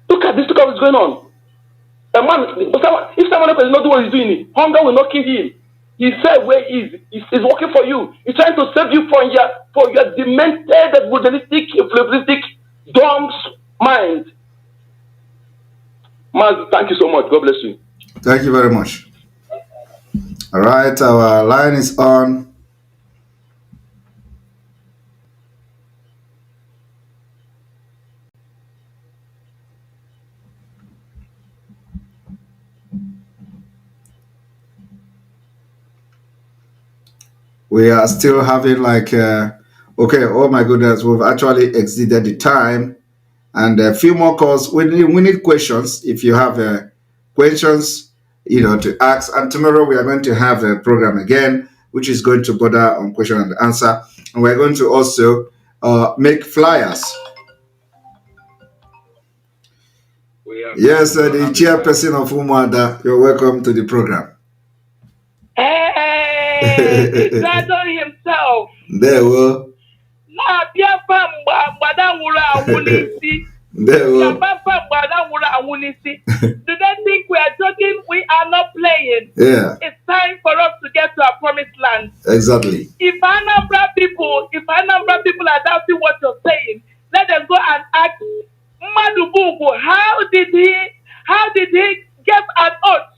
Look at this, look at what's going on. A man, if someone else does not do what he's doing, hunger will not kill him. He said where he is. He's working for you. He's trying to save you from your demented, buddhistic, imperialistic, dumb mind. Mazi, thank you so much. God bless you. Thank you very much. All right, our line is on. We are still having okay, oh my goodness, we've actually exceeded the time. And a few more calls. We need questions. If you have questions, to ask. And tomorrow we are going to have a program again, which is going to border on question and answer. And we're going to also make flyers. Yes, the chairperson of Umwada, you're welcome to the program. Hey, he's gathering himself. There we Do they think we are joking? We are not playing. Yeah. It's time for us to get to our promised land. Exactly. If Anambra people are doubting what you're saying, let them go and ask MADUBUGWU, how did he get an oath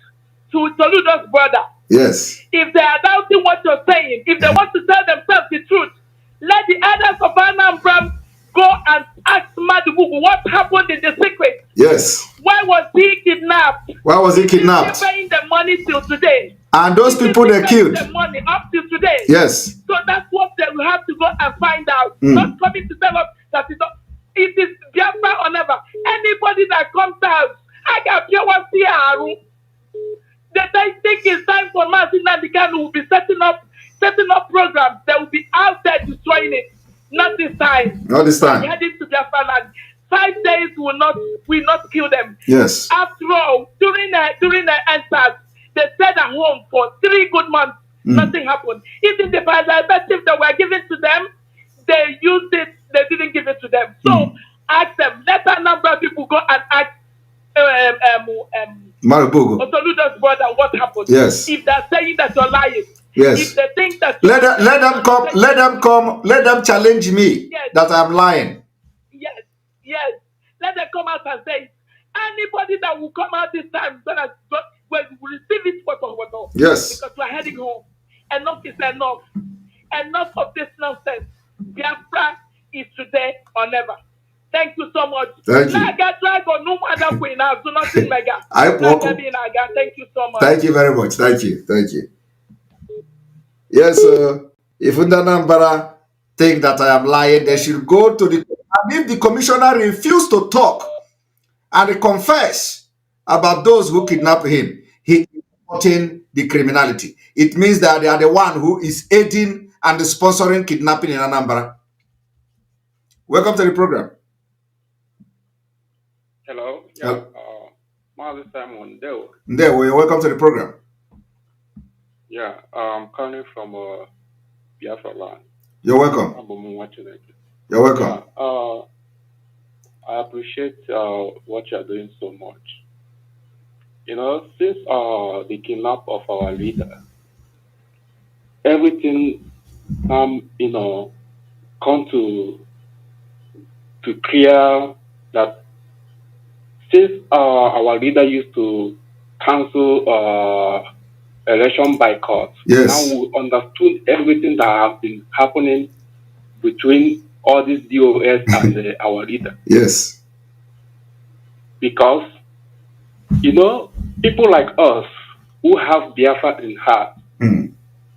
to Soludo's brother? Yes. If they are doubting what you're saying, if they want to tell themselves the truth, let the others of Anambra go and ask MADUBUGWU what happened in the secret. Yes. Why was he kidnapped? Why was he kidnapped? He's paying the money till today. And those people they killed. The money up till today. Yes. So that's what they will have to go and find out. Not coming to tell us that it is Biafra or never. Anybody that comes out, I got pure one CR. They think it's time for Mazi who will be setting up programs. They will be out there destroying it. Not this time. Not this time. We're heading to Biafra land. 5 days will not kill them. Yes. After all, during the answers, they stayed at home for 3 good months. Nothing happened. Even the preservative that were given to them, they used it. They didn't give it to them. So ask them. Let a number of people go and ask MADUBUGWU, Soludo's brother what happened. Yes. If they're saying that you're lying. Yes. If they think that let them come. Let them challenge me that I'm lying. Yes. Let them come out and say anybody that will come out this time will receive it for. Yes. Because we're heading home. Enough is enough. Enough of this nonsense. Biafra is today or never. Thank you so much. Thank you. Thank you so much. Thank you very much. Thank you. Yes, if Undanambara think that I am lying, they should go to the. And if the commissioner refused to talk and confess about those who kidnapped him, he is supporting the criminality. It means that they are the one who is aiding and sponsoring kidnapping in Anambra. Welcome to the program. Hello. Yeah. Mazi Simon. Welcome to the program. Yeah. I'm calling from Biafra land. You're welcome. You're welcome. I appreciate what you're doing so much. You know, since the kidnap of our leader, everything come to clear that since our leader used to cancel election boycott, yes. Now we understood everything that has been happening between all these DOS and our leader. Yes. Because, you know, people like us who have Biafra in heart,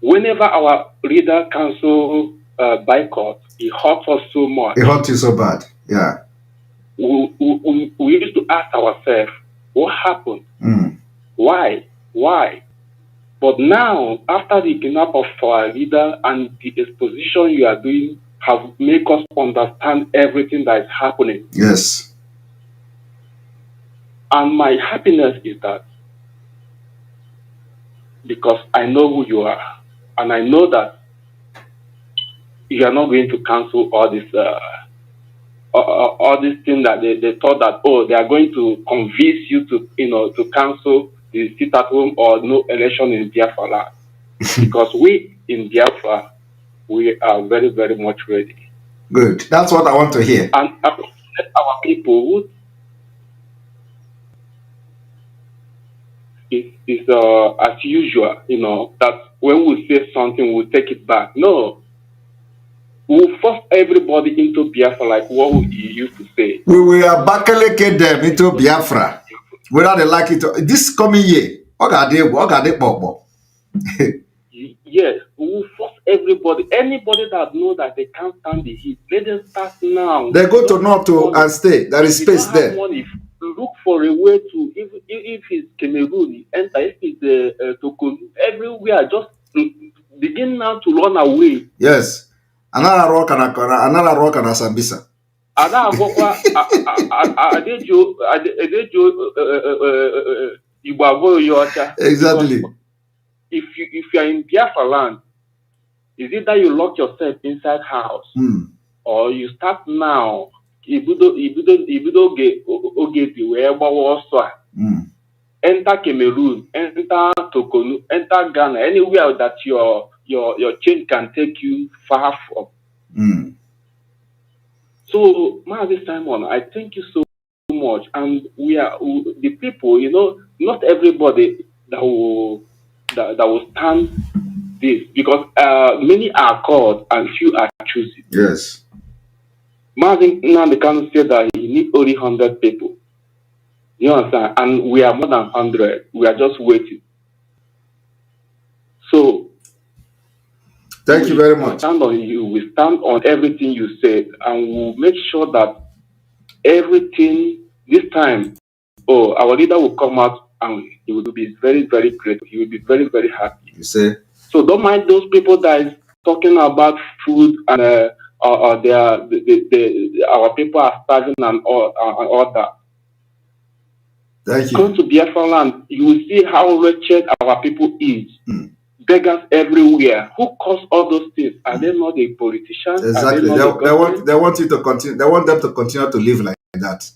whenever our leader cancel boycott, it hurts us so much. It hurts you so bad. Yeah. We used to ask ourselves, what happened? Why? But now, after the kidnap of our leader and the exposition you are doing have made us understand everything that is happening. Yes. And my happiness is that because I know who you are, and I know that you are not going to cancel all this things that they thought that, oh, they are going to convince you to, to cancel the sit at home or no election in Biafra land. Because we in Biafra, we are very, very much ready. Good. That's what I want to hear. And our people is as usual, that when we say something, we'll take it back. No. We'll force everybody into Biafra like what we used to say. We will abakaleke them into Biafra. Whether they like it or this coming year. Yes, we will force everybody. Anybody that knows that they can't stand the heat, let them start now. They go to North to and stay. There is space there. Money, look for a way to, if it's Cameroon, enter. If it's Togo, everywhere, just begin now to run away. Yes. Another rock and a Sambisa. Exactly. If you are in Biafra land, is it that you lock yourself inside house, or you start now? Enter Cameroon, enter Togo, enter Ghana, anywhere that your chain can take you far from. So, Mazi Simon, I thank you so much, and the people. Not everybody that will stand this, because many are called and few are choosing. Yes. Mazi now can say that he needs only 100 people. You understand? And we are more than 100. We are just waiting. So, thank you very much. We stand on everything you said, and we'll make sure that everything this time, our leader will come out and he will be very, very grateful. He will be very, very happy. You say? So don't mind those people that is talking about food and our people are starving and all that. Thank you. Come to Biafra land, you will see how wretched our people is. Beggars everywhere. Who caused all those things? Are they not the politicians? Exactly. They want you to continue. They want them to continue to live like that.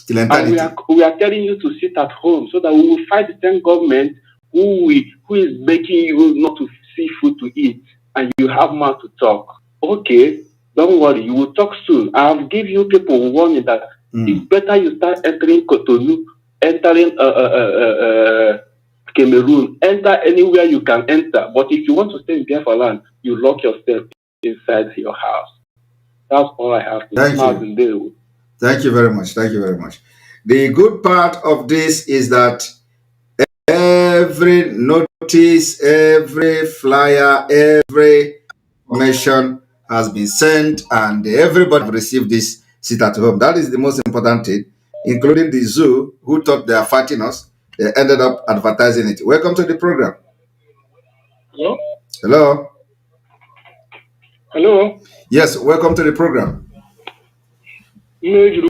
Till eternity. And we are telling you to sit at home so that we will fight the same government who is making you not to see food to eat, and you have mouth to talk. Okay, don't worry, you will talk soon. I'll give you people warning that it's better you start entering Cotonou, entering Cameroon, enter anywhere you can enter. But if you want to stay in Biafra land, you lock yourself inside your house. That's all I have to say. Thank you very much. Thank you very much. The good part of this is that every notice, every flyer, every information has been sent, and everybody received this sit at home. That is the most important thing, including the zoo who thought they are fighting us. They ended up advertising it. Welcome to the program. Hello? Hello? Hello? Yes, welcome to the program. The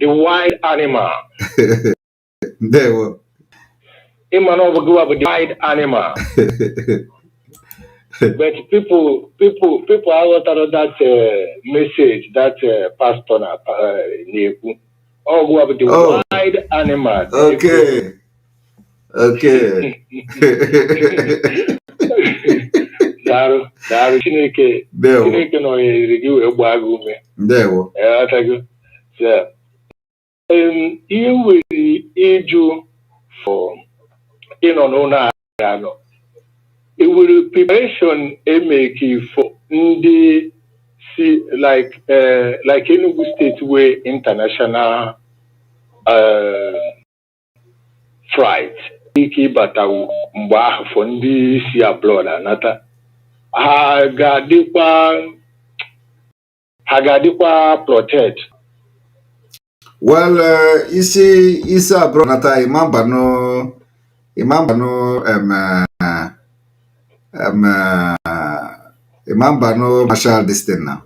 wild animal. MADUBUGWU are the wild animal. But people have got that message that pastor Neku. Oh, who are the wild animal. Okay. Okay. Daru Chineke no review a bagume. There. So, you will age for it will preparation make for the like Enugu State way international flight. Iki batawu mgba for ndị si abroad anata ha ga-adịkwa protect. Well, you see, Isa Bronata, Imambano Marshall this thing now.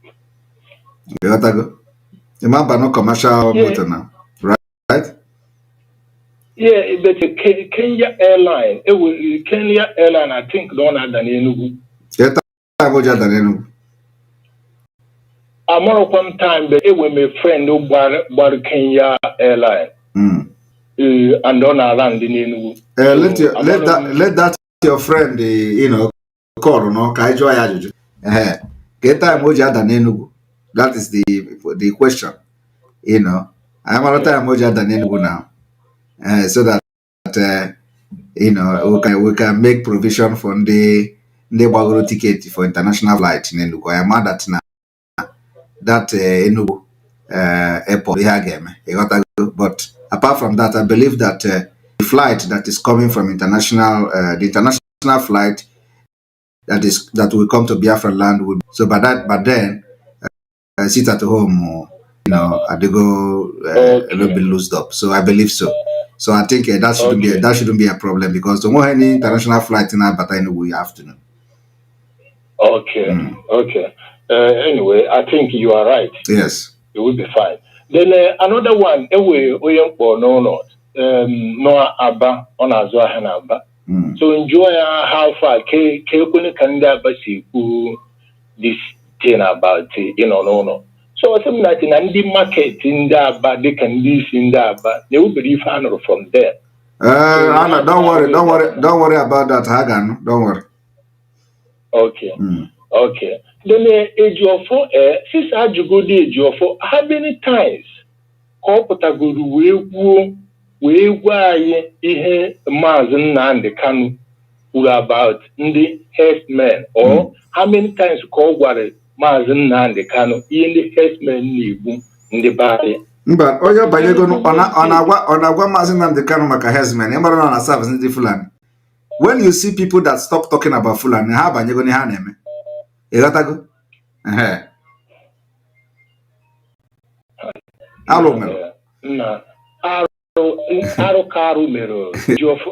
You got to go. Imambano commercial motor now, right? Yeah, but Kenya airline, Kenya airline, I think, don't have than Enugu. Yeah, time than Enugu. I'm one time, but it was my friend who bought Kenya airline. And don't land in Enugu. Let that your friend, call no. Kaijo ayajuju. Get time moja than Enugu. That is the question. I'm a time moja than Enugu now. So that we can make provision for the Bagoro ticket for international flight in Enugu. I am mad at now that Enugu airport but apart from that, I believe that the flight that is coming from the international flight that will come to Biafra land would but then sit at home they go a little bit loosed up. So I believe so. So I think that shouldn't be a problem because the more any international flight in Abatino we have to know. Okay. Okay. Anyway, I think you are right. Yes. It will be fine. Then another one, no Abba on Azwahan Abba. So enjoy how far can this thing about no. So something like in the market in that, but they can live in that, but they will be found from there. Anna, don't worry about that, Hagan. Don't worry. Okay. Okay. Then EJIOFOR, since I go to EJIOFOR, how many times we Mazi and the Kanu about the herdsmen, or how many times Mazi and the Kanu in the herdsmen in the body? But Oyo Bayego on Agua Mazi and the Kanu Maka herdsmen, Emerald on a service in the Fulani. When you see people that stop talking about Fulani, how about you going to hand you got to go? Hello, no.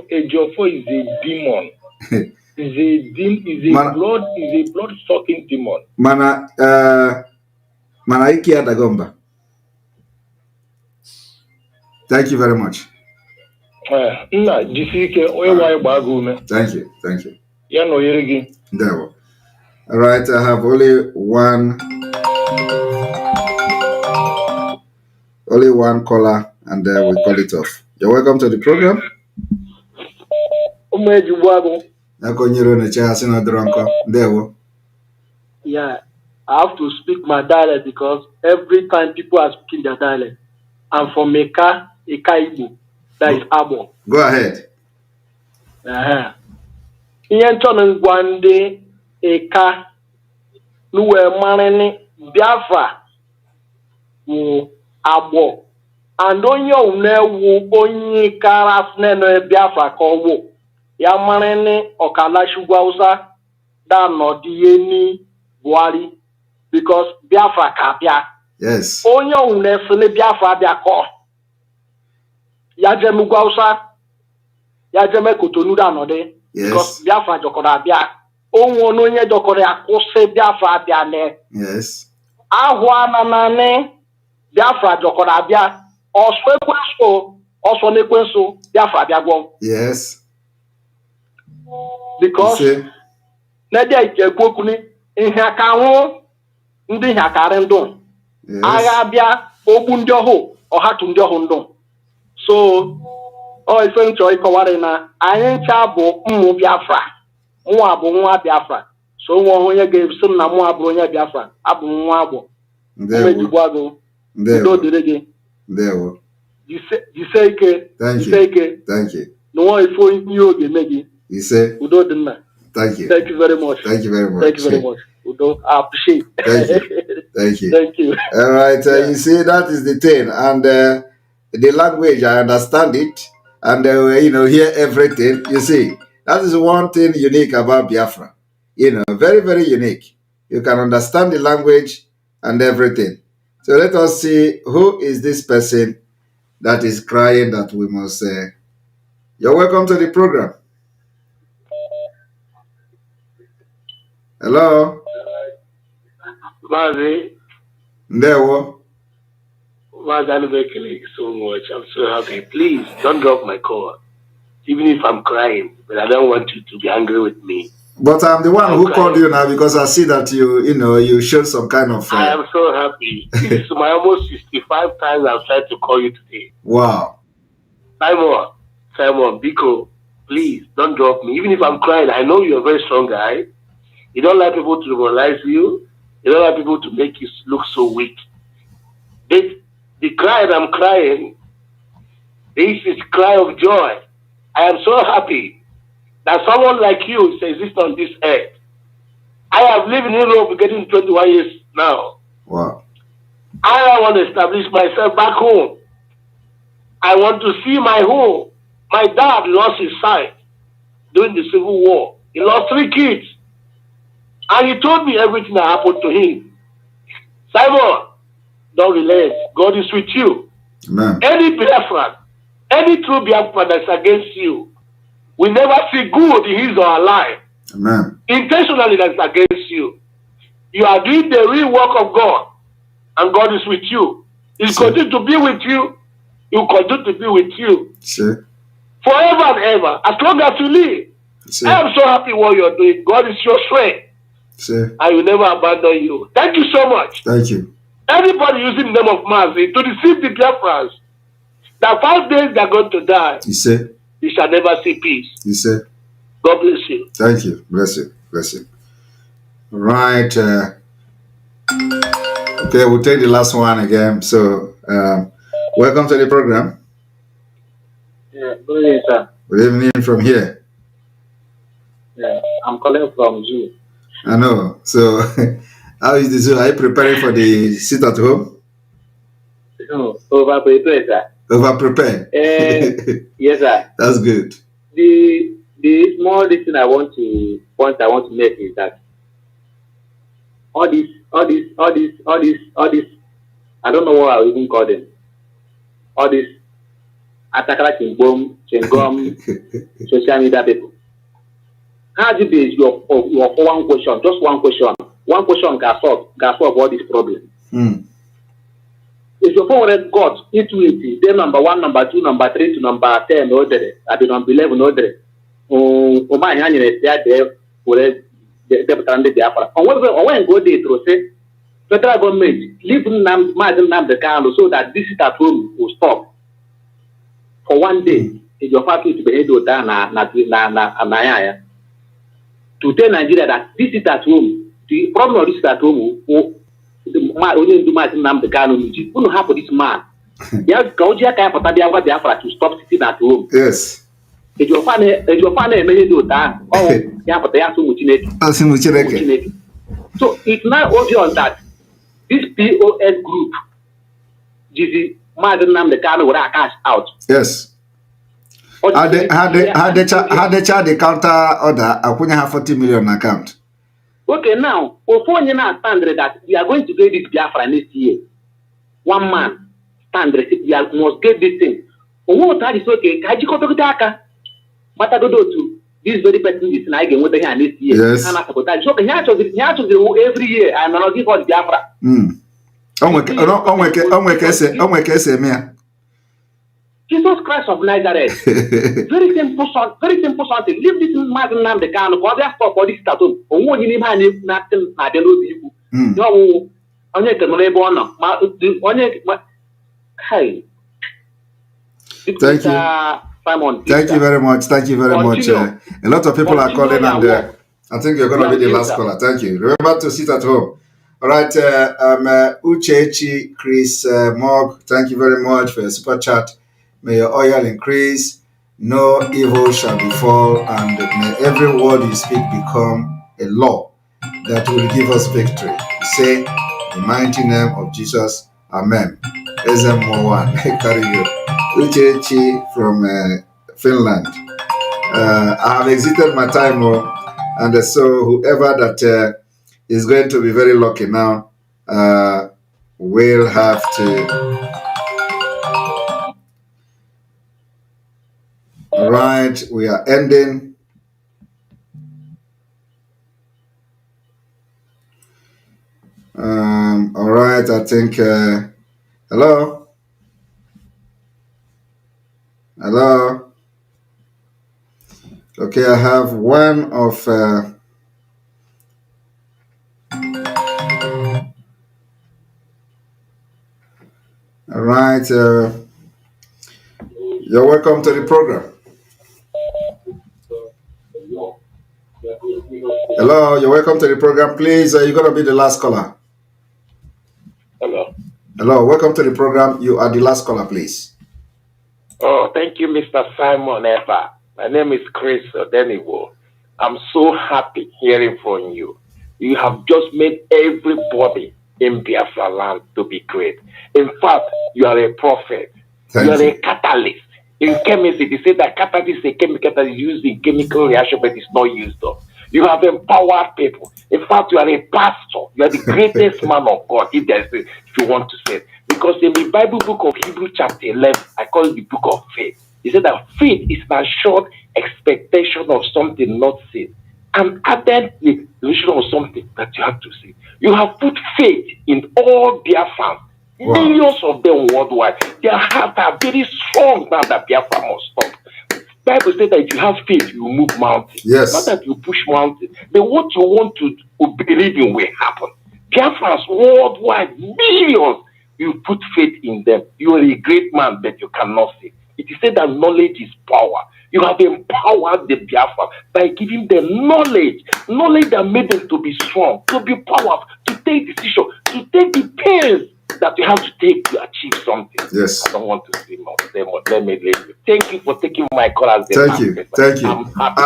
EJIOFOR is a demon. Is a blood sucking demon. Mana iki Adagomba. Thank you very much. Thank you. There. All right, I have only one caller, and we call it off. You're welcome to the program. Yeah, I have to speak my dialect because every time people are speaking their dialect, I'm from Eka Igbo, that is Abo. Go ahead. One day, Eka, Nuwe Marine, Biafra, Abo, and onye karas nene Biafra kowo, ya Marine Okala Shugwausa, da no dieni Buari, because Biafra kapia. Yes. Onye Biafra biako. Ya jemu Gwausa, ya jeme Kotonu da no de. Yes. Because Biafra jokora bia. Onye jokora akose Biafra bia ne. Yes. Ahwa nanane Biafra jokora bia. Oswekweso Also nekwenso Biafra biagwo. Yes. Because na dia ikekwu ni ihe aka ho ndị ha karị ndụ. Agha bịa ogbu ndị ọhụ ọhatu ndị ọhụ ndụ. So ife nchọ ịkọwara na anyị ncha bụ mmụ Biafra. Mụ abụ nwa Biafra. So nwa onye ga-esi na mụ abụ onye Biafra. Abụ nwa agbo. Mmejigwago. Ndo dịrị gị. Ndewo. Jise ike. Thank you. No ifo ihe oge eme gị. Ise. Udo dị mma. Thank you. Thank you very much. Thank you very much. Thank you very much. Udo, I appreciate. Thank you. Thank you. All right. You see, that is the thing. And the language, I understand it. And, hear everything. You see, that is one thing unique about Biafra. Very, very unique. You can understand the language and everything. So let us see who is this person that is crying that we must say. You're welcome to the program. Hello? Mazi. Ndewo. Mazi, I'm making so much. I'm so happy. Please, don't drop my call. Even if I'm crying, but I don't want you to be angry with me. But I'm the one who called you now because I see that you showed some kind of... I am so happy. This is my almost 65 times I've tried to call you today. Wow. Simon, Biko, please don't drop me. Even if I'm crying, I know you're a very strong guy. You don't like people to demoralize you. You don't like people to make you look so weak. The cry that I'm crying, this is cry of joy. I am so happy that someone like you exists on this earth. I have lived in Europe getting 21 years now. Wow. I want to establish myself back home. I want to see my home. My dad lost his sight during the Civil War. He lost 3 kids. And he told me everything that happened to him. Simon, don't relent. God is with you. Amen. Any Biafran, any true Biafran that's against you, will never see good in his or her life. Amen. Intentionally that's against you. You are doing the real work of God. And God is with you. He'll continue to be with you. He'll continue to be with you. Sure. Forever and ever. As long as you live. Sure. I am so happy what you're doing. God is your strength. Sure. I will never abandon you. Thank you so much. Thank you. Anybody using the name of Mazi to deceive the Biafrans, that 5 days they're going to die. You say? You shall never see peace. You say? God bless you. Thank you. Bless you. Bless you. Right. Okay, we'll take the last one again. So, welcome to the program. Yeah, good evening, sir. Good evening from here. Yeah, I'm calling from Zoo. I know. So, how is the zoo? Are you preparing for the sit at home? No, over prepared, sir. Over prepared. Yes, sir. That's good. The small thing I want to make is that all this, I don't know what I will even call them. All this Atakara Chingom, social media people. How do you base your one question? Just one question. One question can solve all these problems. If your phone already got into it, then number 1, number 2, number 3 to number 10, order. I do number 11, order. My hand is there for the Biafra. Or when go there to say, federal government, leave the car so that this is at home will stop. For one day, if your family to be able to tell Nigeria that this is at home, the problem of this is at home, only do much the car, you don't have this man. Yes, go to Biafra to stop sitting at home. Yes. If your family may do that, but they have so much in it. So it's not obvious that this POS group, the car will cash out. Yes. Had they charged the counter order, I wouldn't have 40 million account. Okay, now, you understand that we are going to get this Biafra next year. One man stand we must get this thing. That is okay. But I go to this very person is not again with the hand this year. Yes. And I suppose that okay, he has to do every year and I'll give us Biafra. Jesus Christ of Nazareth. Very simple something. Leave this man the can because they stop for this tattoo. Only you need nothing. I don't know you. No, only the money born. Only hey. Thank you. Simon, thank you very much. Thank you very much. A lot of people are calling, and I think you're going to be the last caller. Thank you. Remember to sit at home. All right. Uchechi, Chris, Mog, thank you very much for your super chat. May your oil increase. No evil shall befall, and may every word you speak become a law that will give us victory. We say, in the mighty name of Jesus, Amen. SM1, carry you. Uchechi from Finland. I have exited my time, and so whoever that is going to be very lucky now will have to. All right, we are ending. All right, I think. Hello. Hello. Okay, I have one of. All right. You're welcome to the program. Hello, you're welcome to the program. Please, you're going to be the last caller. Hello. Hello, welcome to the program. You are the last caller, please. Oh, thank you, Mr. Simon Ekpa. My name is Chris Odeniwo. I'm so happy hearing from you. You have just made everybody in Biafra land to be great. In fact, you are a prophet. You are a catalyst. In chemistry, they say that catalyst is a chemical that is used in chemical reaction, but it's not used up. You have empowered people. In fact, you are a pastor. You are the greatest man of God, if you want to say it. Because in the Bible book of Hebrew chapter 11, I call it the book of faith. He said that faith is an assured expectation of something not seen, and added the illusion of something that you have to see. You have put faith in all Biafrans. Wow. Millions of them worldwide. Their hearts are very strong now that Biafra must stop. Bible says that if you have faith, you move mountains. Yes. Not that you push mountains. But what you want to believe in will happen. Biafrans worldwide, millions, you put faith in them. You are a great man, but you cannot see. It is said that knowledge is power. You have empowered the Biafra by giving them knowledge that made them to be strong, to be powerful, to take decisions, to take the pains that you have to take to achieve something. Yes. I don't want to say more. Let me leave you. Thank you for taking my call as the Thank you. Thank you. I'm happy.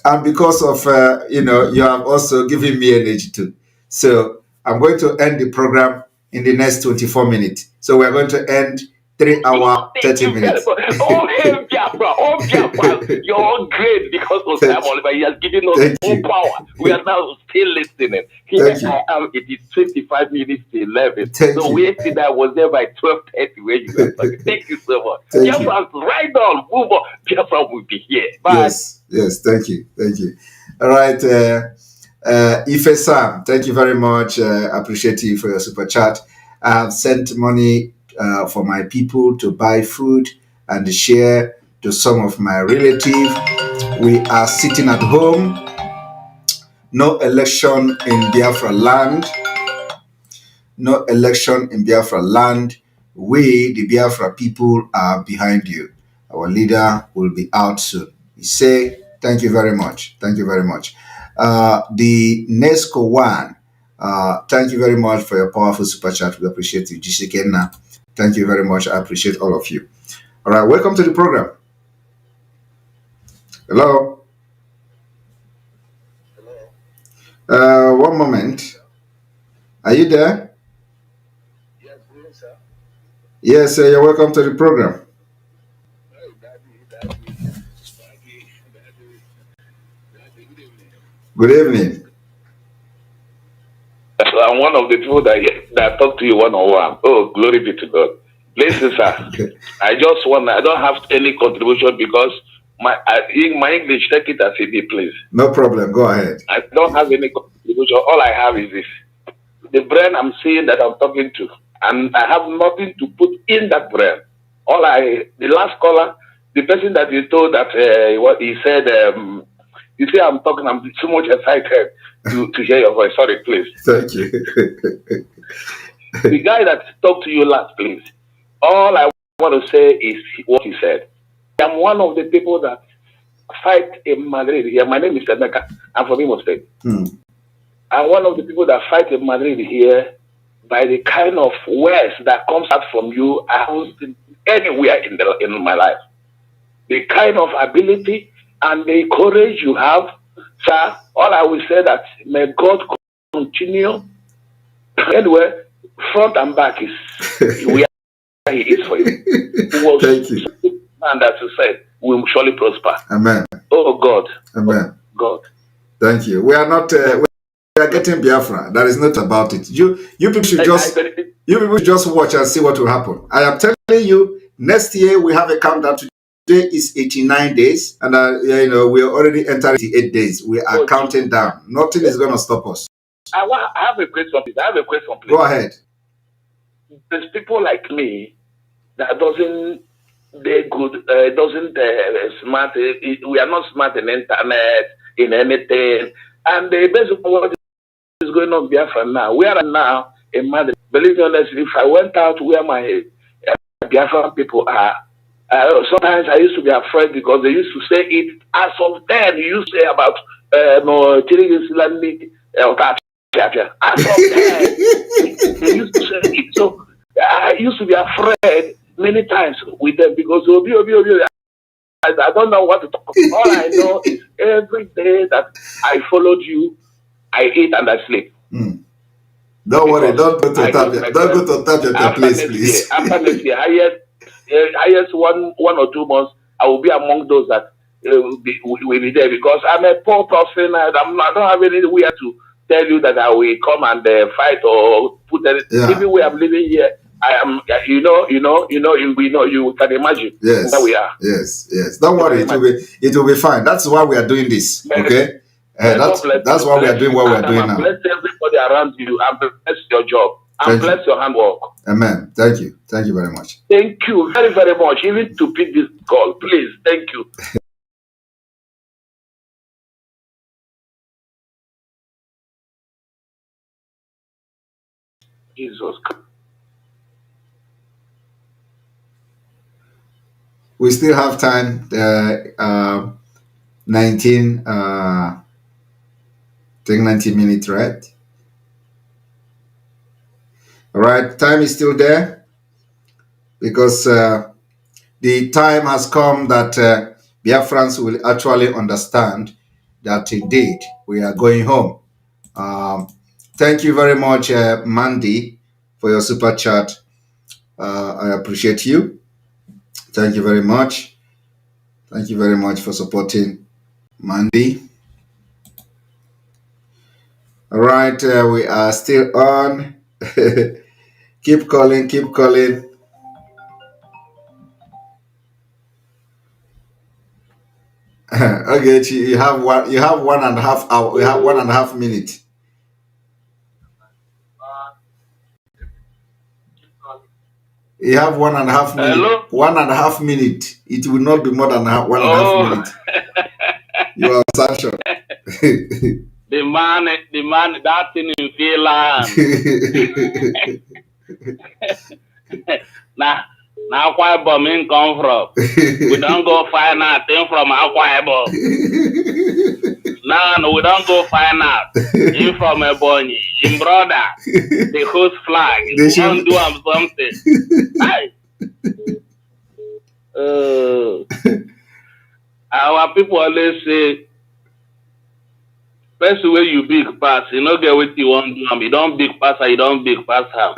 And because of you have also given me energy too. So I'm going to end the program in the next 24 minutes. So we're going to end 3 hours, 30 minutes. Oh, Biafra, you're all great because of Simon, but he has given us more power. We are now still listening. Here I am, it is 25 minutes to 11. So we yesterday I was there by 12:30 where you were talking. Thank you so much. Biafra, right on, move on. Biafra will be here. Bye. Yes, thank you. All right, Ife Sam, thank you very much. Appreciate you for your super chat. I have sent money for my people to buy food and share to some of my relatives. We are sitting at home. No election in Biafra land. No election in Biafra land. We, the Biafra people, are behind you. Our leader will be out soon. We say, thank you very much. Thank you very much. The Nesco one, thank you very much for your powerful super chat. We appreciate you. Jisikenna, thank you very much. I appreciate all of you. All right, welcome to the program. Hello. One moment. Are you there? Yes, sir. You're welcome to the program. Good evening. I'm one of the people that talk to you one-on-one. Oh, glory be to God. Listen, sir. I don't have any contribution because my English, take it as it is, please. No problem. Go ahead. I don't have any contribution. All I have is this. The brain I'm seeing that I'm talking to, and I have nothing to put in that bread. The last caller, the person that you told that what he said, you see, I'm so much excited to hear your voice. Sorry, please. Thank you. The guy that talked to you last, please. All I want to say is what he said. I'm one of the people that fight in Madrid here. My name is Emeka. I'm from Imo State. I'm one of the people that fight in Madrid here by the kind of words that comes out from you. I haven't seen anywhere in my life. The kind of ability and the courage you have, sir. All I will say that may God continue. Anyway, front and back is where He is for you. Thank you. And that you said we will surely prosper. Amen. Oh God. Amen. Oh God. Thank you. We are not. We are getting Biafra. There is not about it. You people should just watch and see what will happen. I am telling you, next year we have a countdown. Today is 89 days, and we are already entering 88 days. We are counting down. Nothing is going to stop us. I have a question. I have a question, please. Go ahead. There's people like me that doesn't smart. We are not smart in internet, in anything, and based on what is going on Biafra now, we are now in Madrid. Believe me honestly, if I went out where my Biafran people are, sometimes I used to be afraid because they used to say it as of then. You used to say about as of then they used to say it. So I used to be afraid many times with them because I don't know what to talk about. All I know is every day that I followed you, I eat and I sleep. Don't worry, don't go to tap your place, please. After next year, highest 1 or 2 months, I will be among those that will be there because I'm a poor person. I don't have anywhere to tell you that I will come and fight or put anything. Even where I'm living here, I am. You can imagine. Yes. Where we are. Yes. Don't worry, it will be fine. That's why we are doing this. Okay. That's why we are doing what we are doing now. Bless everybody around you and bless your job and bless your handwork. Amen. Thank you. Thank you very much. Thank you very, very much. Even to pick this call, please. Thank you. Jesus. We still have time. 19 minutes, right? All right, time is still there because the time has come that Biafrans will actually understand that indeed we are going home. Thank you very much, Mandy, for your super chat. I appreciate you. Thank you very much. Thank you very much for supporting Mandy. All right, we are still on. Keep calling. Okay, you have 1.5 hours. We have 1.5 minutes. You have 1.5 minutes. Hello? 1.5 minutes. It will not be more than 1.5 minutes. You are sanctioned. The man, that thing in Finland. Now, Akwa Ibom come from. We don't go find out thing from Akwa Ibom. No, we don't go find out. Him from Ebonyi. Him brother, the host flag. They don't do him something. Our people always say, first way you big pass, you don't get what you want to do. You don't big pass, you don't big pass him.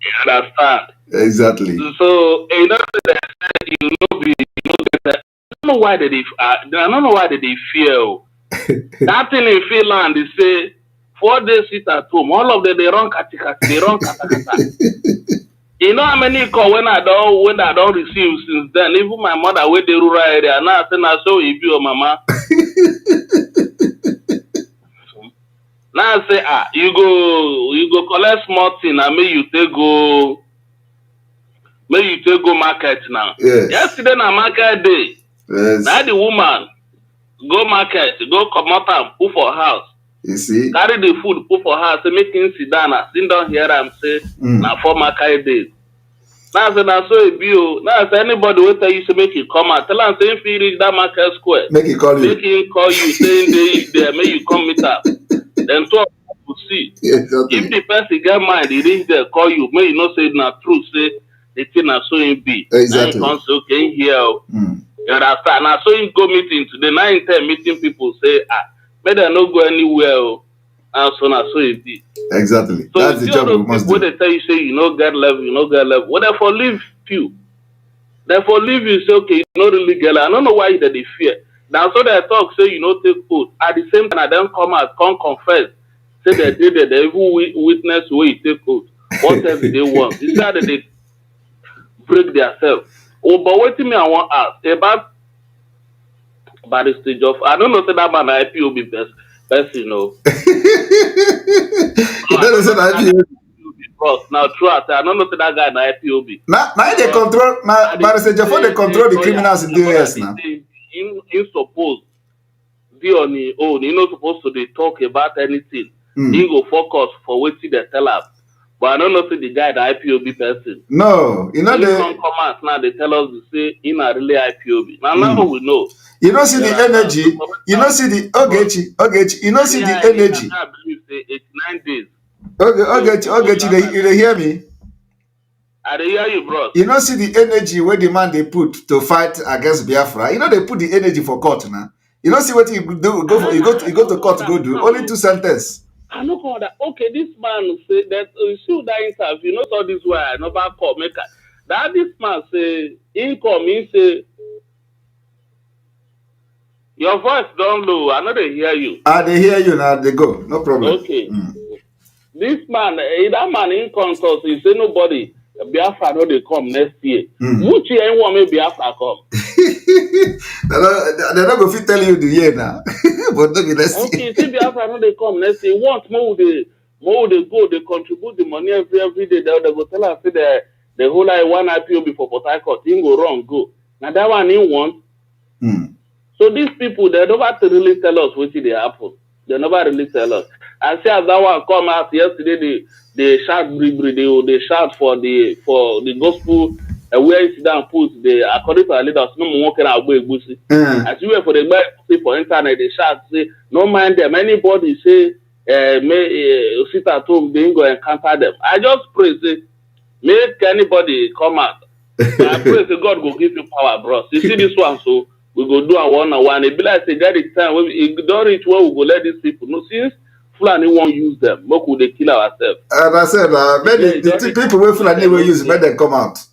You understand? Exactly. So you know that I don't know why they fear. That thing in Finland, they say 4 days sit at home. All of them they run katikati, they run katakata. You know how many call when I don't receive since then. Even my mother with the rural area now I say I saw if your mama. Now I say, you go collect small thing and may you take go market now. Yes. Yesterday na market day. Yes. Now the woman go market, go come out and put for house. You see? Carry the food, put for house, say make him sit down and sit down here and say, now for market day. Now I say, now so it be, now I say, anybody will tell you, say make you come out. Tell him, say, if you reach that market square, make him call you. Make him call you, saying there, make you come meet up. Then talk to see. Yes, okay. If the person get mind, he reach there, call you, may you not say not true, say, the thing na so him be. Exactly. Now he come say, okay, here. You understand? Now so him go meeting today, 9-10 meeting people say, may they not go anywhere. And so now so it be. Exactly. So that's the job we must do. When they tell you, say, you no get level, well, therefore leave you. Therefore leave you, say, okay, you not really get level. I don't know why they fear. Now so they talk, say, you know, take food. At the same time, I then come out, come confess. Say they did it, they even witness where you take food. What else they want? It's not that they break themselves. Oh, but what me I want to ask about the stage of, I don't know, say that man IPOB best, you know. You don't know say that IPOB. Now, true, I don't know say that guy na IPOB. Now they control, but the EJIOFOR they control the criminals in the US now. You supposed be on his own. You're not supposed to they talk about anything. He go focus for what they tell us. But I don't know say the guy the IPOB person. No, you know they come out now. They tell us to say in a really IPOB. Now we know. You don't see the energy. You don't see the Ogechi. You don't see the energy. I believe say 89 days. Ogechi, you hear me? I hear you, bro. You don't see the energy where the man they put to fight against Biafra. You know they put the energy for court now. You don't see what you do. You go to court. Go do only 2 sentences. I know that. Okay, this man say that you see that interview. You know, so this way I never call maker. That this man say income. He say your voice don't low. I know they hear you. They hear you now. They go. No problem. Okay. This man, that man income so he say nobody. Biafra no they come next year. Which year you want me Biafra come? They're not going to tell you the year now. But don't be next year. Okay, see Biafra no they come next year. Once more they go, they contribute the money every day. They go tell us say the whole like one IPO before Port Harcourt, he go wrong go. Now that one he want. So these people they never to really tell us what they happen. They never really tell us. I see as that one come out yesterday, they shout they shout for the gospel where you sit down put the according to our leaders, no more can away bussy. As you were for the for internet, they shout say, no mind them, anybody say may sit at home, they ain't go encounter them. I just pray say make anybody come out. I pray say God will give you power, bros. You see this one, so we go do a one-on-one. It be like say that the time when we don't reach where we go let these people know since Fulani won't use them. What could they kill ourselves? And I said, the people where Fulani will use, let them come out.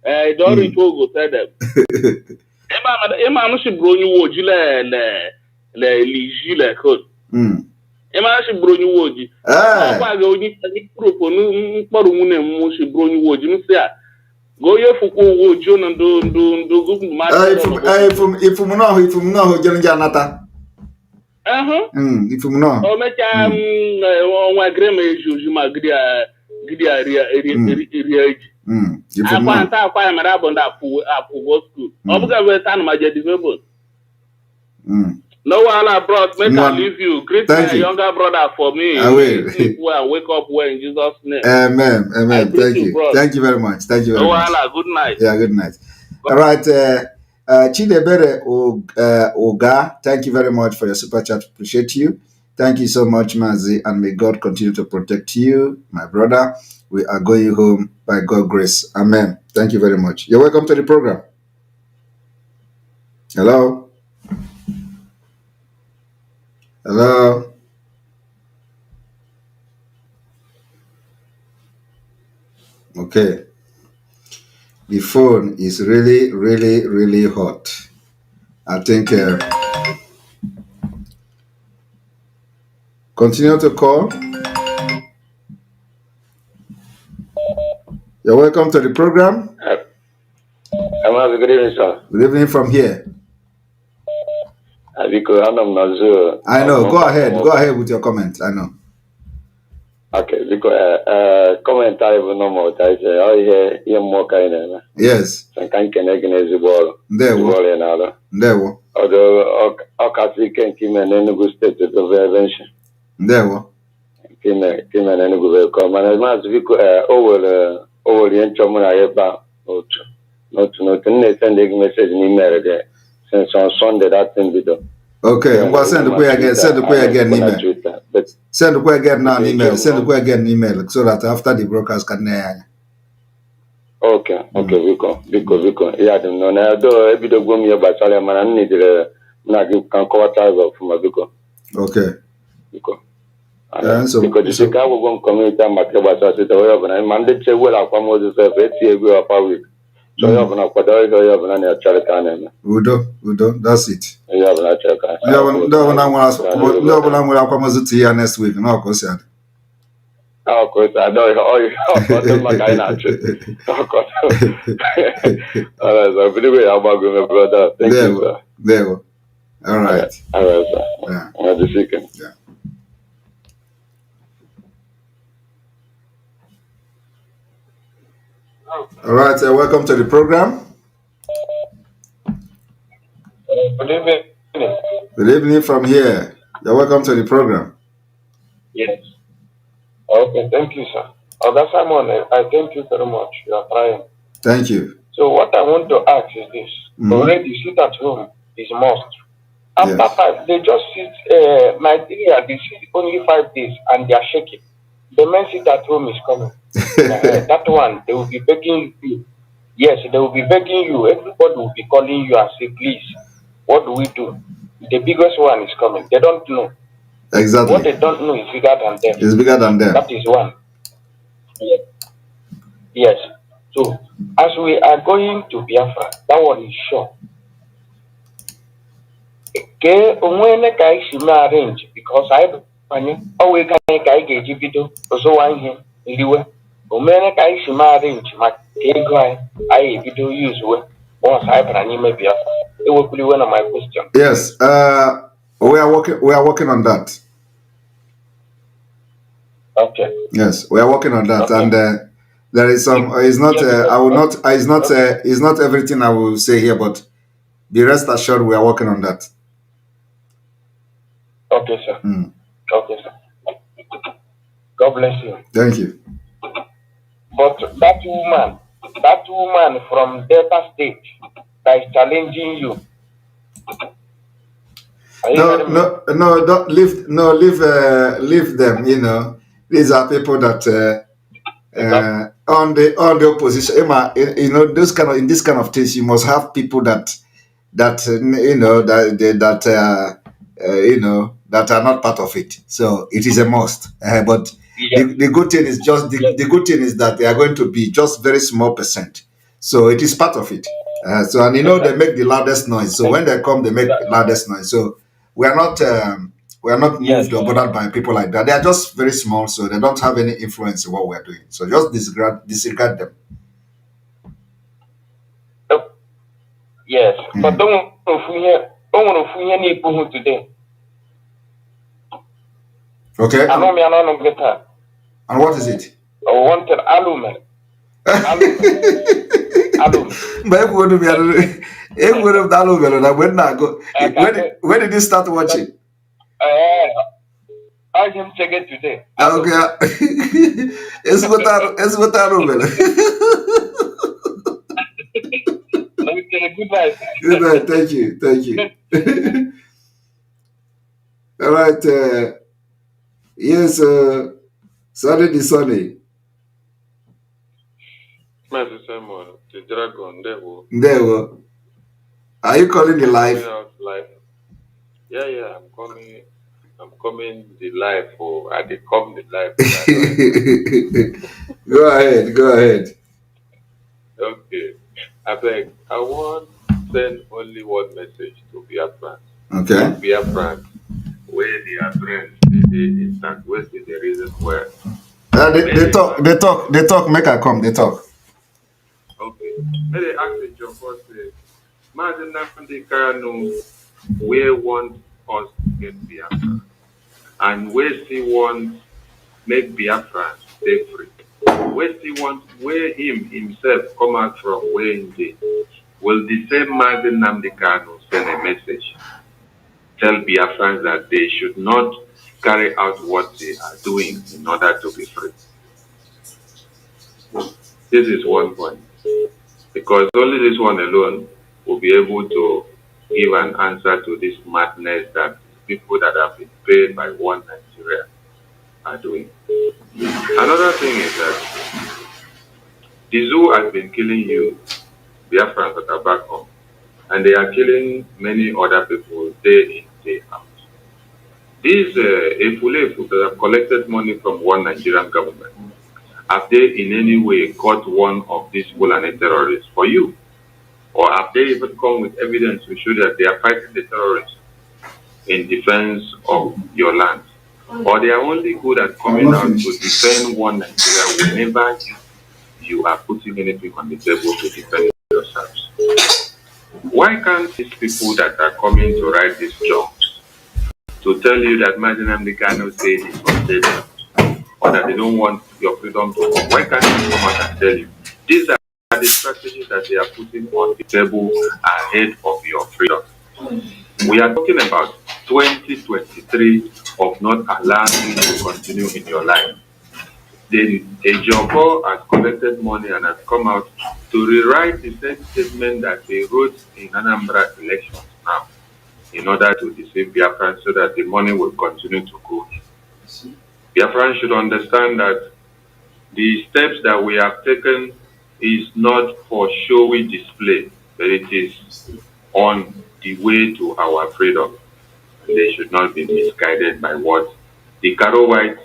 Don't reach where we go tell them. Emma, no she bro you would le code. Emma she bro you would. I go ni group no for no she bro you would you say. Go here for go John and do good match. If you know, John Janata. If you know. Oh, make one grandma you my gria I want to acquire my rabon up for school. I'm going to turn my development. No one brought me to leave you. Greet my younger brother for me. I will. Sleep well, wake up well in Jesus' name. Amen. Thank you. Thank you very much. Thank you very much. Good night. Yeah, good night. All right. Chidebere Oga, thank you very much for your super chat. Appreciate you. Thank you so much, Mazi, and may God continue to protect you, my brother. We are going home by God's grace. Amen. Thank you very much. You're welcome to the program. Hello. Hello. Okay. The phone is really hot. I think continue to call. You're welcome to the program. Good evening, sir. Good evening from here. Because I know. Go ahead. Go ahead with your comment. I know. Okay, because comment I will no more. I say, oh yeah, you more kind of. Yes. I can't connect the ball. There we. There we. Although Okasi can keep an Enugu state to prevention. There we. Kim an Enugu come and as much as we could over the entry about not send a message in email there since on Sunday that thing we do. Okay, well, send the way again. Send the way again email. Send the way again now an email. Send the way again email so that after the broadcast can. Okay, we go. Yeah, no, now do every day go me about Salia man. I need to can cover ties from my because. Okay. Because so because the Chicago one community market was at the way of an mandate say well our famous self 8 years ago per week. So you have an aquador, you have an charity. Udo, that's it. You have an charity. No one will come to here next week. No, of course. Of course, I know. Oh, my guy, of course. All right, so anyway, I'm going to brother. Thank you, sir. There we go. All right, sir. Yeah. The second. Yeah. All right, welcome to the program. Good evening. Good evening from here. You're welcome to the program. Yes. Okay, thank you, sir. That's Simon. I thank you very much. You are trying. Thank you. So what I want to ask is this. Already sit at home is must. After 5, they just sit, Nigeria, they sit only 5 days and they are shaking. The men sit at home is coming. That one, they will be begging you. Yes, they will be begging you. Everybody will be calling you and say, please, what do we do? The biggest one is coming. They don't know. Exactly. What they don't know is bigger than them. It's bigger than them. That is one. Yes. So, as we are going to Biafra, that one is sure. Okay, when I should arrange because I always can get you video. So I hear anyway. When I should arrange my I video use once I plan maybe it will be one of my questions. Yes. We are working on that. Okay. Yes, we are working on that, and there is some. It's not. I will not. It's not everything I will say here, but be rest assured, we are working on that. Okay, sir. Okay, sir. God bless you. Thank you. But that woman from Delta State that is challenging you. No, don't leave. No, leave them. You know, these are people that on the opposition. Emma, you know, in this kind of things, you must have people that that are not part of it. So it is a must. But the good thing is the good thing is that they are going to be just very small percent. So it is part of it. So they make the loudest noise. So when they come, they make the loudest noise. So we are not moved or bothered by people like that. They are just very small, so they don't have any influence in what we are doing. So just disregard them. Yes, but don't want to today. Okay. I know me, I don't get her. And what is it? I wanted alumen. But when did you start watching? I him check it today. Okay. It's what Good night. Good night. Thank you. All right. Yes, Sunny Sunny. Mazi Simon, the dragon, There we. Are you calling the live? Yeah, I'm coming the live for I they come the live. Go ahead. Okay. I want to send only one message to Biafran. Okay. Biafran, where the address is that where's the reason where. They talk, make her come, they talk. Okay. May they ask the job for say, Mazi Nnamdi Kanu we want us to get Biafra. And we still want make Biafra stay free. We still want where himself come out from where he did. Will the same Mazi Nnamdi Kanu send a message? Tell Biafrans that they should not carry out what they are doing in order to be free. This is one point. Because only this one alone will be able to give an answer to this madness that people that have been paid by one Nigeria are doing. Another thing is that the zoo has been killing you, Biafrans that are back home, and they are killing many other people day in, day out. These Efulefu that have collected money from one Nigerian government, have they in any way caught one of these Fulani terrorists for you? Or have they even come with evidence to show that they are fighting the terrorists in defense of your land? Or they are only good at coming out to defend one Nigeria whenever you are putting anything on the table to defend yourselves? Why can't these people that are coming to write these jobs to tell you that Mazi Nnamdi Kanu said it's unstable, or that they don't want your freedom to come, why can't they come out and tell you these are the strategies that they are putting on the table ahead of your freedom? We are talking about 2023 of not allowing you to continue in your life. The EJIOFOR has collected money and has come out to rewrite the same statement that they wrote in Anambra elections now in order to deceive Biafrans so that the money will continue to go in. Biafrans should understand that the steps that we have taken is not for showy display, but it is on the way to our freedom. They should not be misguided by what the Caro White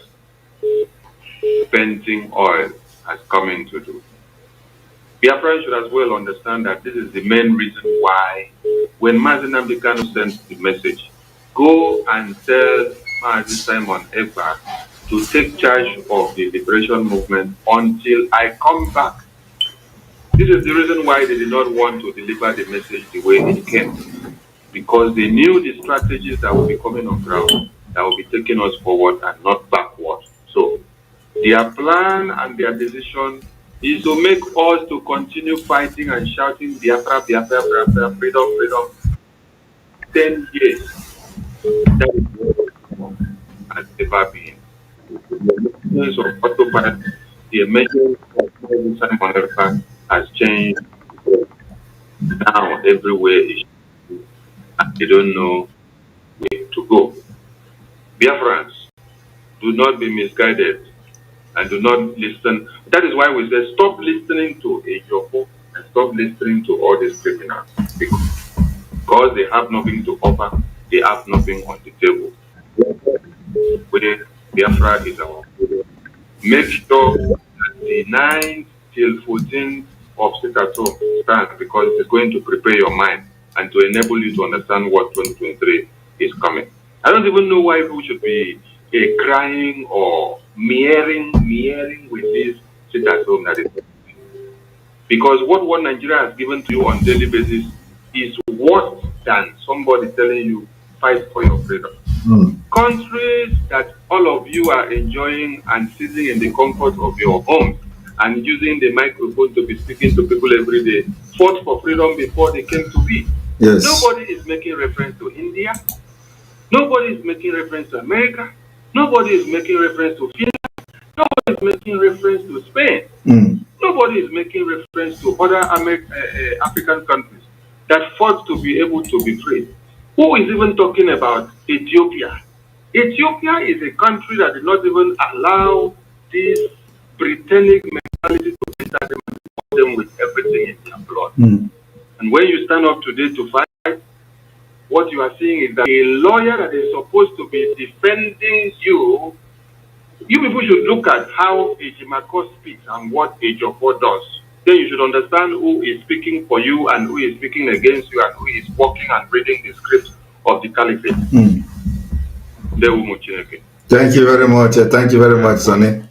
painting oil has come in to do. Biafrans should as well understand that this is the main reason why when Mazi Nnamdi Kanu sends the message, go and tell Mazi Simon Ekpa to take charge of the liberation movement until I come back. This is the reason why they did not want to deliver the message the way it came. Because they knew the strategies that will be coming on ground, that will be taking us forward and not backward. So their plan and their decision is to make us to continue fighting and shouting Biafra, Biafra, Biafra, freedom, freedom. 10 years. That is what has ever been. The emergence of autopilot, the emergence of Simon Ekpa has changed. Now everywhere is and they don't know where to go. Biafrans, do not be misguided and do not listen. That is why we say stop listening to EJIOFOR and stop listening to all these criminals. Because they have nothing to offer, they have nothing on the table. Where Biafra is our freedom. Make sure that the 9th till 14th of Sit-at-Home stands, because it's going to prepare your mind and to enable you to understand what 2023 is coming. I don't even know why people should be crying or mearing with this Sit-at-Home that is. Because what one Nigeria has given to you on a daily basis is worse than somebody telling you fight for your freedom. Countries that all of you are enjoying and sitting in the comfort of your home and using the microphone to be speaking to people every day fought for freedom before they came to be. Yes. Nobody is making reference to India. Nobody is making reference to America. Nobody is making reference to Finland. Nobody is making reference to Spain. Nobody is making reference to other African countries that fought to be able to be free. Who is even talking about Ethiopia? Ethiopia is a country that did not even allow this Britannic mentality to enter them and support them with everything in their blood. And when you stand up today to fight, what you are seeing is that a lawyer that is supposed to be defending you people should look at how Ejimako speaks and what EJIOFOR does. Then you should understand who is speaking for you and who is speaking against you and who is walking and reading the script of the caliphate. Thank you very much. Thank you very much, Sonny.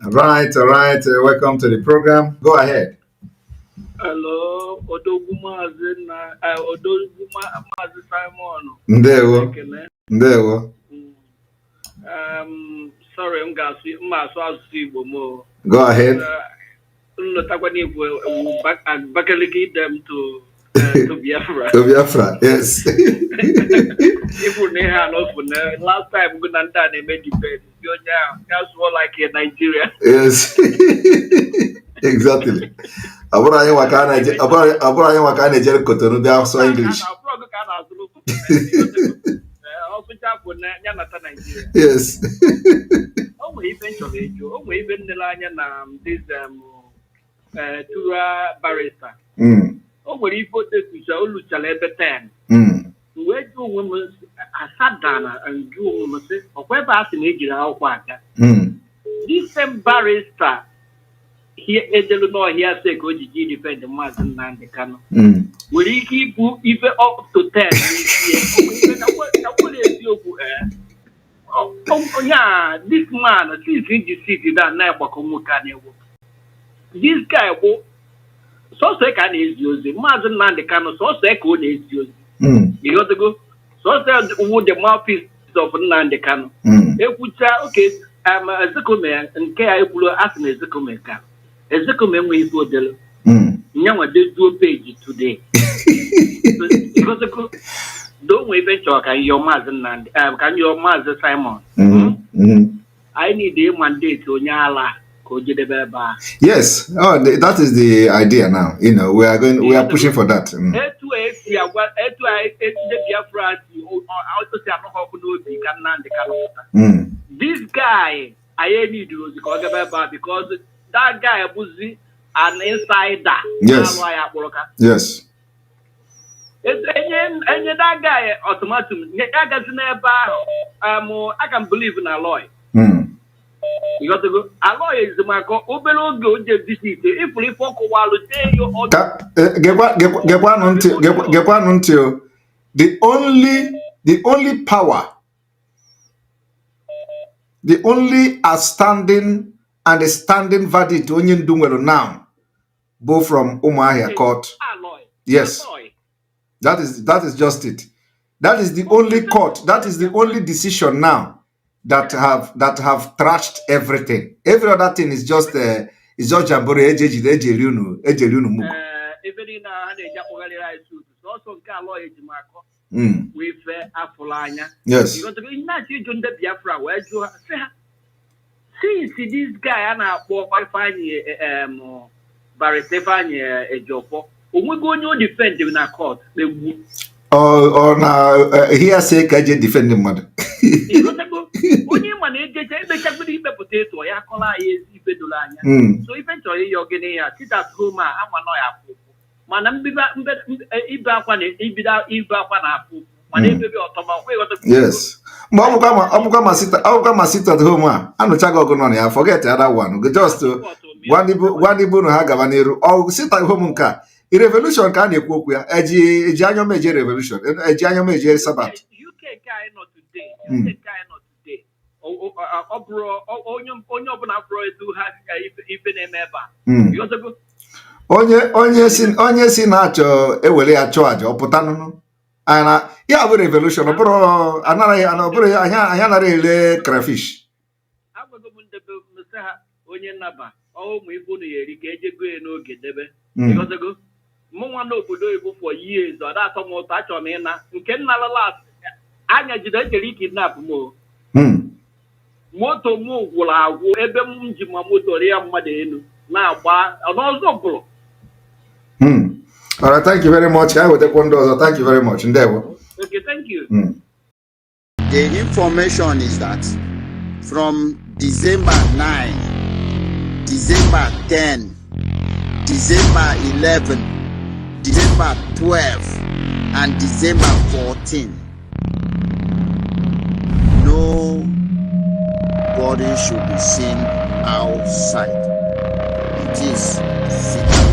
All right. Welcome to the program. Go ahead. Hello. Odogwu Mazi na Odogwu Mazi Simon. Ndewo. Sorry, I'm going to see more. Go ahead. Bakaliki them to Biafra. To Biafra, yes. Last time they made defense. That's more like in Nigeria. Yes. Exactly. Abura wakana jere Cotonou they also English. Yes. Tura barrister. Nwere ife otetucha oluchala ebe 10. Wee jụ onwe m sat down and jụ onwe m sị ọkwa ebe a sị na ejiri akwụkwọ aka. This same barrister edelu n'ọhịa sị ka o ji ji defend Maazị Nnamdi Kanu. Nwere ike ibu ife up to 10 n'isi ya. Onye eziokwu onye this man since he sit down na-agbakọ nwoke a na-ewu. This guy bụ sọsọ ka na-ezi ozi Maazị Nnamdi Kanu sọsọ ka ọ na-ezi ozi ịghọtago sọsọ wụ the mouthpiece of Nnamdi Kanu ekwucha oke Ezekome nke ya ekwuru asị na Ezekome ka Ezekome enweghị ife odelu nyanwa deduo page today ịghọtago do nwe ife chọrọ ka nyọ Maazị Nnamdi ka nyọ Maazị Simon I need a mandate onye ala. Yes, that is the idea now. You know, we are pushing for that. This guy, I need to because that guy was an insider. Yes. Yes. And that guy automatically, I can believe in a lawyer. You got to go. A lawyer is the marco. Obelo go to visit. If we folk while tell you all the only power, the only outstanding and a standing verdict Onyen Dungwelo now, both from Umuahia court. Yes, that is just it. That is the only court. That is the only decision now that have trashed everything. Every other thing is just Jambore Ejeliunu Mugu. With Afulanya. Yes. Because the Biafra where you see this guy and I find Baritefani EJIOFOR. When we go and defend him in a court, they would. Or now here say Kaje defend the mother. Potato, so eventually you're getting a sit at home. Yes. But sit at home. I forget the other one. Just one Hagavanero or sit at home. A revolution can you cook with a major revolution, a giant major Sabbath. UK guy not today. UK guy not today. Onye si na-achọ ewere ya chụọ aja ọpụtanụ ana ya bụ revolution bụrụ anya nara ele crayfish onye nnaba ụmụ Igbo na eri ka ejego n'oge debe mụnwa n'obodo Igbo for years ọ da-atọ m ụtọ achọrọ m ịna nke nna last anya jide ejere kidnap m moto m gwụrụ agwụ ebe m ji ma moto rie mmadụ elu na-agba n'ọzọ bụrụ. All right, thank you very much. I will take one door. Thank you very much. Okay, thank you. The information is that from December 9, December 10, December 11, December 12, and December 14, nobody should be seen outside. It is secret.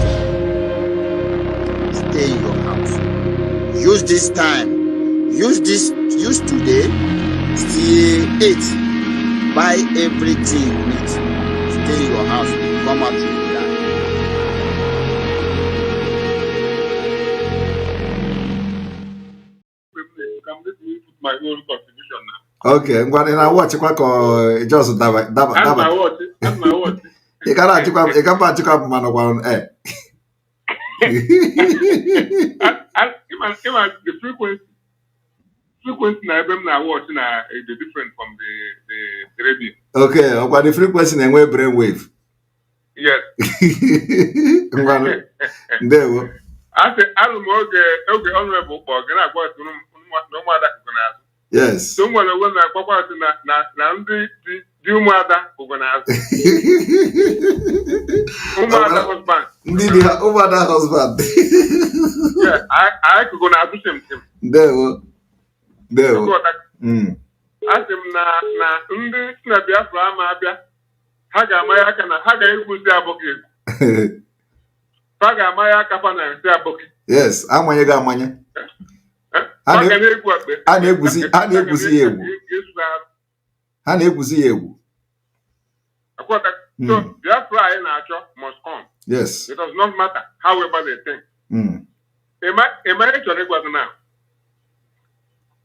Stay in your house. Use this time. Use today. Still 8. Buy everything you need. Stay in your house. Come out to go contribution now. Okay, I'm going to watch just daba. That's my watch. That's my watch. You can't man on air. The frequency na watch na is different from the radio. Okay, about the frequency and wave brainwave. Yes. There. I say I don't know okay honorable for gonna go to no matter. Yes. Someone when I go out na the mother organize. Husband. Umada husband. Yeah, I could go now do something. There. Asị m na ndị si na Biafra ama abịa ha ga-ama ya aka na ha ga-egwuzi abụghị egwu. Ha ga-ama ya aka fa na nsị abụghị. Yes, amanye ga-amanye. Ha na-egwuzi ya egwu. Ha na-egwuzi ya egwu. So Biafra anyị na-achọ must come. Yes. It does not matter however they think. Am I chọrọ ịgwa gị now?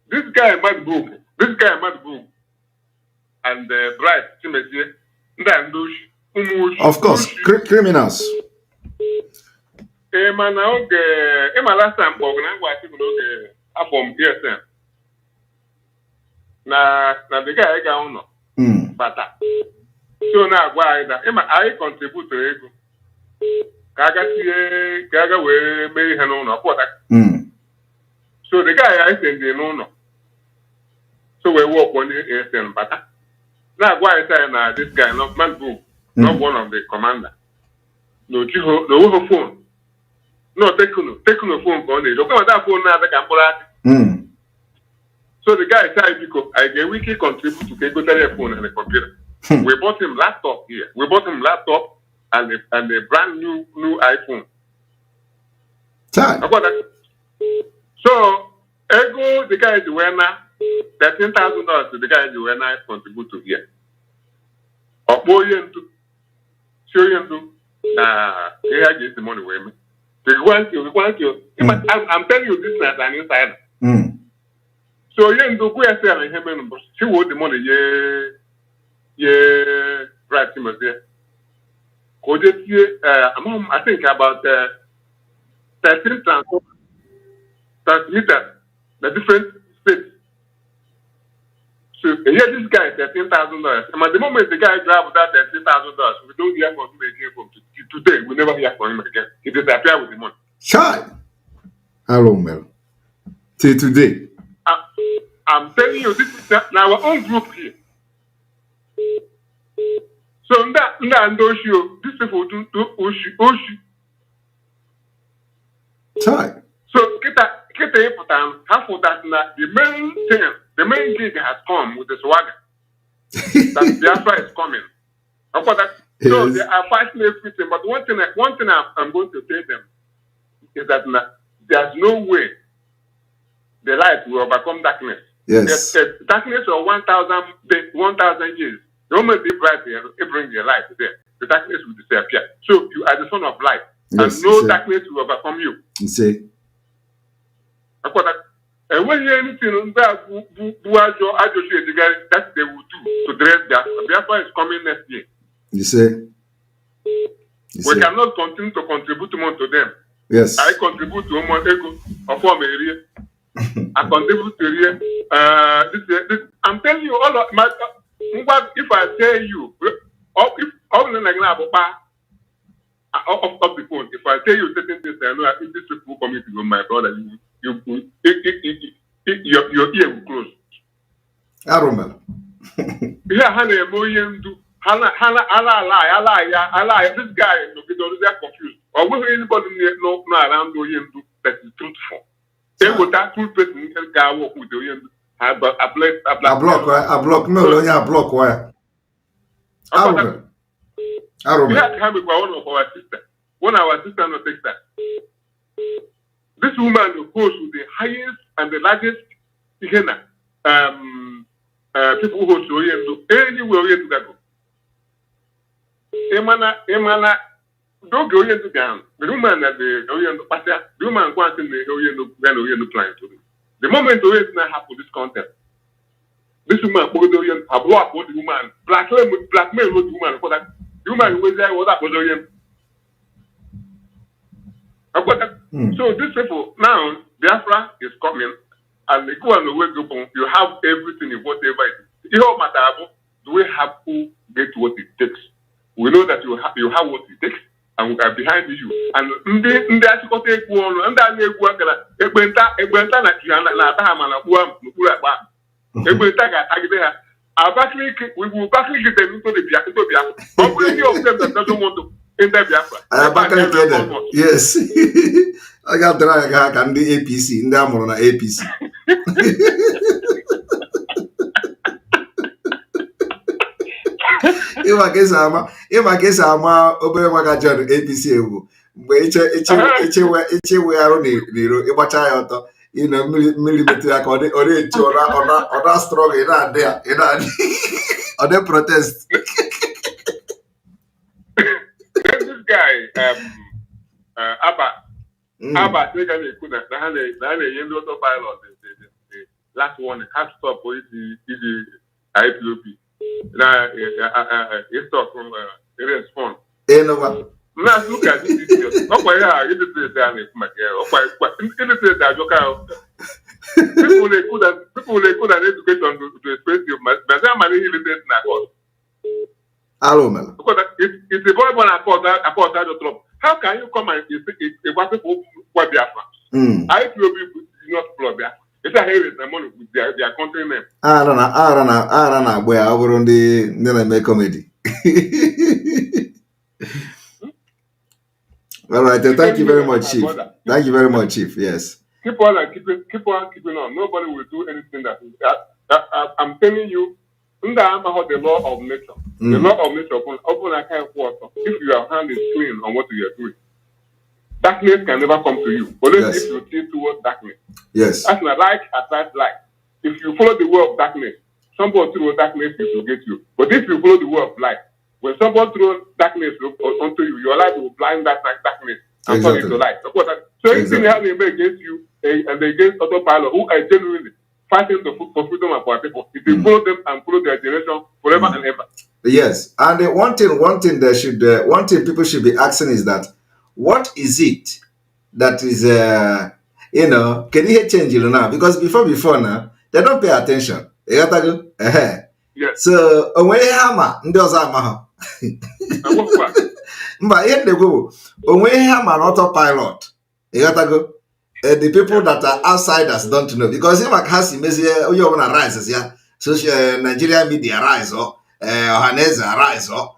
This guy MADUBUGWU and Bright Chimezie, of course, criminals. Last time from ESN. Na the guy got on. But so now I contribute to ego. Kaga we may have known. So the guy I send the no. So we work on the ASN, but now why I say this guy not MADUBUGWU, not one of the commander. No phone. No take no phone for me. Look at that phone now they can. So the guy said I get wiki contribute to go telephone and the computer. We bought him laptop here. We bought him laptop and a brand new iPhone. About that. So ego the guy is winner. $13,000 to the guy is winner contribute to here. Show you he has the money with me. We want you. I'm telling you this as an insider. So you do go and say him she want the money right him there. I think about 13 transmitters, the different states. So here this guy is $13,000. And at the moment the guy drives that $13,000, we don't hear from him again from today. We never hear from him again. He disappeared with the money. Chai. Hello, Mel. Till today. I'm telling you, this is now our own group here. So these people do Oshi. Chai. So half of that the main gig has come with the swagger. That Biafra is coming. So they are fighting everything. But one thing I'm going to tell them is that there's no way the light will overcome darkness. Yes. Darkness of 1,000 years. The moment they bright bring the light there, the darkness will disappear. So you are the son of light. Yes, and no darkness will overcome you. You see. And when you anything that they will do to dress Biafra is coming next year. You see. We cannot continue to contribute more to them. Yes. I contribute to one ego of one area. I contribute to area. This I'm telling you all of my if I tell you of the phone, if I tell you certain things, I know if this people come to my brother, your ear will close. I remember. Yeah, Hannah Moyen do Hannah lie. This guy they're confused. Or will anybody know around Oyen do that is truthful? They would that truth person guy walk with the Oyen. I block wire. I remember. We had to have it by one of our sisters. One of our sisters no take that. This woman of course with the highest and the largest people who host Oyen anywhere Oyen to go. Emana don't go Oyen to down. The woman that the Oyen to pass the woman wants in the Oyen to plan to do. The moment Oyen not happen this content, This woman, Bogotarian, have blocked what the woman, blackmail with the woman, for that the woman who was there was that Bogotarian. So these people, now, Biafra is coming, and they go on the way to you have everything in whatever it is. You know, matter, do we have to get what it takes? We know that you have what it takes, and we are behind you. And in the article, take one, and then they work at Egbenta, na Tahamana, Ura, Egbenta, we will backly get them into the Biafra. But any of them that doesn't want to enter Biafra. I backly get them. Yes. I got drag and the APC in the Amorona APC. If I guess I'm over my John APC, where eche we are only a child, you know, millimeter or that strong in there, or they protest. This guy, Abba, they can put that the pilot, the last one has stopped for the IPOP. Now, it's talk from response. Now, look at this video. Okay, yeah, it is down in my hair. It is that people they could have education to express you, but I'm a little bit not. Hello, man. Because it's a boy when I call that the trouble. How can you come and say what people what Biafra? IPOB is not for Biafra. It's a hell of money with their country name. I don't know where I was on the Nene comedy. All right, thank you very much, Chief. Thank you very much, Chief. Yes. Keep on keeping on. Nobody will do anything that I'm telling you. Under the law of nature, the law of nature open a kind of water. If your hand is clean on what you are doing, darkness can never come to you. But if you see towards darkness, yes, as a light attracts light. If you follow the way of darkness, somebody through darkness will get you. But if you follow the way of light, when somebody throws darkness onto you, your light will blind that darkness and turn into light. So anything they have against you and against other pilots who are genuinely fighting for freedom and for people, if you follow them and follow their generation forever and ever. Yes, and one thing they should, one thing people should be asking is that, what is it that is, you know, can you change it now? Because before now, they don't pay attention. You got to go. Yes. So when you hammer, ndoz amaha. But here they go. When you hammer autopilot, you got to go. The people that are outsiders don't know, because if I has you want to rise, yeah, social Nigeria media rise or Haneza rise or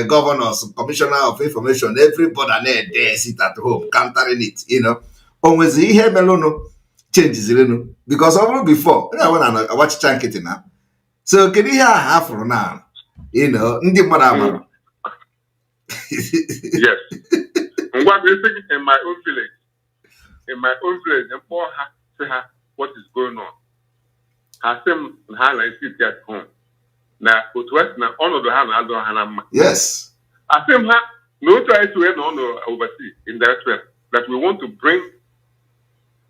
governors, commissioner of information, everybody there sit at home countering it, you know. Always here melono changes, you know, because over before I want to watch Chankity now. So can you hear half from now? You know, Ndi Madama. Yes. And what they think in my own village. In my own village, and for her, say her what is going on. Her same hand I sit at home. Now, to West now, honor the hand, I don't have. Yes. I say her no try to end on overseas in that way that we want to bring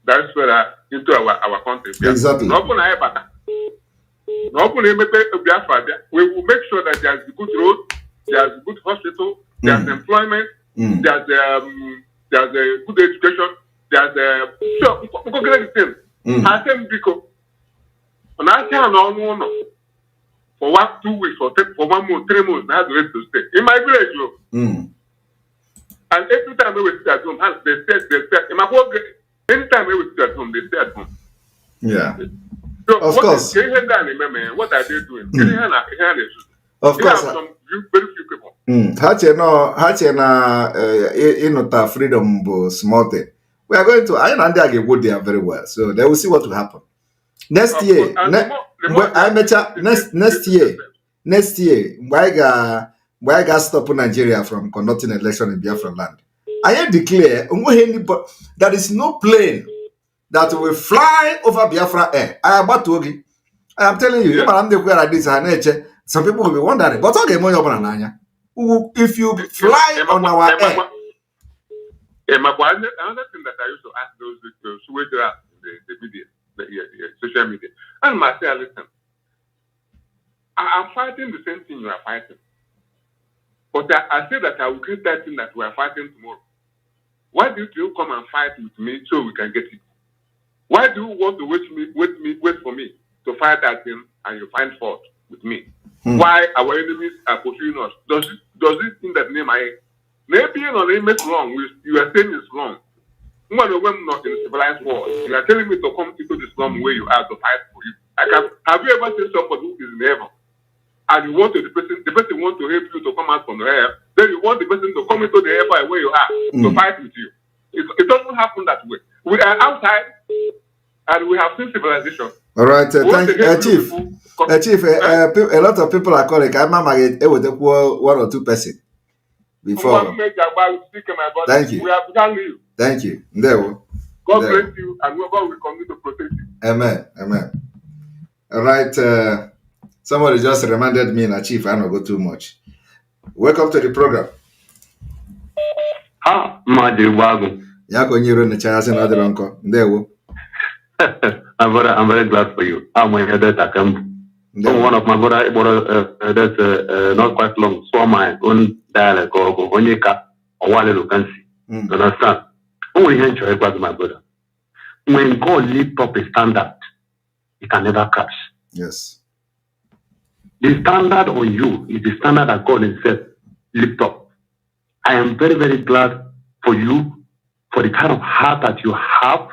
that sweater into our country. Exactly. No open a better. No open a Biafra. We will make sure that there's a good road, there's a good hospital, there's employment, there's a good education. There's a so great thing. I tell because when I tell no for what 2 weeks or for 1 month, 3 months, I have the rest to stay in my village. And every time we sit at home, they stay. In my work, anytime we sit at home, they stay at home. Yeah. So of course. What are they doing? Of course. Some very few people. Inota freedom small thing. We are going to Iron and they go there very well. So they will see what will happen. Next year, next year, why ga stop Nigeria from conducting election in Biafra land? I declare there is no plane that will fly over Biafra air. I am telling you, some people will be wondering, but if you fly on our air. Another thing that I used to ask those who were there the video, the social media, and myself, listen, I'm fighting the same thing you are fighting. But I say that I will create that thing that we are fighting tomorrow. Why do you come and fight with me so we can get it? Why do you want to wait for me to fight that thing and you find fault with me? Why our enemies are pursuing us? Does it mean that maybe you make wrong? You are saying it's wrong. When I'm not in a civilized world, you are telling me to come into the slum where you are to fight for you. Have you ever seen somebody who is in heaven and you want the person want to help you to come out from the hell, then you want the person to come into the hellfire where you are to fight with you? It doesn't happen that way. We are outside and we have seen civilization. All right, thank you, Chief. Chief, a lot of people are calling. I remember with one or two person before. Thank you. We have done you. Thank you. There. God bless you, and God will continue to protect you. Amen. Amen. All right. Somebody just reminded me, Chief, I don't go too much. Welcome to the program. MADUBUGWU. I'm very glad for you. I'm one of my brother, that's not quite long, so my own dialect or Onyeka or Wale can see. Understand? Only enjoy my brother. When God lift up a standard, it can never crash. Yes. The standard on you is the standard that God himself lift up. I am very, very glad for you, for the kind of heart that you have.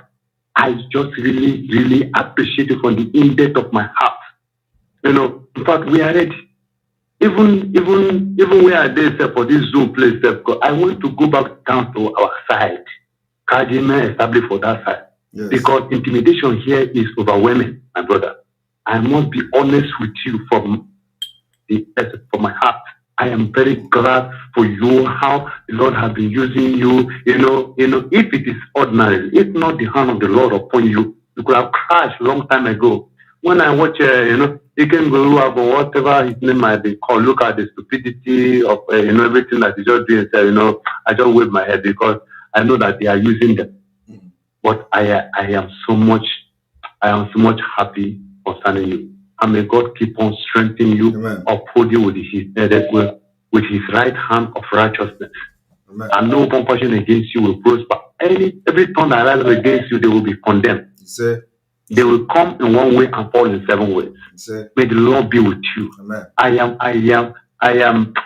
I just really, really appreciate it from the in-depth of my heart. You know, in fact, we are ready. Even where I did for this Zoom place, I want to go back down to our side. Kajime established for that side. Yes. Because intimidation here is overwhelming, my brother. I must be honest with you from my heart. I am very glad for you, how the Lord has been using you. You know, if it is ordinary, if not the hand of the Lord upon you, you could have crashed a long time ago. When I watch, you can go up or whatever his name might be called, look at the stupidity of, everything that he's just doing. So, I just wave my head because I know that they are using them. But I am so much happy concerning you. And may God keep on strengthening you, uphold you with his right hand of righteousness. Amen. And no compassion against you will prosper. Every tongue that rises against you, they will be condemned. They will come in one way and fall in 7 ways. May the Lord be with you. Amen. I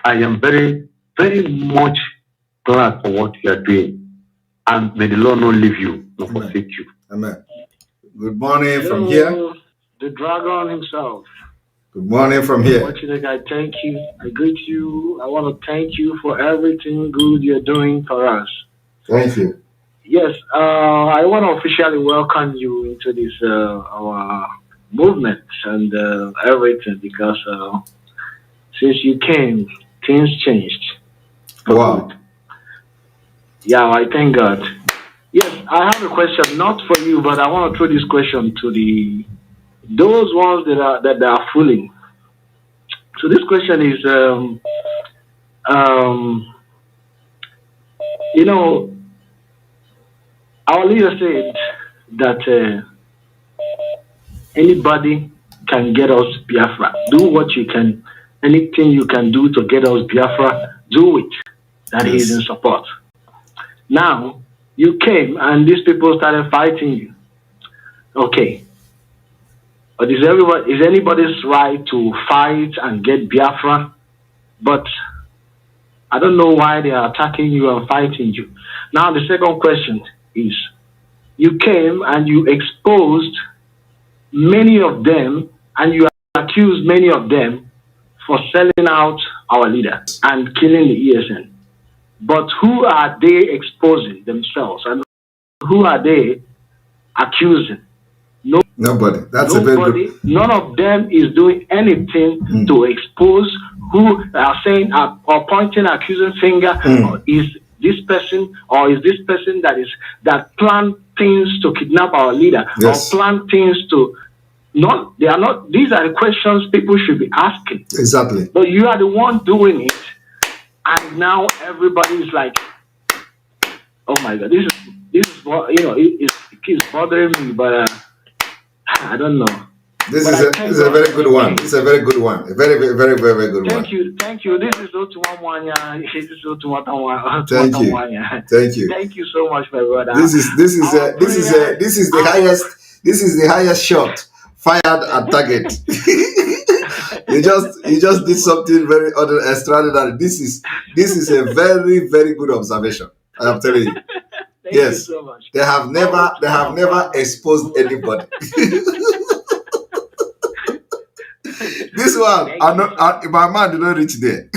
am very, very much glad for what you are doing. And may the Lord not leave you, nor forsake you. Amen. Good morning from here. The dragon himself. Good morning from here. I thank you. I greet you. I want to thank you for everything good you're doing for us. Thank you. Yes, I want to officially welcome you into this our movement and everything because since you came, things changed. Wow. Yeah, I thank God. Yes, I have a question, not for you, but I want to throw this question to those ones that are fooling. So this question is, our leader said that anybody can get us Biafra. Do what you can, anything you can do to get us Biafra, do it. That yes. He is in support. Now, you came and these people started fighting you. Okay. But is anybody's right to fight and get Biafra? But I don't know why they are attacking you and fighting you. Now the second question is, you came and you exposed many of them and you accused many of them for selling out our leader and killing the ESN. But who are they exposing themselves and who are they accusing? Nobody. That's nobody. None of them is doing anything to expose who are saying or pointing accusing finger or is this person that plan things to kidnap our leader or plan things to they are not. These are the questions people should be asking. Exactly. But you are the one doing it, and now everybody is like, "Oh my God, this is what it keeps bothering me." But I don't know. This is a very good one. It's a very good one. A very good one. Thank you. This is Otuwamwanya. This is Otuwamwanya. Thank you. Thank you so much, my brother. This is the highest. This is the highest shot fired at target. you just did something very extraordinary. This is a very, very good observation. I am telling you. Thank you so much. They have never exposed anybody. This one, my man did not reach there.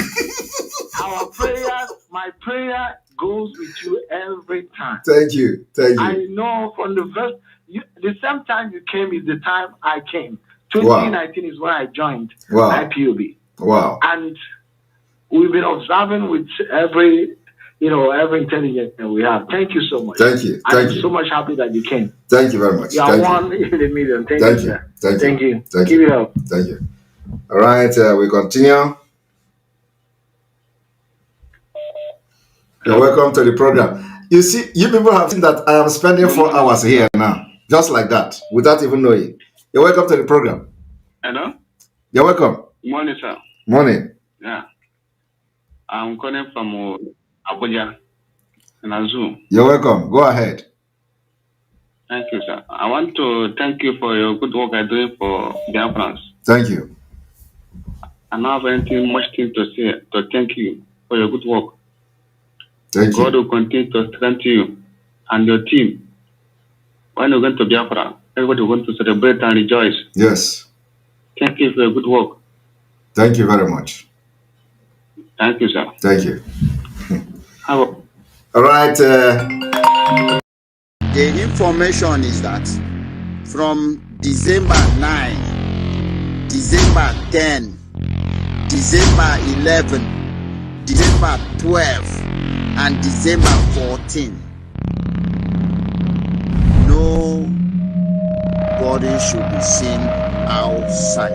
My prayer goes with you every time. Thank you. I know from the the same time you came is the time I came. 2019 is when I joined IPOB. Wow. And we've been observing with every intelligence that we have. Thank you so much. Thank you. I'm so much happy that you came. Thank you very much. You are one in a million. Thank you. Thank you. Keep it up. Thank you. All right, we continue. You're welcome to the program. You see, you people have seen that I am spending 4 hours here now, just like that, without even knowing. You're welcome to the program. Hello? You're welcome. Morning, sir. Morning. Yeah. I'm calling from Abuja in Azul. You're welcome. Go ahead. Thank you, sir. I want to thank you for your good work you're doing for Biafrans. Thank you. I don't have anything much to say to thank you for your good work. Thank you. God will continue to strengthen you and your team. When you're going to Biafra, everybody will going to celebrate and rejoice. Yes. Thank you for your good work. Thank you very much. Thank you, sir. Thank you. All right. The information is that from December 9, December 10, December 11, December 12, and December 14, nobody should be seen outside.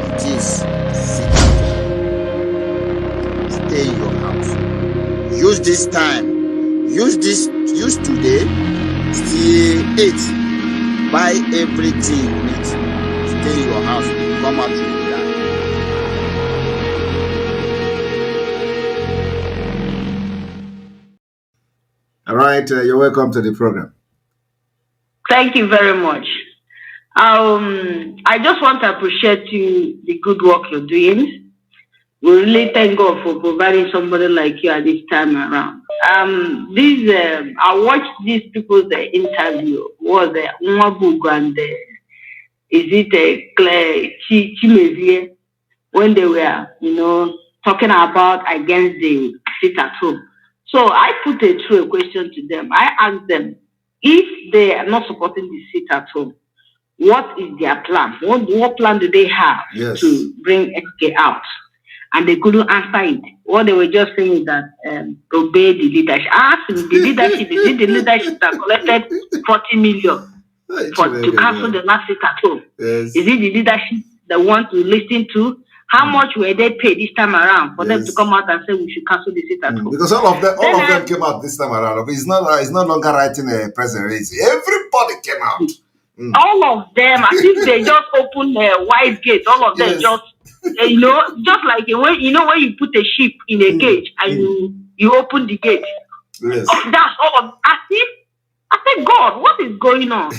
It is stay in your house. Use this time. Use today. Stay 8. Buy everything you need. Stay in your house. Come out to the All right, you're welcome to the program. Thank you very much. I just want to appreciate you, the good work you're doing. We really thank God for providing somebody like you at this time around. I watched these people's interview. Was MADUBUGWU and is it Claire Chimezie, when they were, talking about against the sit at home. So I put a question to them. I asked them, if they are not supporting the sit at home, what is their plan? What plan do they have to bring SK out? And they couldn't answer it. What they were just saying is that obey the leadership. I asked them, the leadership, is it the leadership that collected 40 million to cancel the last sit at home? Yes. Is it the leadership that want to listen to? How much were they paid this time around for them to come out and say we should cancel the sit at home? Because all of them came out this time around. It's no longer writing a press release. Everybody came out. All of them, as if they just opened a wide gate. All of them just, just like when you put a sheep in a cage and you open the gate. Yes. That's all of. As if I said, God, what is going on?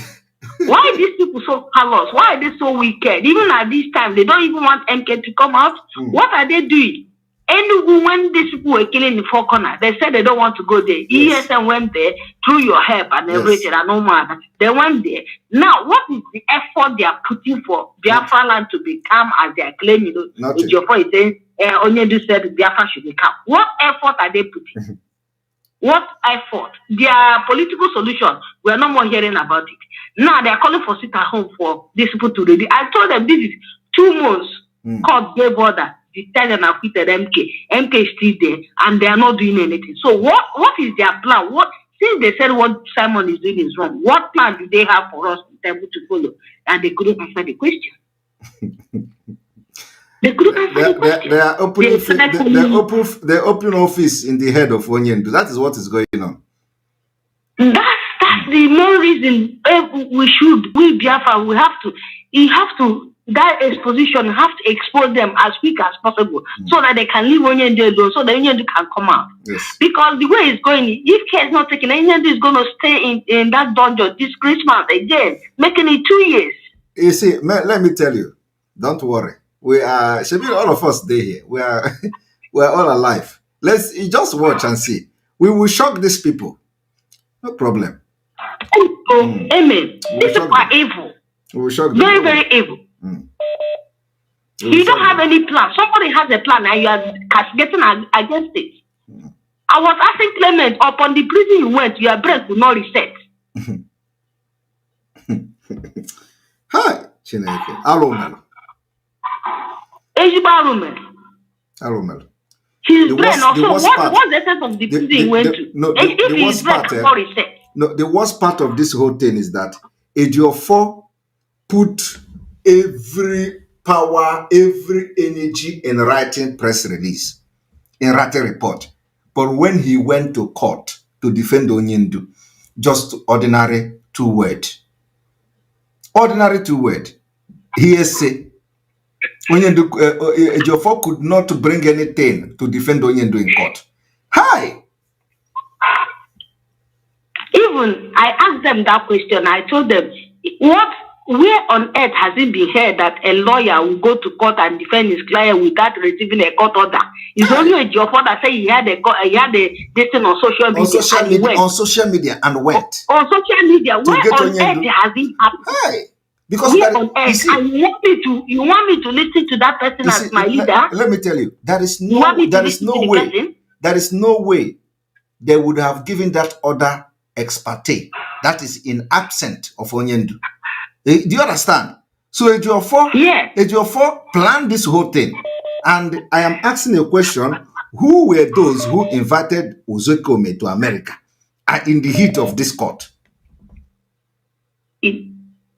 Why are these people so callous? Why are they so wicked? Even at this time, they don't even want MK to come out. What are they doing? And when these people were killing the four corners, they said they don't want to go there. ESN went there through your help and everything. And no matter. They went there. Now, what is the effort they are putting for Biafra land to become, as they are claiming? EJIOFOR is saying, Onyedu said Biafra should become. What effort are they putting? What effort? Their political solution, we are no more hearing about it. Now they are calling for sit at home for these people to ready. I told them this is 2 months. Court gave order. The time and acquitted MK. MK is still there and they are not doing anything. So what is their plan? Since they said what Simon is doing is wrong, what plan do they have for us to follow? And they couldn't answer the question. They couldn't answer the question. They are open office in the head of Onyendu. That is what is going on. That's the main reason we Biafra, we have to. you have to, that exposition, you have to expose them as quick as possible so that they can leave Onyendu alone, so the Onyendu can come out. Yes. Because the way it's going, if care is not taken, Onyendu is going to stay in that dungeon this Christmas again, making it 2 years. You see, let me tell you, don't worry. We are, all of us there here. We are, we are all alive. Let's just watch and see. We will shock these people. No problem. Amen. These people are evil. We will shock them. Very, very evil. You don't have any plan. Somebody has a plan and you are castigating against it. I was asking Clement, upon the prison you went, your breath will not reset. Hi, Chineke. Alomel. Alomel. His brain also, what's the essence of the prison he went to? No, if his breath will not reset. No, the worst part of this whole thing is that EJIOFOR put every power, every energy in writing press release, in writing report. But when he went to court to defend Onyendu, just ordinary 2 words. Ordinary 2 words. He say, Onyendu, EJIOFOR could not bring anything to defend Onyendu in court. Hi! Even I asked them that question. I told them, where on earth has it been heard that a lawyer will go to court and defend his client without receiving a court order? It's only EJIOFOR that say he had this thing on social media. On social media and went. On social media. Where on earth has it happened? Hey, because where on earth? And you want me to listen to that person as my leader? Let me tell you, there is no way they would have given that order ex parte. That is in absent of Onyendu. Do you understand? So EJIOFOR planned this whole thing. And I am asking a question, who were those who invited Uzokome to America in the heat of this court?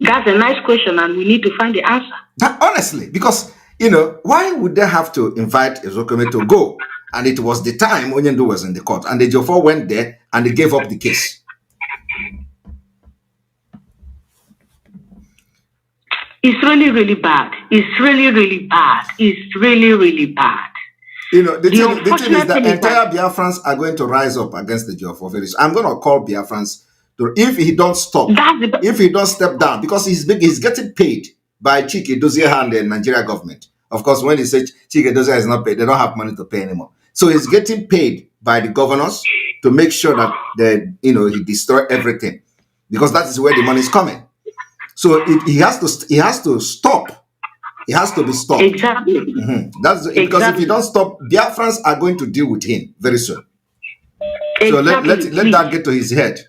That's a nice question and we need to find the answer. Honestly, because, why would they have to invite Uzokome to go? And it was the time Onyendu was in the court. And EJIOFOR went there and they gave up the case. It's really, really bad. It's really, really bad. It's really, really bad. The thing is that entire Biafrans are going to rise up against the EJIOFOR very soon. I'm going to call Biafrans if he don't stop, if he don't step down, because he's getting paid by Chike Dozier and the Nigeria government. Of course, when he says Chike Dozier is not paid, they don't have money to pay anymore. So he's getting paid by the governors to make sure that he destroy everything, because that is where the money is coming. So he has to stop. He has to be stopped. Exactly. That's because if he don't stop, Biafrans are going to deal with him very soon. Exactly. So let that get to his head.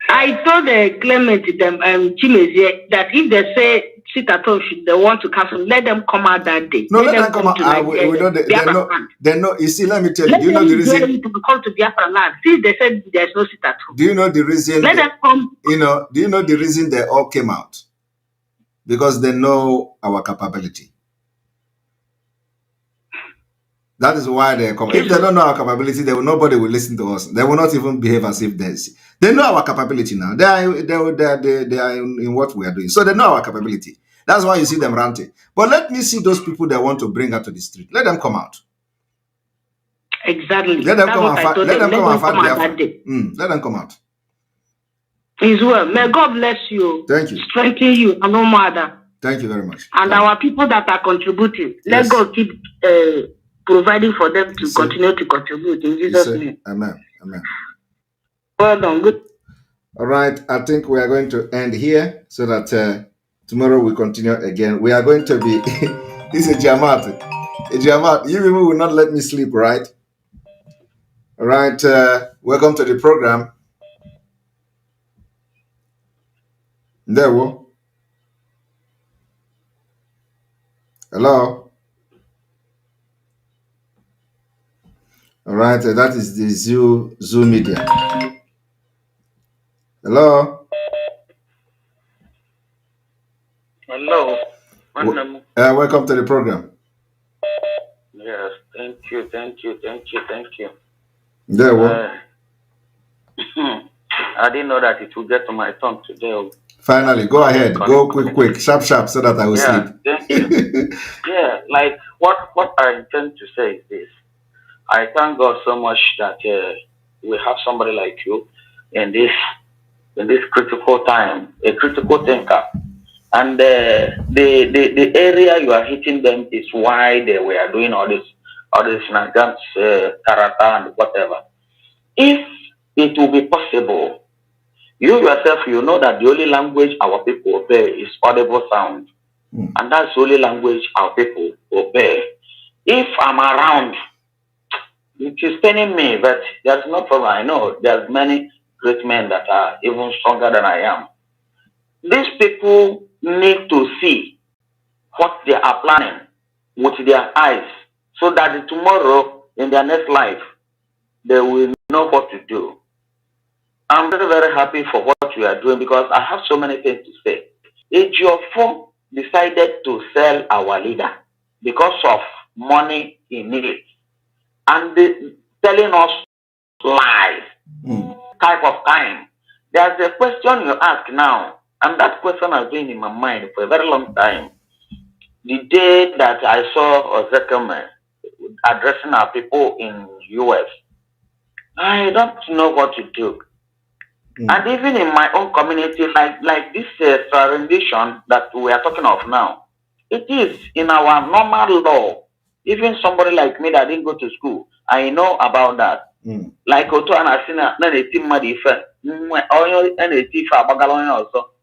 I told Clement Chimezie that if they say sit at home, they want to cancel, let them come out that day. No, let them come out. They know. You see, let me tell you. Do you know the reason? To come to Biafra land. See, they said there's no sit at home. Do you know the reason? Let them come. Do you know the reason they all came out? Because they know our capability. That is why they come. If they don't know our capability, nobody will listen to us. They will not even behave as if they know our capability now. They are in what we are doing. So they know our capability. That's why you see them ranting. But let me see those people that want to bring out to the street. Let them come out. Exactly. Let them come and fight. Let them come and fight. Let them come out. Is well. May God bless you. Thank you. Strengthen you and no matter. Thank you very much. And our people that are contributing, let God keep providing for them to continue to contribute in Jesus' name. Amen. Amen. Well done. Good. All right. I think we are going to end here so that tomorrow we continue again. We are going to be this is Jamat. Jamat, you people will not let me sleep, right? All right. Welcome to the program. There we go. Hello. All right, that is the Zoo Media. Hello. Hello. Welcome to the program. Yes, thank you. There we go. I didn't know that it would get to my turn today. Finally, go ahead. Go quick, sharp, so that I will sleep. Thank you. Like what I intend to say is this. I thank God so much that we have somebody like you in this critical time, a critical thinker. And the area you are hitting them is why they were doing all this shenanigans, character and whatever. If it will be possible, you yourself, you know that the only language our people obey is audible sound. And that's the only language our people obey. If I'm around, it is paining me, but there's no problem. I know there's many great men that are even stronger than I am. These people need to see what they are planning with their eyes so that tomorrow in their next life, they will know what to do. I'm very, very happy for what you are doing because I have so many things to say. EJIOFOR decided to sell our leader because of money he needed. And telling us lies, type of time. There's a question you ask now, and that question has been in my mind for a very long time. The day that I saw Ozekeme addressing our people in US, I don't know what to do. And even in my own community, like this rendition that we are talking of now, it is in our normal law. Even somebody like me that didn't go to school, I know about that. Like Oto and Asina,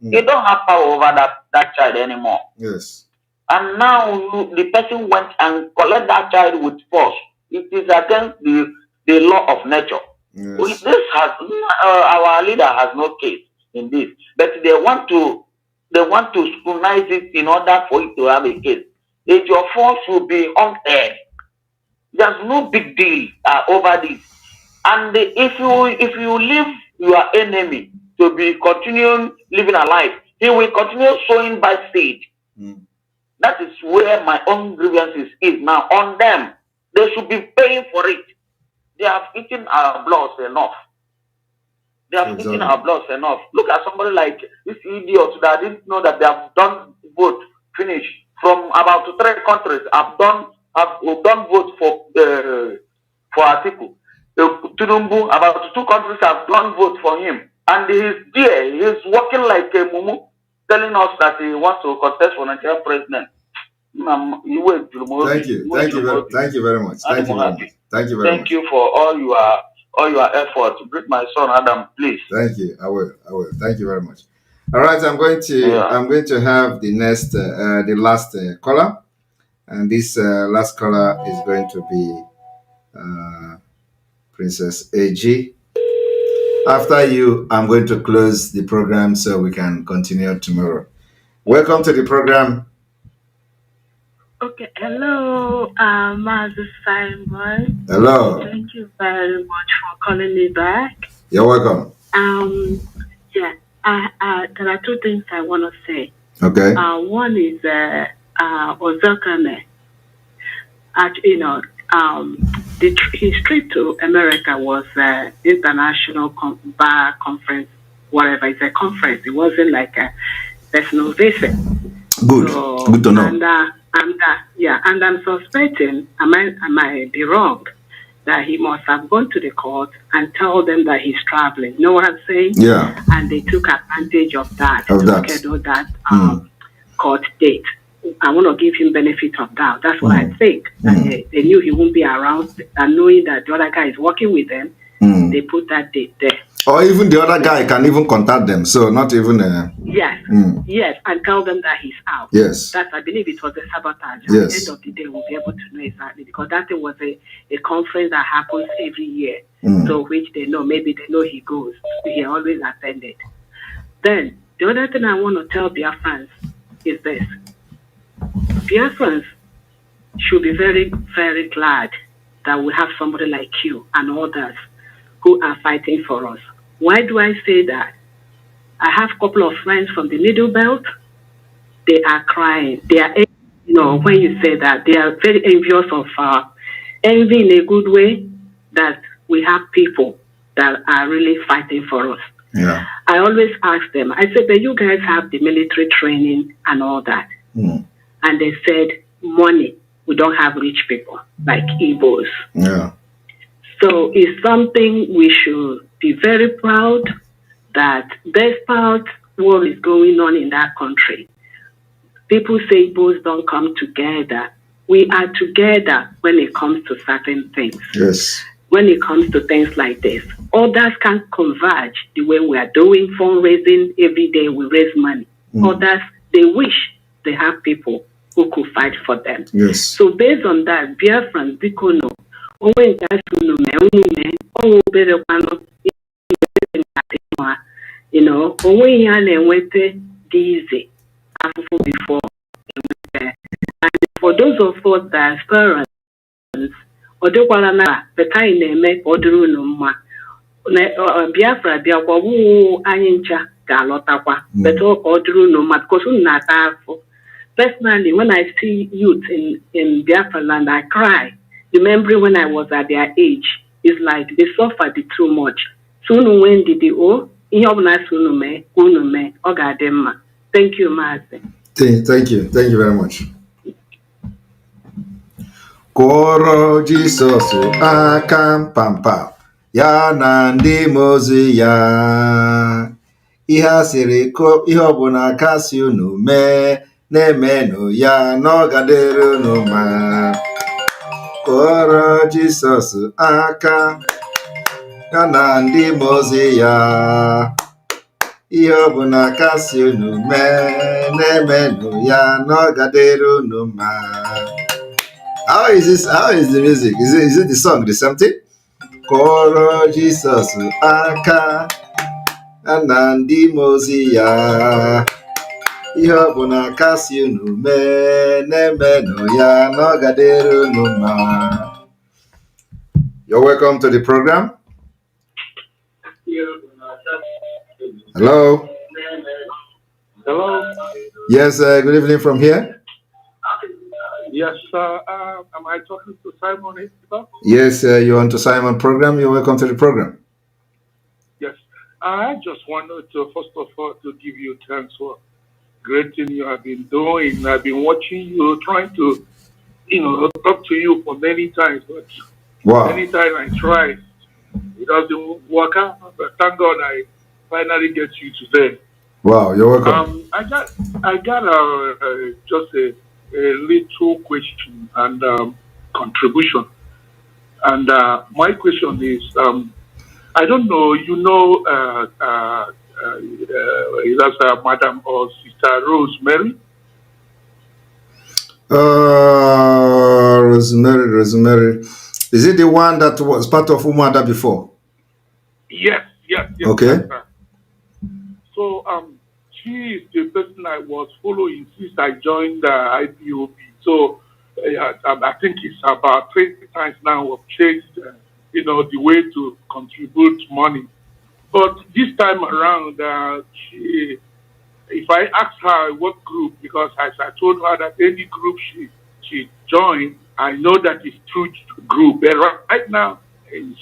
you don't have power over that child anymore. Yes. And now the person went and collect that child with force. It is against the law of nature. Yes. This has our leader has no case in this, but they want to scrutinize it in order for it to have a case. EJIOFOR should be unfair. There's no big deal over this. And if you leave your enemy to be continuing living a life, he will continue sowing bad seed. That is where my own grievances is now on them. They should be paying for it. They have eaten our blood enough. They have eaten our blood enough. Look at somebody like this idiot that didn't know that they have done vote finish from about 3 countries. Have done vote for Atiku. Tinubu, about 2 countries have done vote for him, and he's there. He's working like a mumu, telling us that he wants to contest for Nigerian president. Thank you very much. Thank you for all your efforts. Greet my son Adam, please. Thank you. I will. Thank you very much. All right, I'm going to have the next the last caller, and this last caller is going to be Princess AG. After you, I'm going to close the program so we can continue tomorrow. Welcome to the program. Okay, hello, Mazi Simon. Hello. Thank you very much for calling me back. You're welcome. There are 2 things I want to say. Okay. One is Ozekeme. His trip to America was international bar conference, whatever. It's a conference. It wasn't like a personal visit. Good. So, good to know. And I'm suspecting, I might be wrong, that he must have gone to the court and told them that he's traveling. You know what I'm saying? Yeah. And they took advantage of that to schedule that court date. I want to give him benefit of doubt. That's what I think. They knew he won't be around, and knowing that the other guy is working with them, they put that date there. Or even the other guy can even contact them. So not even Yes, and tell them that he's out. Yes. That I believe it was a sabotage. Yes. At the end of the day, we'll be able to know exactly, because that was a conference that happens every year. So which they know he goes. He always attended. Then the other thing I want to tell Biafrans is this. Biafrans should be very, very glad that we have somebody like you and others who are fighting for us. Why do I say that? I have a couple of friends from the Middle Belt. They are crying. They are, when you say that, they are very envious of envy in a good way, that we have people that are really fighting for us. Yeah. I always ask them, I said, but you guys have the military training and all that. And they said, money. We don't have rich people like Igbos. Yeah. So it's something we should be very proud that despite what is going on in that country, people say Igbos don't come together. We are together when it comes to certain things. Yes. When it comes to things like this, others can converge the way we are doing fundraising every day. We raise money. Others, they wish they have people who could fight for them. Yes. So based on that, Biafran, Bikono, you know, before. And for those of us that are parents, the kind they make Biafra, Biafra, Anyincha, Galotakwa, but because personally, when I see youth in Biafra land, I cry. Remembering when I was at their age, it's like they suffered too much. Soon when did they Thank you, Mazi. Thank you. Thank you very much. Koro Jesus aka pampa ya na ndị mozi ya ihe asịrị ko ihe ọbụla kasị unu mee na-emenụ ya n'ọgadịrị unu ma. Koro Jesus aka ya na ndị mozi ya ihe ọbụla kasị unu mee na-emenụ ya n'ọgadịrị unu ma. How is this? How is the music? Is it the song? The same thing? Koro Jesus aka anandi mozi ya ihe ọbụla kasị unu mee na-emenụ ya n'ọgadịrị unu ma. You're welcome to the program. Hello. Hello. Yes. Good evening from here. Yes, am I talking to Simon Ekpa? Yes, you're on to Simon program. You're welcome to the program. Yes, I just wanted to, first of all, to give you thanks for great thing you have been doing. I've been watching you, trying to, talk to you for many times, but anytime I try, it doesn't work out. But thank God I finally get you today. Wow, you're welcome. I got just a little question and contribution. And my question is, I don't know, that's Madam or Sister Rosemary? Rosemary. Is it the one that was part of Umada before? Yes. Okay. So, she is the person I was following since I joined the IPOB. So I think it's about 20 times now I've changed, the way to contribute money. But this time around, if I ask her what group, because as I told her that any group she joined, I know that it's through group. But right now,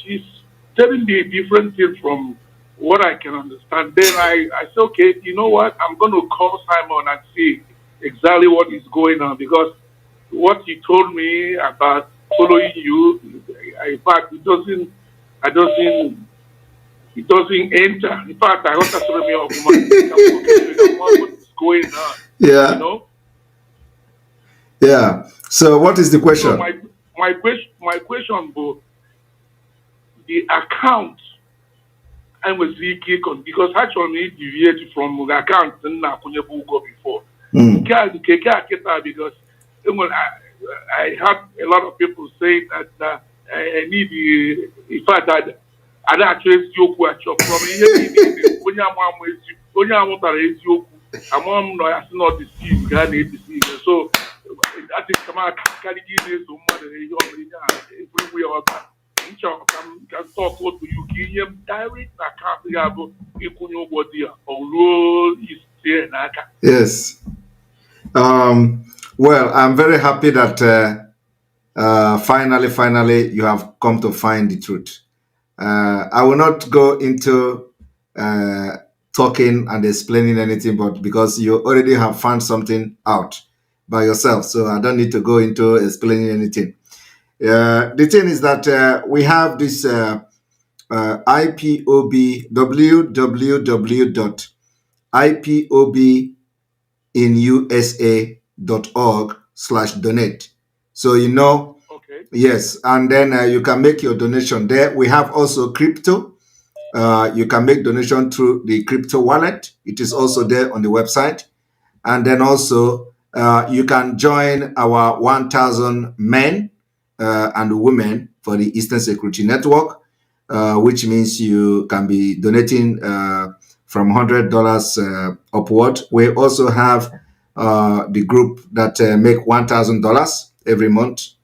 she's telling me different things from what I can understand. Then I said, okay, you know what? I'm going to call Simon and see exactly what is going on, because what he told me about following you, in fact, it doesn't enter. In fact, I want to tell me what's going on. Yeah. Yeah. So what is the question? So my question, Bo, the account I was leaking on, because actually deviated from the account before. Because I had a lot of people say that I need in fact I actually joke from not deceived. So I think some everywhere can talk what you give him direct account Yes. Well, I'm very happy that finally you have come to find the truth. I will not go into talking and explaining anything, but because you already have found something out by yourself, so I don't need to go into explaining anything. The thing is that we have this IPOB, www.ipobinusa.org/donate. So yes, and then you can make your donation there. We have also crypto. You can make donation through the crypto wallet. It is also there on the website. And then also you can join our 1,000 men and women for the Eastern Security Network, which means you can be donating from $100 upward. We also have the group that make $1,000 every month.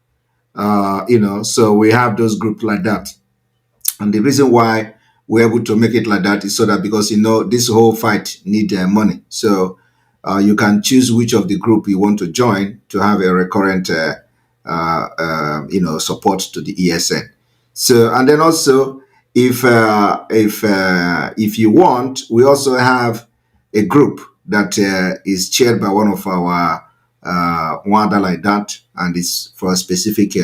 So we have those groups like that. And the reason why we're able to make it like that is so that because, this whole fight need money. So you can choose which of the group you want to join to have a recurrent, support to the ESN. So, and then also, if you want, we also have a group that is chaired by one of our WADA like that, and it's for a specific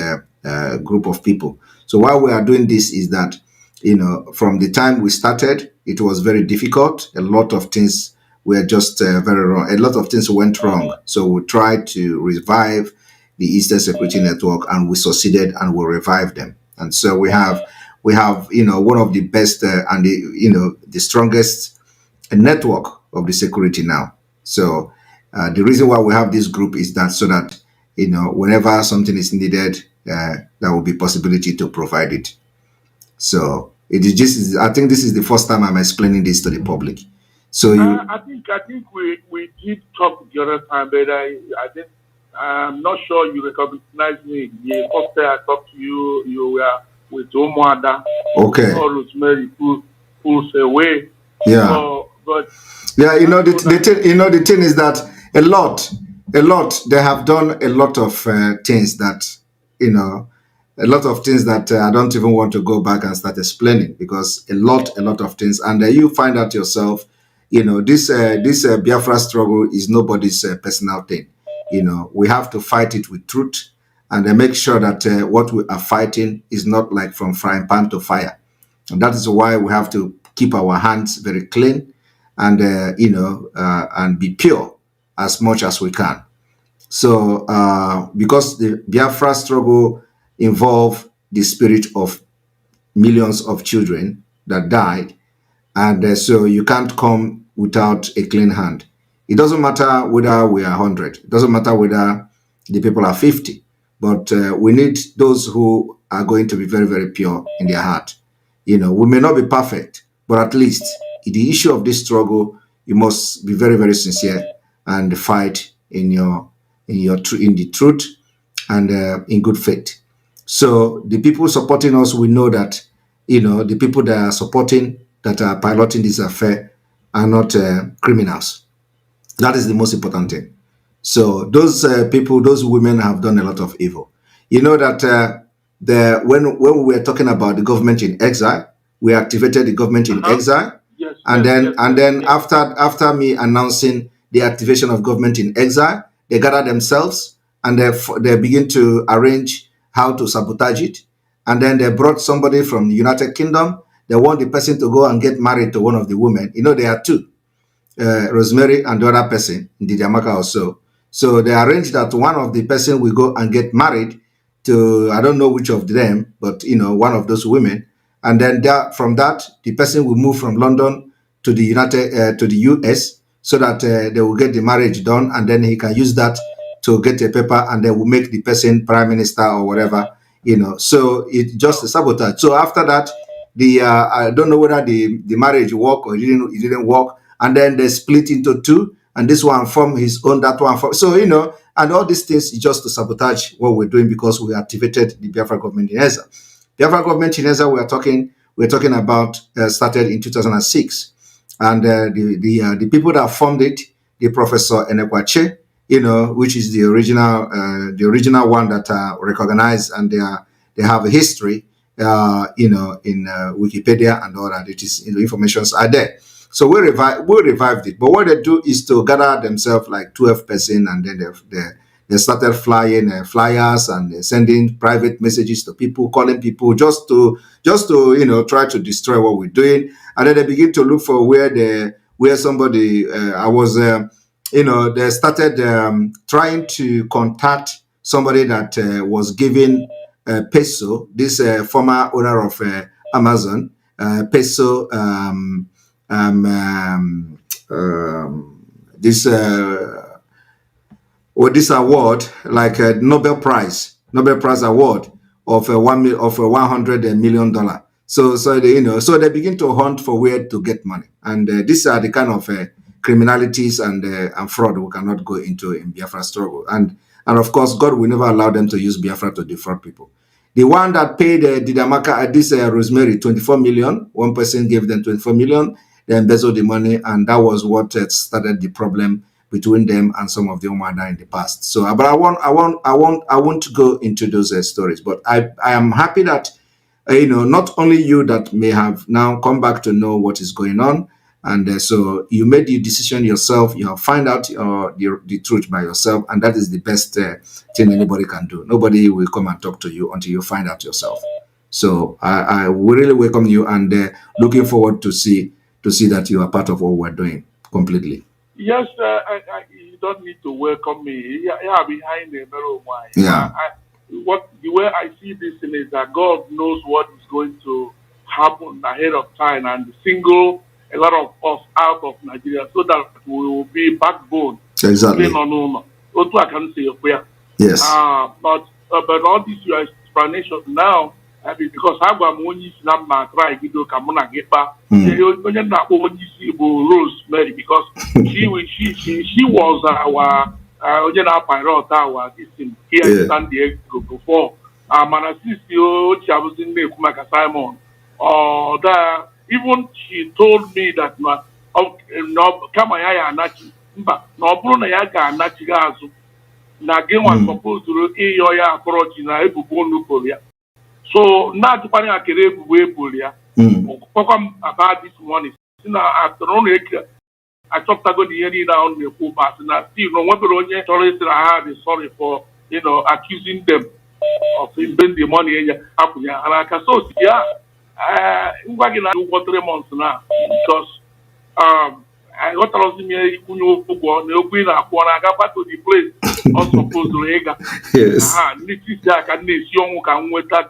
group of people. So why we are doing this is that, from the time we started, it was very difficult. A lot of things were just very wrong. A lot of things went wrong. So we tried to revive the Eastern Security Network, and we succeeded, and we revived them. And so we have one of the best and the strongest network of the security now. So the reason why we have this group is that so that whenever something is needed, there will be possibility to provide it. So it is just, I think this is the first time I'm explaining this to the public. So I think we did talk the other time, but I'm not sure you recognize me. The first time I talked to you, you were with Omwada. Okay. Or Rosemary pulls away. Yeah. So, but yeah, the thing is that a lot they have done a lot of things that a lot of things that I don't even want to go back and start explaining, because a lot of things, and you find out yourself, this Biafra struggle is nobody's personal thing. We have to fight it with truth, and make sure that what we are fighting is not like from frying pan to fire. And that is why we have to keep our hands very clean, and and be pure as much as we can. So because the Biafra struggle involve the spirit of millions of children that died, and so you can't come without a clean hand. It doesn't matter whether we are 100. It doesn't matter whether the people are 50. But we need those who are going to be very, very pure in their heart. We may not be perfect, but at least in the issue of this struggle, you must be very, very sincere and fight in the truth and in good faith. So the people supporting us, we know that the people that are supporting, that are piloting this affair, are not criminals. That is the most important thing. So those people, those women have done a lot of evil. You know that when we were talking about the government in exile, we activated the government in exile. Yes, and then after me announcing the activation of government in exile, they gather themselves and they begin to arrange how to sabotage it. And then they brought somebody from the United Kingdom. They want the person to go and get married to one of the women. There are two, Rosemary and the other person, Ndidiamaka also. So they arranged that one of the person will go and get married to, I don't know which of them, but one of those women. And then from that, the person will move from London to the US, so that they will get the marriage done, and then he can use that to get a paper, and they will make the person prime minister or whatever. So it's just a sabotage. So after that, I don't know whether the marriage worked or it didn't work, and then they split into two, and this one form his own, that one form. So and all these things is just to sabotage what we're doing, because we activated the Biafra government in Ezra. Biafra government in Ezra we're talking about started in 2006, and the people that formed it, the Professor Ekpa, which is the original one that are recognized, and they have a history in Wikipedia and all that. It is, informations are there. So we revived it. But what they do is to gather themselves like 12 person, and then they started flying flyers and sending private messages to people, calling people just to try to destroy what we're doing. And then they begin to look for where somebody they started trying to contact somebody that was giving Peso, this former owner of Amazon, Peso, this award, like a Nobel Prize award of $100 million. So they begin to hunt for where to get money, and these are the kind of criminalities and fraud we cannot go into in Biafra struggle. And of course, God will never allow them to use Biafra to defraud people. The one that paid Didamaka, this Rosemary, 24 million, one person gave them 24 million, they embezzled the money, and that was what started the problem between them and some of the Umada in the past. So, but I won't go into those stories. But I am happy that not only you that may have now come back to know what is going on, and so you made the decision yourself. You have find out the truth by yourself, and that is the best thing anybody can do. Nobody will come and talk to you until you find out yourself. So I really welcome you, and looking forward to see that you are part of what we're doing completely. Yes, you don't need to welcome me. Yeah, behind the mirror. Yeah. The way I see this thing is that God knows what is going to happen ahead of time, and single a lot of us out of Nigeria so that we will be backbone. Exactly. I can say yes. But all this your explanation now, because I was only try to come on Ekpa. Rosemary, because she was our pilot our this thing here in San Diego before. Simon. Even she told me that supposed to so now about this one I talked about the area on the pool pass, and I still know what I have is sorry for accusing them of spending the money in Apuya. And I can so I'm working for 3 months now because I got to see me I got back to the place also supposed to yes. This is that and this young can wait that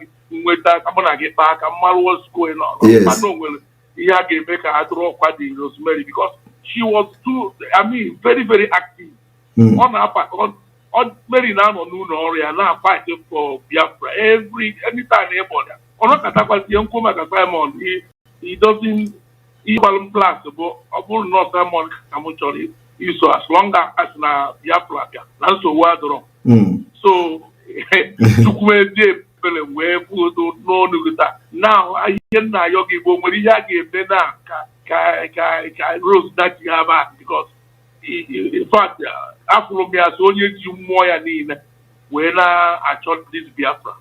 I'm gonna get back and what's going on. Yes. I know well he had to make a draw quite the Rosemary because she was very, very active. On very now no area now fighting for Biafra anytime anybody. Simon, he doesn't even blast but not Simon Kamuchori. So as long as na Biafra, that's so well done. So now I hear now Yogi Rose that you have because in fact after me as only you more when I shot this Biafra.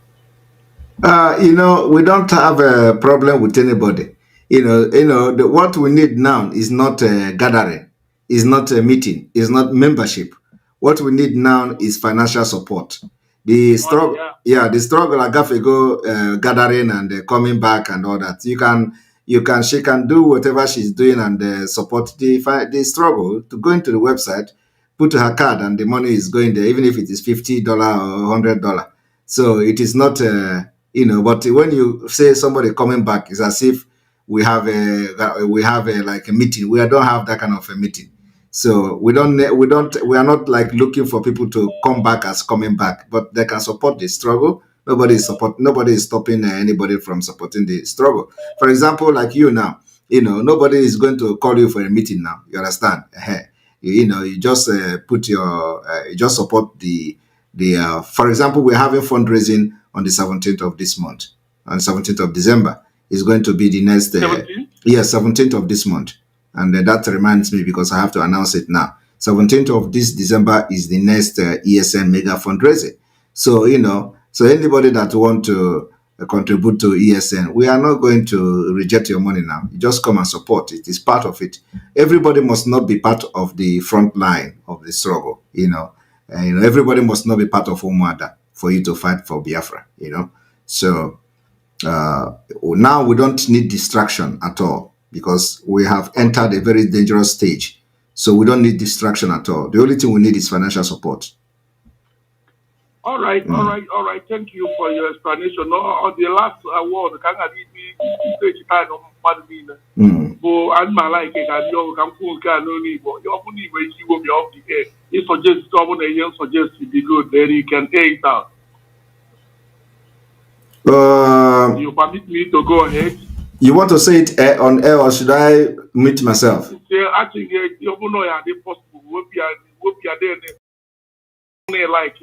We don't have a problem with anybody. What we need now is not a gathering, is not a meeting, is not membership. What we need now is financial support. The struggle, the struggle Agafego gathering and coming back and all that. She can do whatever she's doing and support the struggle to go into the website, put her card, and the money is going there, even if it is $50 or $100. So it is not, but when you say somebody coming back, it's as if we have like a meeting. We don't have that kind of a meeting. So we are not like looking for people to come back as coming back, but they can support the struggle. Nobody is stopping anybody from supporting the struggle. For example, like you now, nobody is going to call you for a meeting now. You understand? You just you just support the for example, we're having fundraising on the 17th of this month, on 17th of December is going to be the next 17th of this month. And that reminds me because I have to announce it now. 17th of this December is the next ESN mega fundraising. So, so anybody that want to contribute to ESN. We are not going to reject your money now. You just come and support. It is part of it. Everybody must not be part of the front line of the struggle, you know. Everybody must not be part of Umuada for you to fight for Biafra, you know. So now we don't need distraction at all because we have entered a very dangerous stage. So we don't need distraction at all. The only thing we need is financial support. All right. Thank you for your explanation. On the last award, can I you suggest someone suggest to be good, then you can air it out. You permit me to go ahead? You want to say it on air or should I mute myself? I think you know possible. We'll be there like